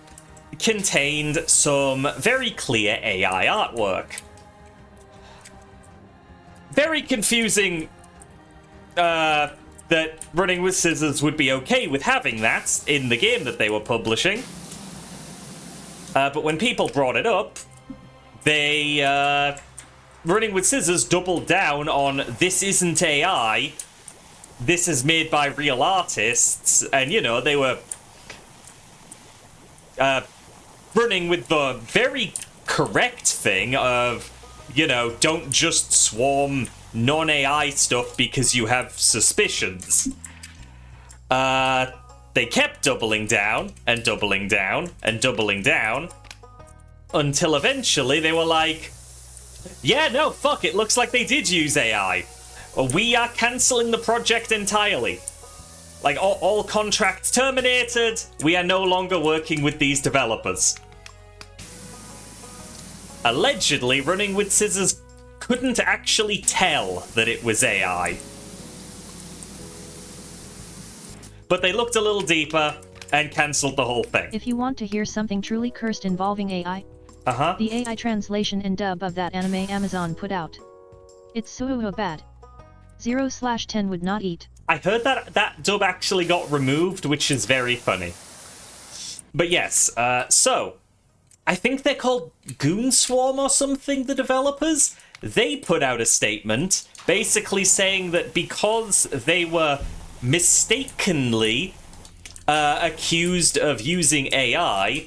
contained some very clear AI artwork. Very confusing that Running with Scissors would be okay with having that in the game that they were publishing. But when people brought it up, they, Running with Scissors doubled down on this isn't AI, this is made by real artists, and, you know, they were running with the very correct thing of, you know, don't just swarm non-AI stuff because you have suspicions. They kept doubling down, and doubling down, and doubling down, until eventually they were like, yeah, no, fuck, it looks like they did use AI. We are cancelling the project entirely. Like, all contracts terminated, we are no longer working with these developers. Allegedly, Running with Scissors couldn't actually tell that it was AI. But they looked a little deeper and cancelled the whole thing. If you want to hear something truly cursed involving AI, the AI translation and dub of that anime Amazon put out. It's so bad. 0/10 would not eat. I heard that dub actually got removed, which is very funny. But yes, so I think they're called Goon Swarm or something, the developers. They put out a statement basically saying that because they were mistakenly accused of using AI,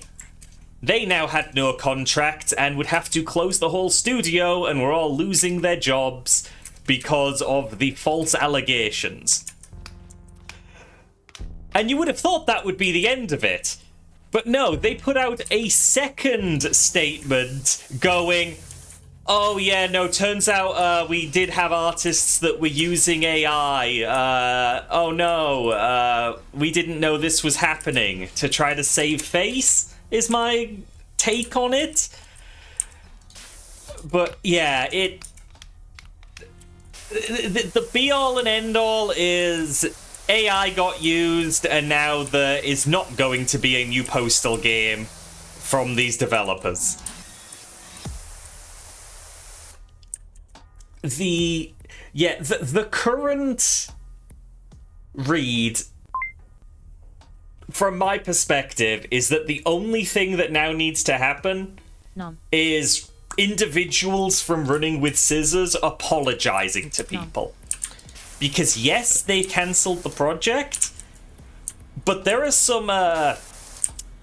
they now had no contract and would have to close the whole studio and were all losing their jobs because of the false allegations. And you would have thought that would be the end of it. But no, they put out a second statement going, oh yeah, no, turns out we did have artists that were using AI. Oh no, we didn't know this was happening, to try to save face, is my take on it. But yeah, the be-all and end-all is AI got used, and now there is not going to be a new Postal game from these developers. The current read, from my perspective, is that the only thing that now needs to happen is individuals from Running with Scissors apologizing to people. Because yes, they've cancelled the project, but there are some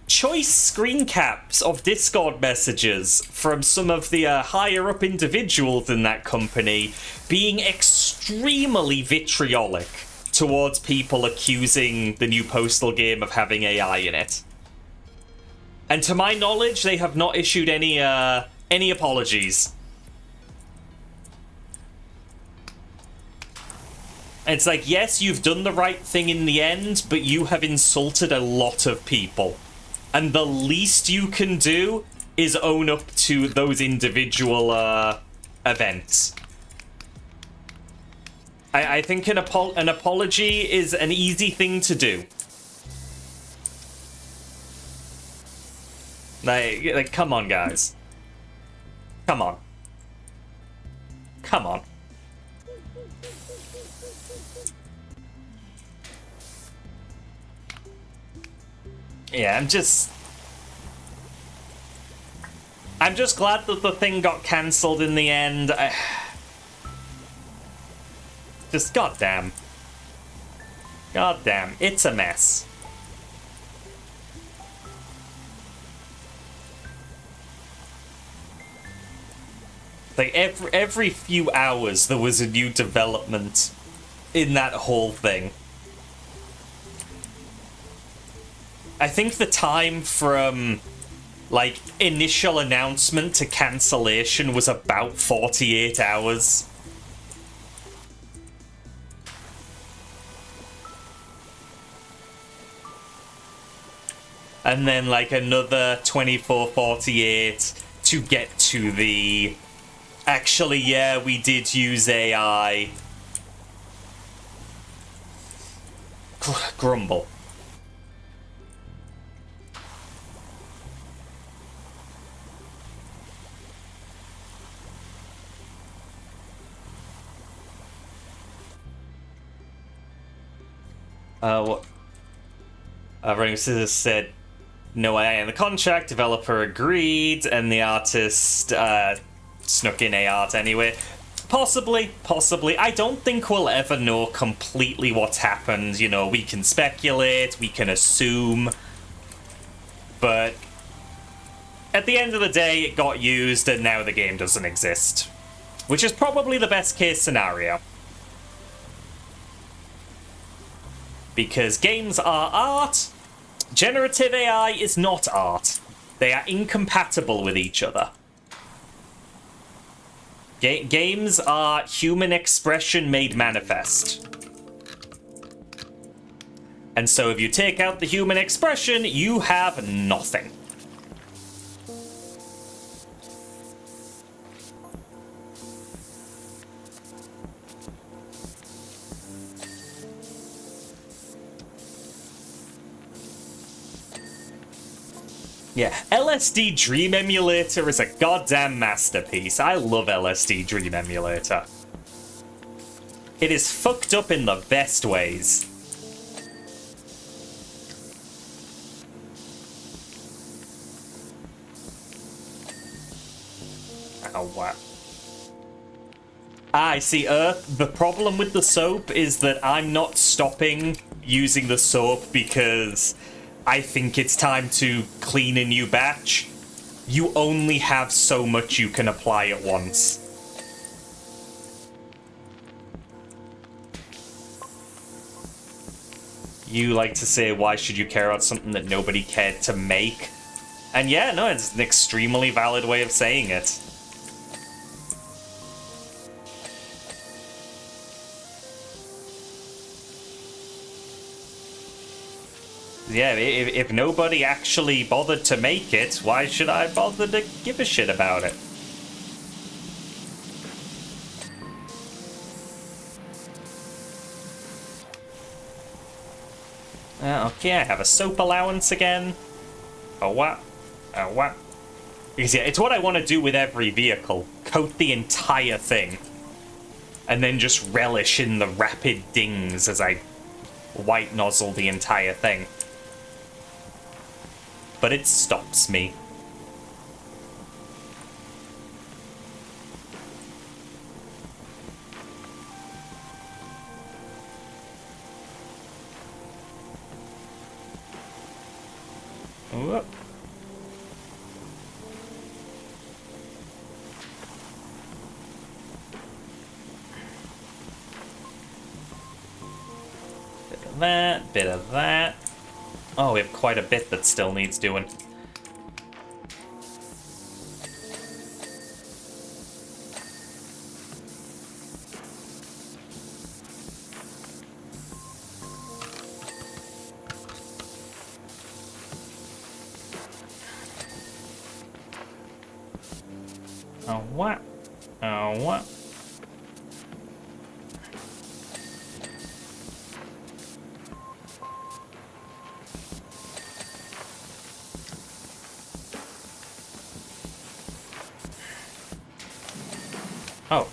choice screen caps of Discord messages from some of the higher up individuals in that company being extremely vitriolic towards people accusing the new Postal game of having AI in it. And to my knowledge, they have not issued any apologies. It's like, yes, you've done the right thing in the end, but you have insulted a lot of people. And the least you can do is own up to those individual events. I think an apology is an easy thing to do. Like, come on, guys. Come on. Come on. Yeah, I'm just glad that the thing got cancelled in the end. Just goddamn. Goddamn, it's a mess. Like every few hours there was a new development in that whole thing. I think the time from, like, initial announcement to cancellation was about 48 hours. and then like another 2448 to get to the... Actually, yeah, we did use AI. Grumble. What? Running Scissors said no AI in the contract, developer agreed, and the artist snuck in art anyway. Possibly. I don't think we'll ever know completely what's happened. You know, we can speculate, we can assume, but at the end of the day, it got used and now the game doesn't exist. Which is probably the best case scenario. Because games are art, generative AI is not art. They are incompatible with each other. Games are human expression made manifest. And so if you take out the human expression, you have nothing. Yeah, LSD Dream Emulator is a goddamn masterpiece. I love LSD Dream Emulator. It is fucked up in the best ways. Oh, wow. I see, Earth. The problem with the soap is that I'm not stopping using the soap because I think it's time to clean a new batch. You only have so much you can apply at once. You like to say, why should you care about something that nobody cared to make? And yeah, no, it's an extremely valid way of saying it. Yeah, if nobody actually bothered to make it, why should I bother to give a shit about it? Okay, I have a soap allowance again. Oh, what? Oh, what? Because yeah, it's what I want to do with every vehicle. Coat the entire thing. And then just relish in the rapid dings as I white nozzle the entire thing. But it stops me. Whoop. Bit of that, bit of that. Oh, we have quite a bit that still needs doing. Oh, what? Oh, what? Oh.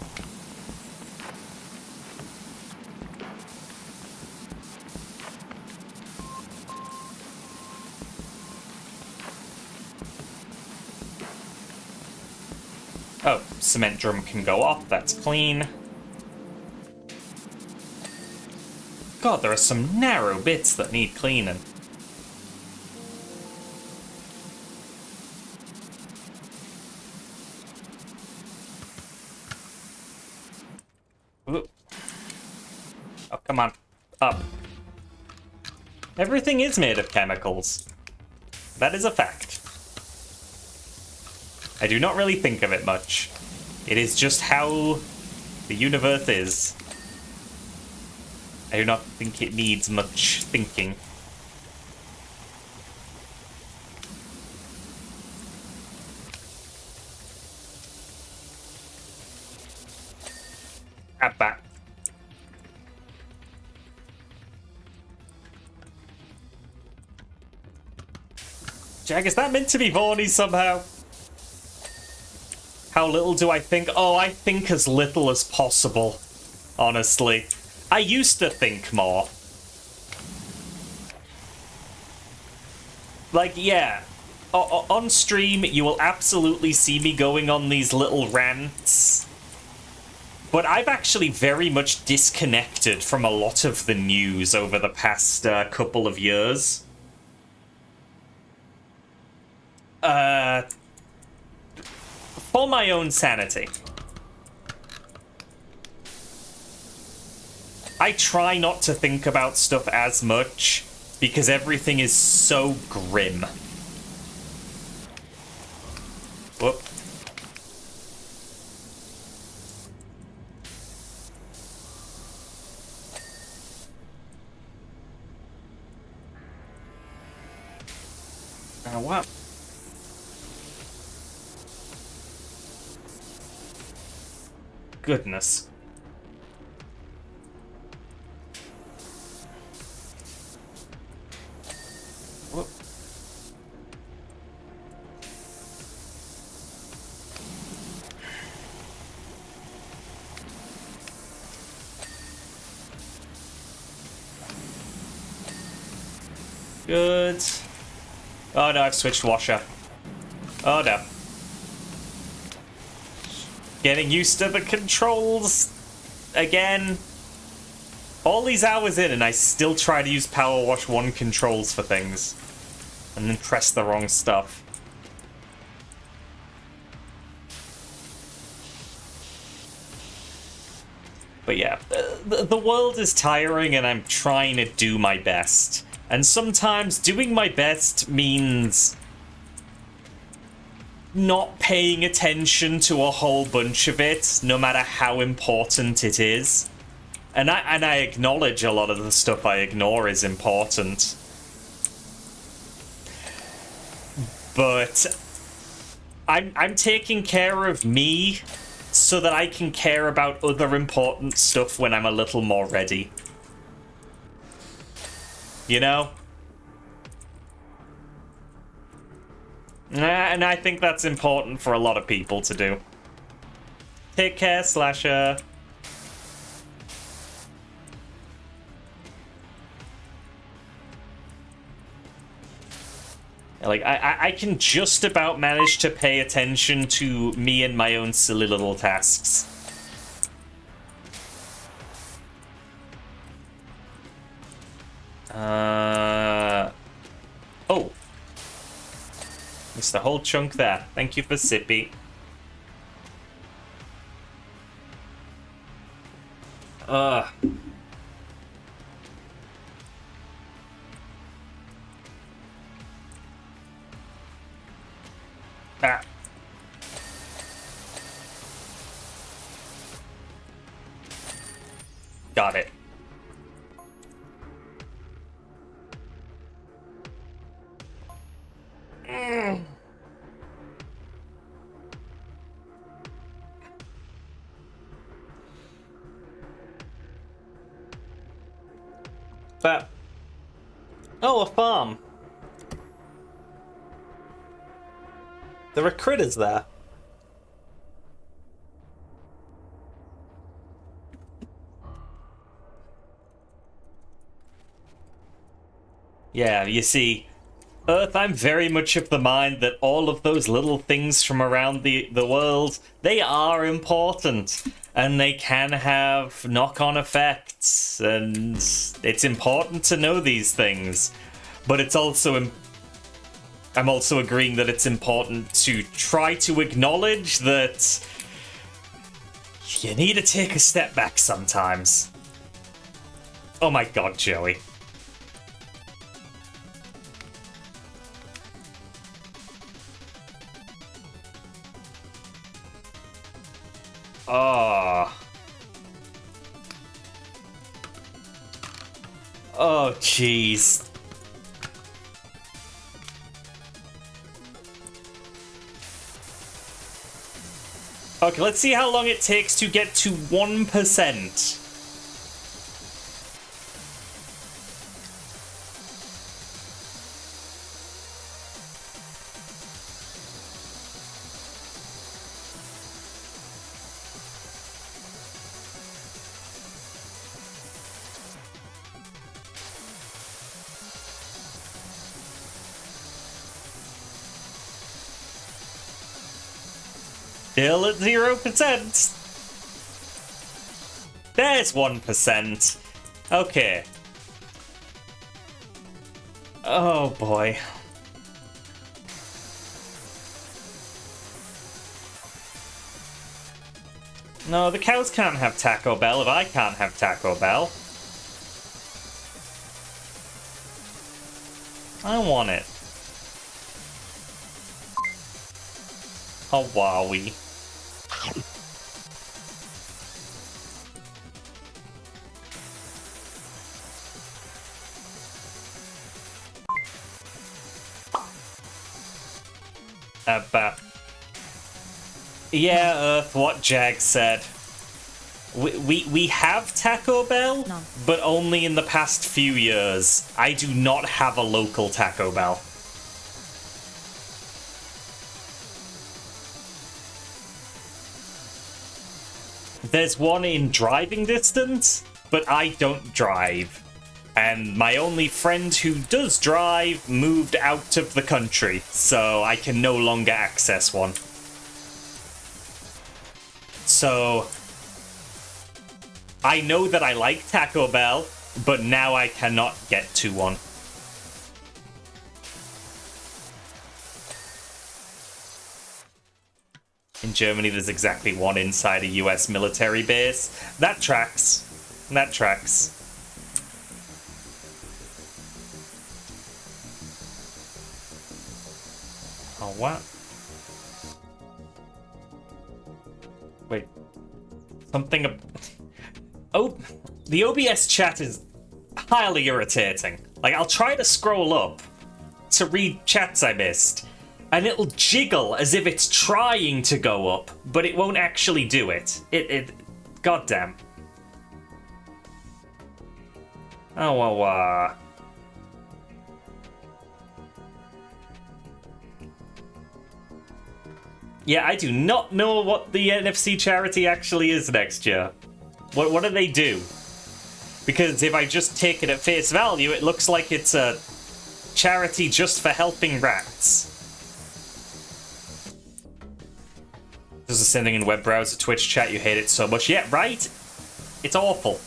Oh, cement drum can go off, that's clean. God, there are some narrow bits that need cleaning. Ooh. Oh, come on. Up. Everything is made of chemicals. That is a fact. I do not really think of it much. It is just how the universe is. I do not think it needs much thinking. Abba. Jack, is that meant to be Vorny somehow? How little do I think? Oh, I think as little as possible, honestly. I used to think more. Like, yeah, on stream, you will absolutely see me going on these little rants. But I've actually very much disconnected from a lot of the news over the past couple of years. For my own sanity. I try not to think about stuff as much because everything is so grim. Whoop. What? Goodness. Whoop. Good. Oh no, I've switched washer. Oh no. Getting used to the controls again. All these hours in and I still try to use PowerWash 1 controls for things. And then press the wrong stuff. But yeah, the world is tiring and I'm trying to do my best. And sometimes doing my best means not paying attention to a whole bunch of it, no matter how important it is. And I acknowledge a lot of the stuff I ignore is important. But I'm taking care of me so that I can care about other important stuff when I'm a little more ready. You know? And I think that's important for a lot of people to do. Take care, Slasher. Like, I can just about manage to pay attention to me and my own silly little tasks. Oh. Missed a whole chunk there. Thank you for Sippy. Ah. Got it. But... oh, a farm. There are critters there. Yeah, you see, Earth, I'm very much of the mind that all of those little things from around the world, they are important. And they can have knock-on effects. And it's important to know these things. But it's also... I'm also agreeing that it's important to try to acknowledge that you need to take a step back sometimes. Oh my god, Joey. Oh. Oh, jeez. Okay, let's see how long it takes to get to 1%. Still at 0%. There's 1%. Okay. Oh boy. No, the cows can't have Taco Bell if I can't have Taco Bell. I want it. Oh, wowie. Yeah, Earth, what Jag said. We have Taco Bell, No. but only in the past few years. I do not have a local Taco Bell. There's one in driving distance, but I don't drive. And my only friend who does drive moved out of the country, so I can no longer access one. So I know that I like Taco Bell, but now I cannot get to one. In Germany, there's exactly one inside a US military base. That tracks. That tracks. Oh, what? Wait. Something... Oh, the OBS chat is highly irritating. Like, I'll try to scroll up to read chats I missed, and it'll jiggle as if it's trying to go up, but it won't actually do it. Goddamn. Oh, well, yeah, I do not know what the NFC charity actually is next year. What do they do? Because if I just take it at face value, it looks like it's a charity just for helping rats. There's the same thing in web browser, Twitch chat, you hate it so much. Yeah, right? It's awful.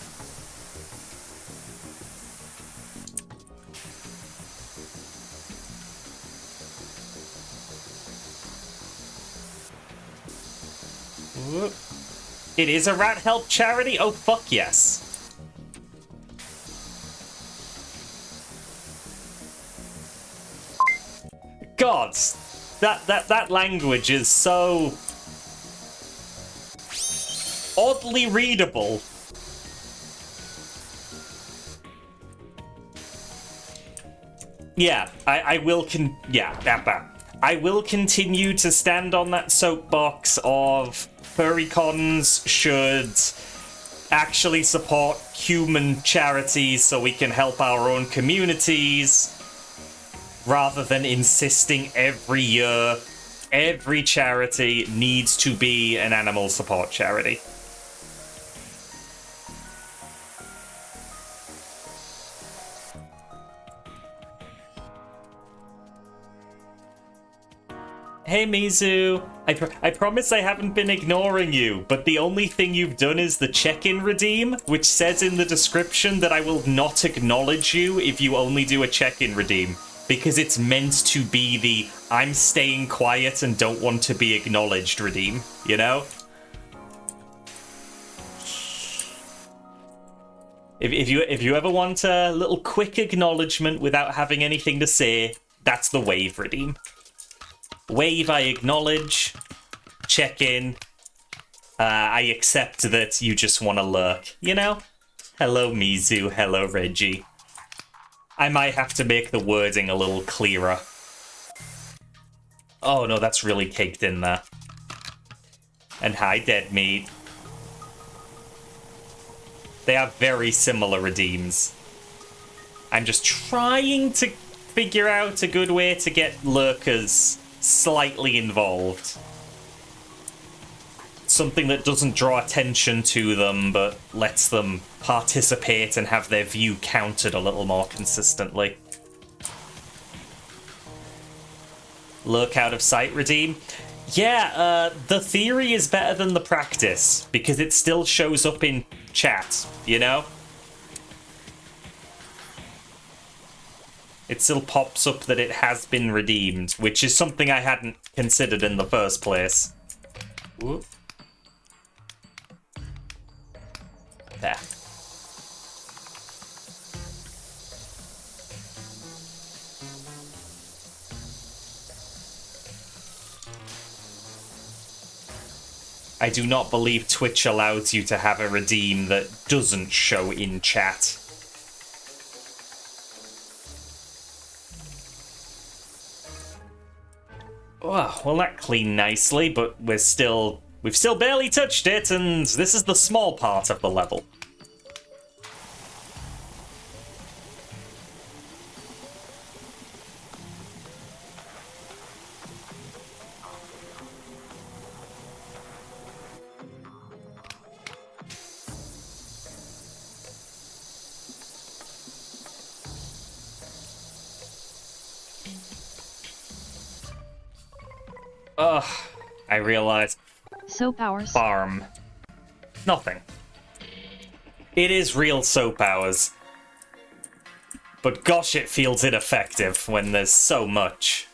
Whoop. It is a rat help charity? Oh, fuck yes. God, that language is so oddly readable. Yeah, I will I will continue to stand on that soapbox of furrycons should actually support human charities so we can help our own communities, rather than insisting every year every charity needs to be an animal support charity. Hey Mizu, I promise I haven't been ignoring you, but the only thing you've done is the check-in redeem, which says in the description that I will not acknowledge you if you only do a check-in redeem, because it's meant to be the I'm staying quiet and don't want to be acknowledged redeem, you know? If you ever want a little quick acknowledgement without having anything to say, that's the wave redeem. Wave, I acknowledge. Check in. I accept that you just want to lurk, you know? Hello, Mizu. Hello, Reggie. I might have to make the wording a little clearer. Oh, no, that's really caked in there. And hi, Dead Meat. They have very similar redeems. I'm just trying to figure out a good way to get lurkers slightly involved. Something that doesn't draw attention to them, but lets them participate and have their view counted a little more consistently. Lurk out of sight redeem? Yeah, the theory is better than the practice, because it still shows up in chat, you know? It still pops up that it has been redeemed, which is something I hadn't considered in the first place. Whoop. There. I do not believe Twitch allows you to have a redeem that doesn't show in chat. Oh, well, that cleaned nicely, but we've still barely touched it, and this is the small part of the level. Ugh, I realize. Soap hours. Farm. Nothing. It is real soap hours. But gosh, it feels ineffective when there's so much.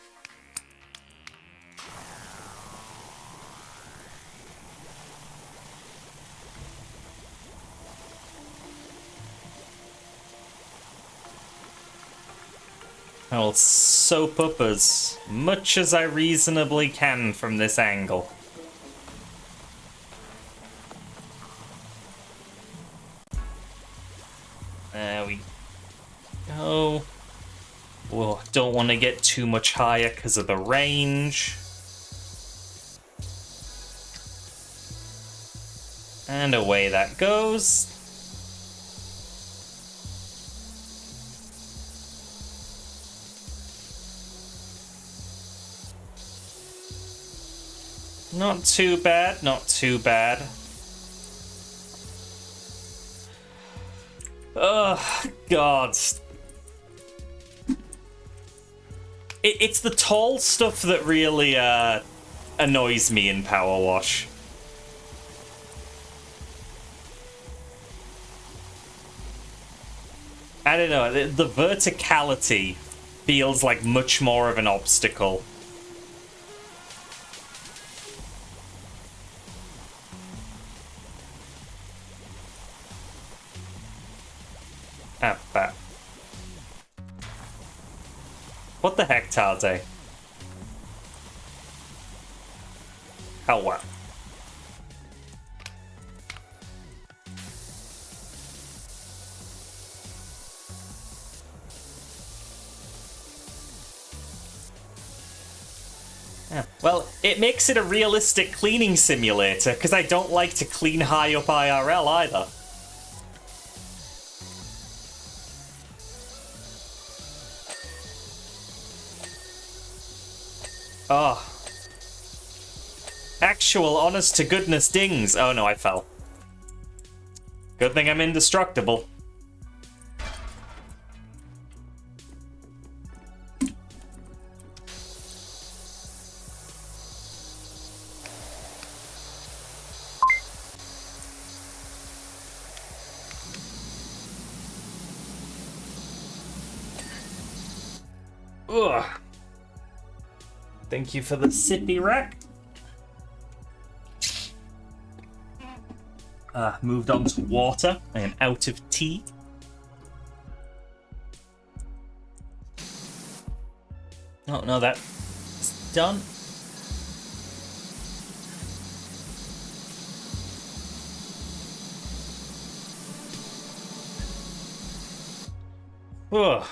I will soap up as much as I reasonably can from this angle. There we go. Whoa, don't want to get too much higher because of the range. And away that goes. Not too bad, not too bad. Oh, God. It's the tall stuff that really annoys me in PowerWash. I don't know, the verticality feels like much more of an obstacle. Bat. What the heck, Tarde? Oh, wow. Yeah. Well, it makes it a realistic cleaning simulator, because I don't like to clean high up IRL either. Oh. Actual honest-to-goodness dings. Oh no, I fell. Good thing I'm indestructible. Ugh. Thank you for the sippy rack. Moved on to water. I am out of tea. Oh, no, that's done. Ugh.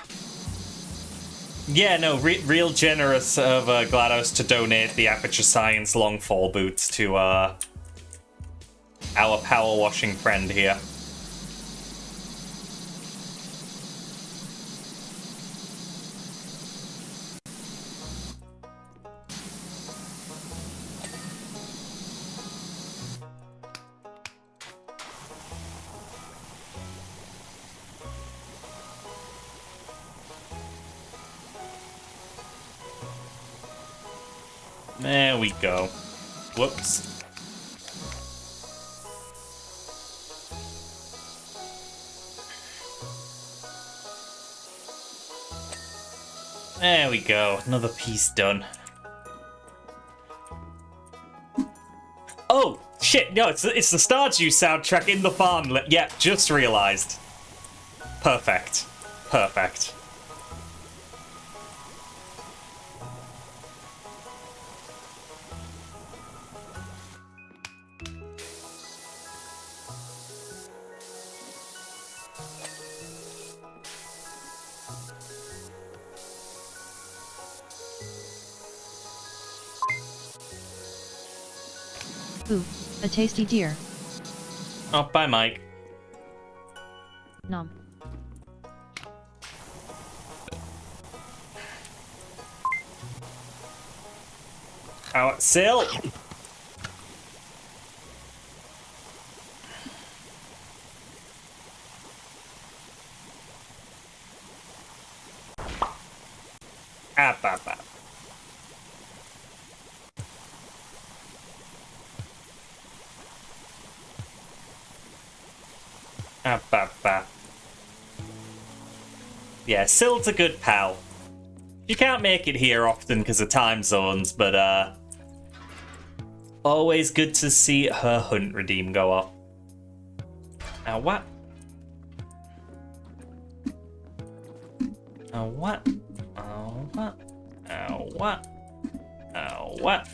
Yeah, no, real generous of GLaDOS to donate the Aperture Science long fall boots to our power washing friend here. There we go. Whoops. There we go. Another piece done. Oh, shit. No, it's the Stardew soundtrack in the farm. Yeah, just realized. Perfect. Perfect. Ooh, a tasty deer. Oh, bye, Mike. Nom. Oh, Sil! Ah, bah, bah. Ah, bah, bah. Yeah, Sil's a good pal. She can't make it here often because of time zones, but always good to see her hunt redeem go off. Now what? Oh what? Oh what? Oh what? Oh what?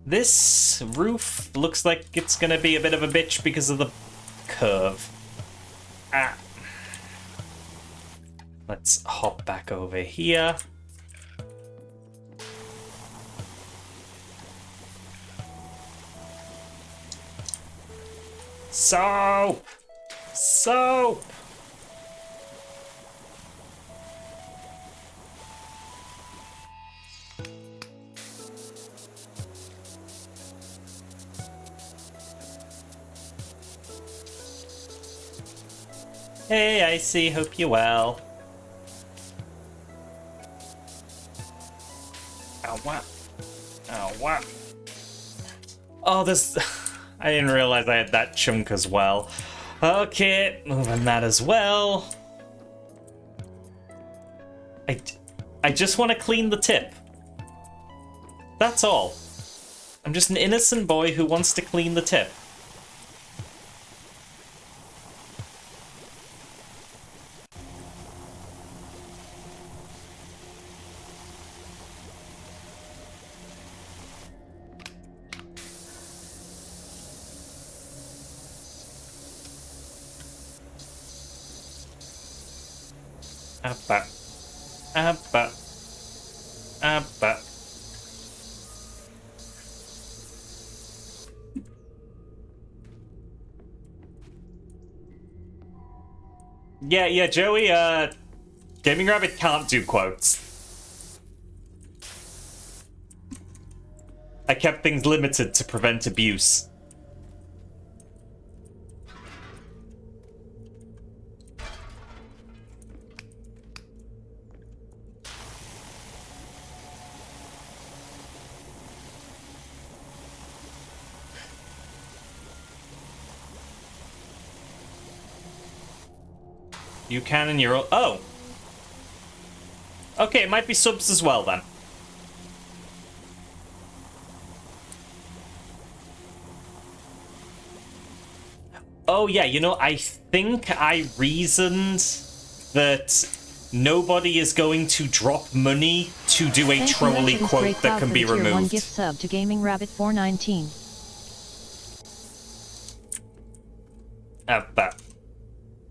This roof looks like it's gonna be a bit of a bitch because of the curve. Ah. Let's hop back over here. Soap! Soap! Hey, Icy, hope you're well. Ow, what? Ow, what? Oh, this... I didn't realize I had that chunk as well. Okay, moving that as well. I just want to clean the tip. That's all. I'm just an innocent boy who wants to clean the tip. Abba. Abba. Abba. Yeah, Joey, Gaming Rabbit can't do quotes. I kept things limited to prevent abuse. You can and you're... Oh! Okay, it might be subs as well, then. Oh yeah, you know, I think I reasoned that nobody is going to drop money to do a trolley quote that can be removed. 1 gift sub to Gaming Rabbit 419.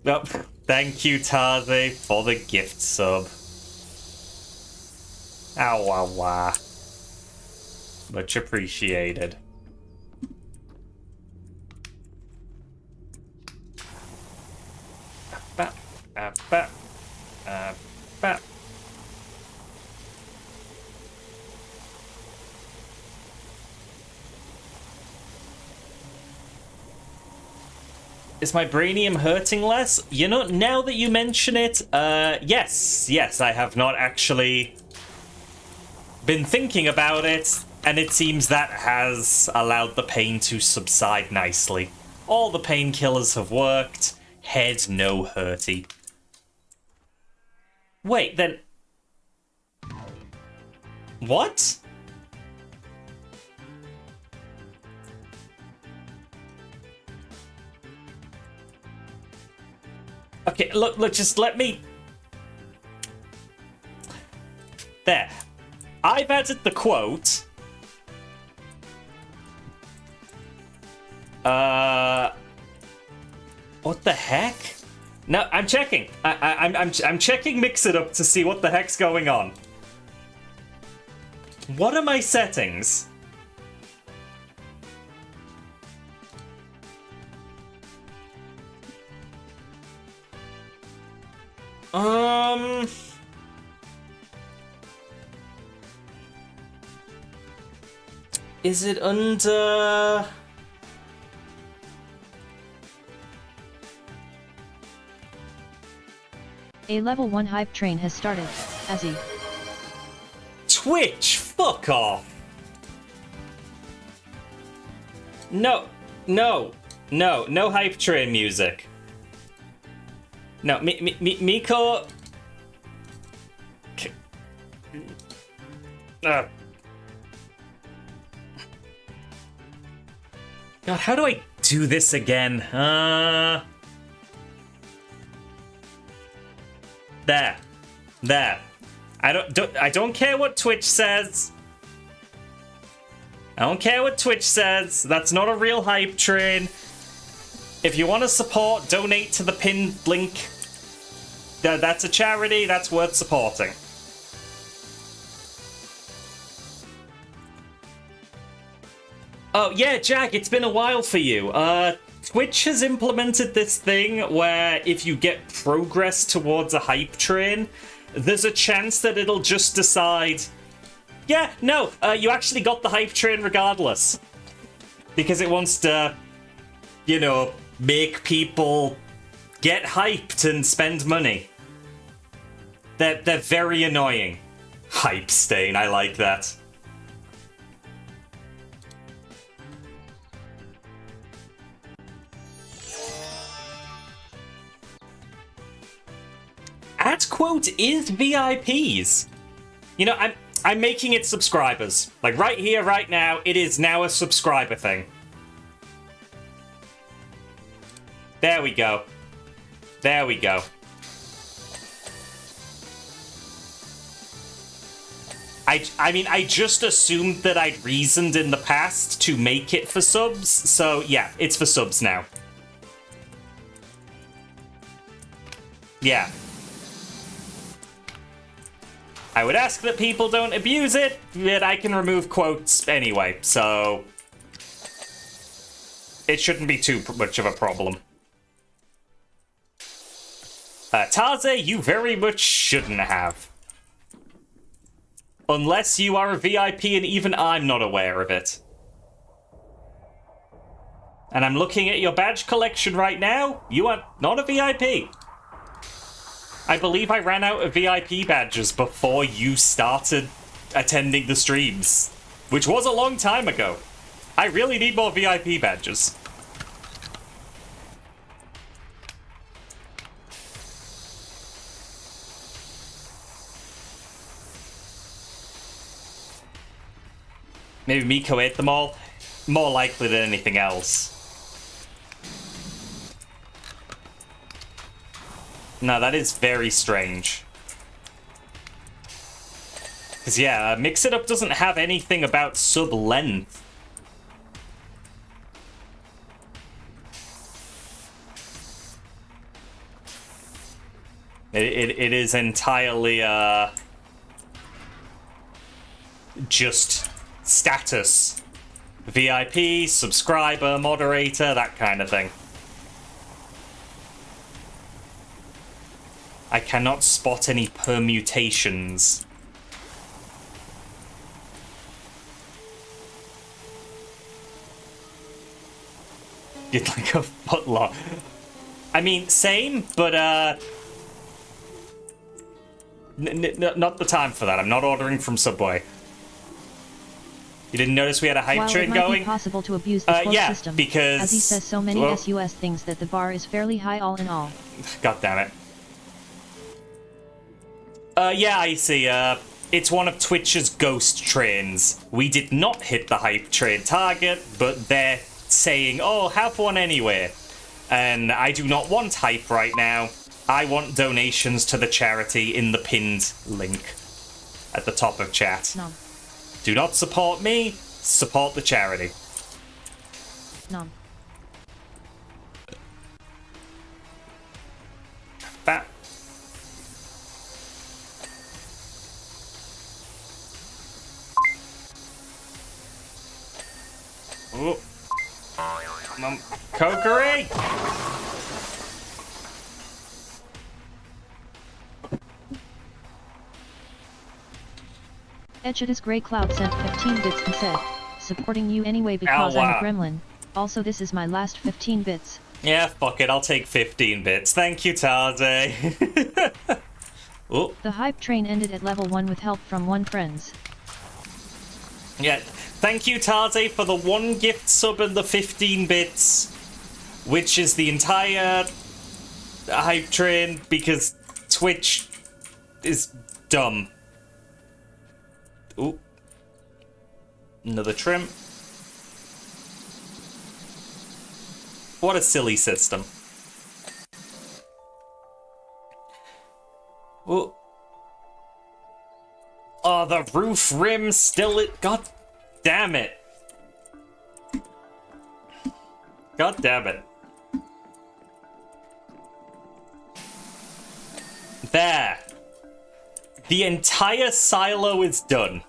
Oh, thank you, Taze, for the gift sub. Ow. Much appreciated. Is my brainium hurting less? You know, now that you mention it, yes, I have not actually been thinking about it, and it seems that has allowed the pain to subside nicely. All the painkillers have worked, head no hurty. Wait, then... What? Okay, look, just let me... There. I've added the quote. What the heck? No, I'm checking. I'm checking Mix It Up to see what the heck's going on. What are my settings? Is it under... A level 1 hype train has started, Azzy. Twitch, fuck off. No hype train music. No, Miko... God, how do I do this again? There. I don't care what Twitch says. I don't care what Twitch says. That's not a real hype train. If you want to support, donate to the pinned link. That's a charity. That's worth supporting. Oh, yeah, Jack, it's been a while for you. Twitch has implemented this thing where if you get progress towards a hype train, there's a chance that it'll just decide, yeah, no, you actually got the hype train regardless. Because it wants to, you know, make people get hyped and spend money. They're very annoying. Hype stain, I like that. Ad quote is VIPs. You know, I'm making it subscribers. Like right here, right now, it is now a subscriber thing. There we go. There we go. I mean, I just assumed that I'd reasoned in the past to make it for subs, so yeah, it's for subs now. Yeah. I would ask that people don't abuse it, but I can remove quotes anyway, so it shouldn't be too much of a problem. Taze, you very much shouldn't have. Unless you are a VIP and even I'm not aware of it. And I'm looking at your badge collection right now. You are not a VIP. I believe I ran out of VIP badges before you started attending the streams, which was a long time ago. I really need more VIP badges. Maybe Miko ate them all? More likely than anything else. No, that is very strange. Because, yeah, Mix It Up doesn't have anything about sub-length. It is entirely, just status. VIP, subscriber, moderator, that kind of thing. I cannot spot any permutations. You'd like a footlong. I mean, same, but not the time for that. I'm not ordering from Subway. You didn't notice we had a hype train going? While it might be possible to abuse the yeah, system, because... as he says so many SUS things that the bar is fairly high all in all. God damn it. Yeah, I see. It's one of Twitch's ghost trains. We did not hit the hype train target, but they're saying, oh, have one anyway. And I do not want hype right now. I want donations to the charity in the pinned link at the top of chat. No. Do not support me, support the charity. No. That. Oh. Kokery! Etchidus Grey Cloud sent 15 bits and said, supporting you anyway because I'm a gremlin. Also this is my last 15 bits. Yeah, fuck it, I'll take 15 bits. Thank you, Tarde. Oh. The hype train ended at level 1 with help from one friends. Yeah, thank you, Tarde, for the 1 gift sub and the 15 bits, which is the entire hype train, because Twitch is dumb. Ooh. Another trim. What a silly system. Ooh. Oh, the roof rim still... God damn it. God damn it. There. The entire silo is done.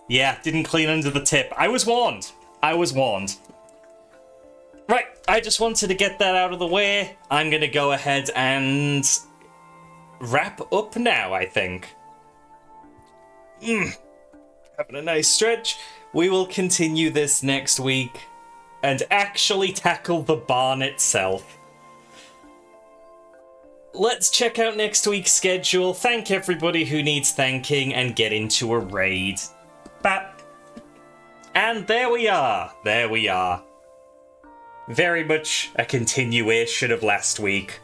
Yeah, didn't clean under the tip. I was warned. I was warned. Right, I just wanted to get that out of the way. I'm gonna go ahead and wrap up now, I think. Having a nice stretch. We will continue this next week and actually tackle the barn itself. Let's check out next week's schedule, thank everybody who needs thanking, and get into a raid. Bap. And there we are. There we are. Very much a continuation of last week.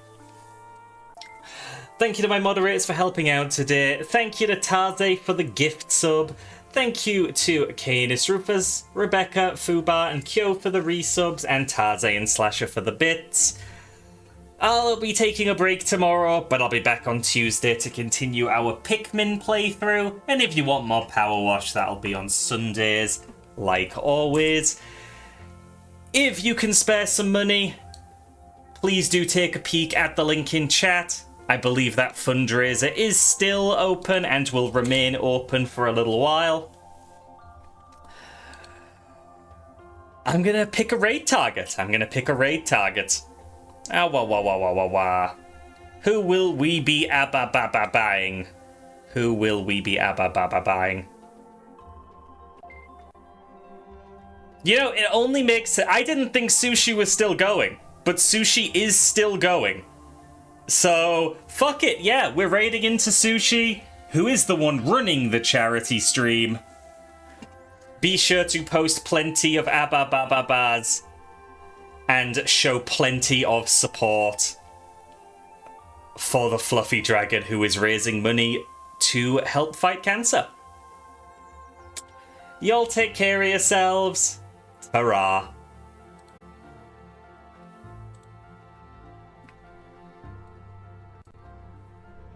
Thank you to my moderators for helping out today. Thank you to Tarde for the gift sub. Thank you to Canis Rufus, Rebecca, Fubar, and Kyo for the resubs, and Tarde and Slasher for the bits. I'll be taking a break tomorrow, but I'll be back on Tuesday to continue our Pikmin playthrough. And if you want more PowerWash, that'll be on Sundays, like always. If you can spare some money, please do take a peek at the link in chat. I believe that fundraiser is still open and will remain open for a little while. I'm gonna pick a raid target. Ah, wah, wah, wah, wah, wah, wah. Who will we be buying? Who will we be buying? You know, it only makes sense. I didn't think Sushi was still going, but Sushi is still going. So, fuck it, yeah, we're raiding into Sushi, who is the one running the charity stream. Be sure to post plenty of bas and show plenty of support for the fluffy dragon who is raising money to help fight cancer. Y'all take care of yourselves. Hurrah.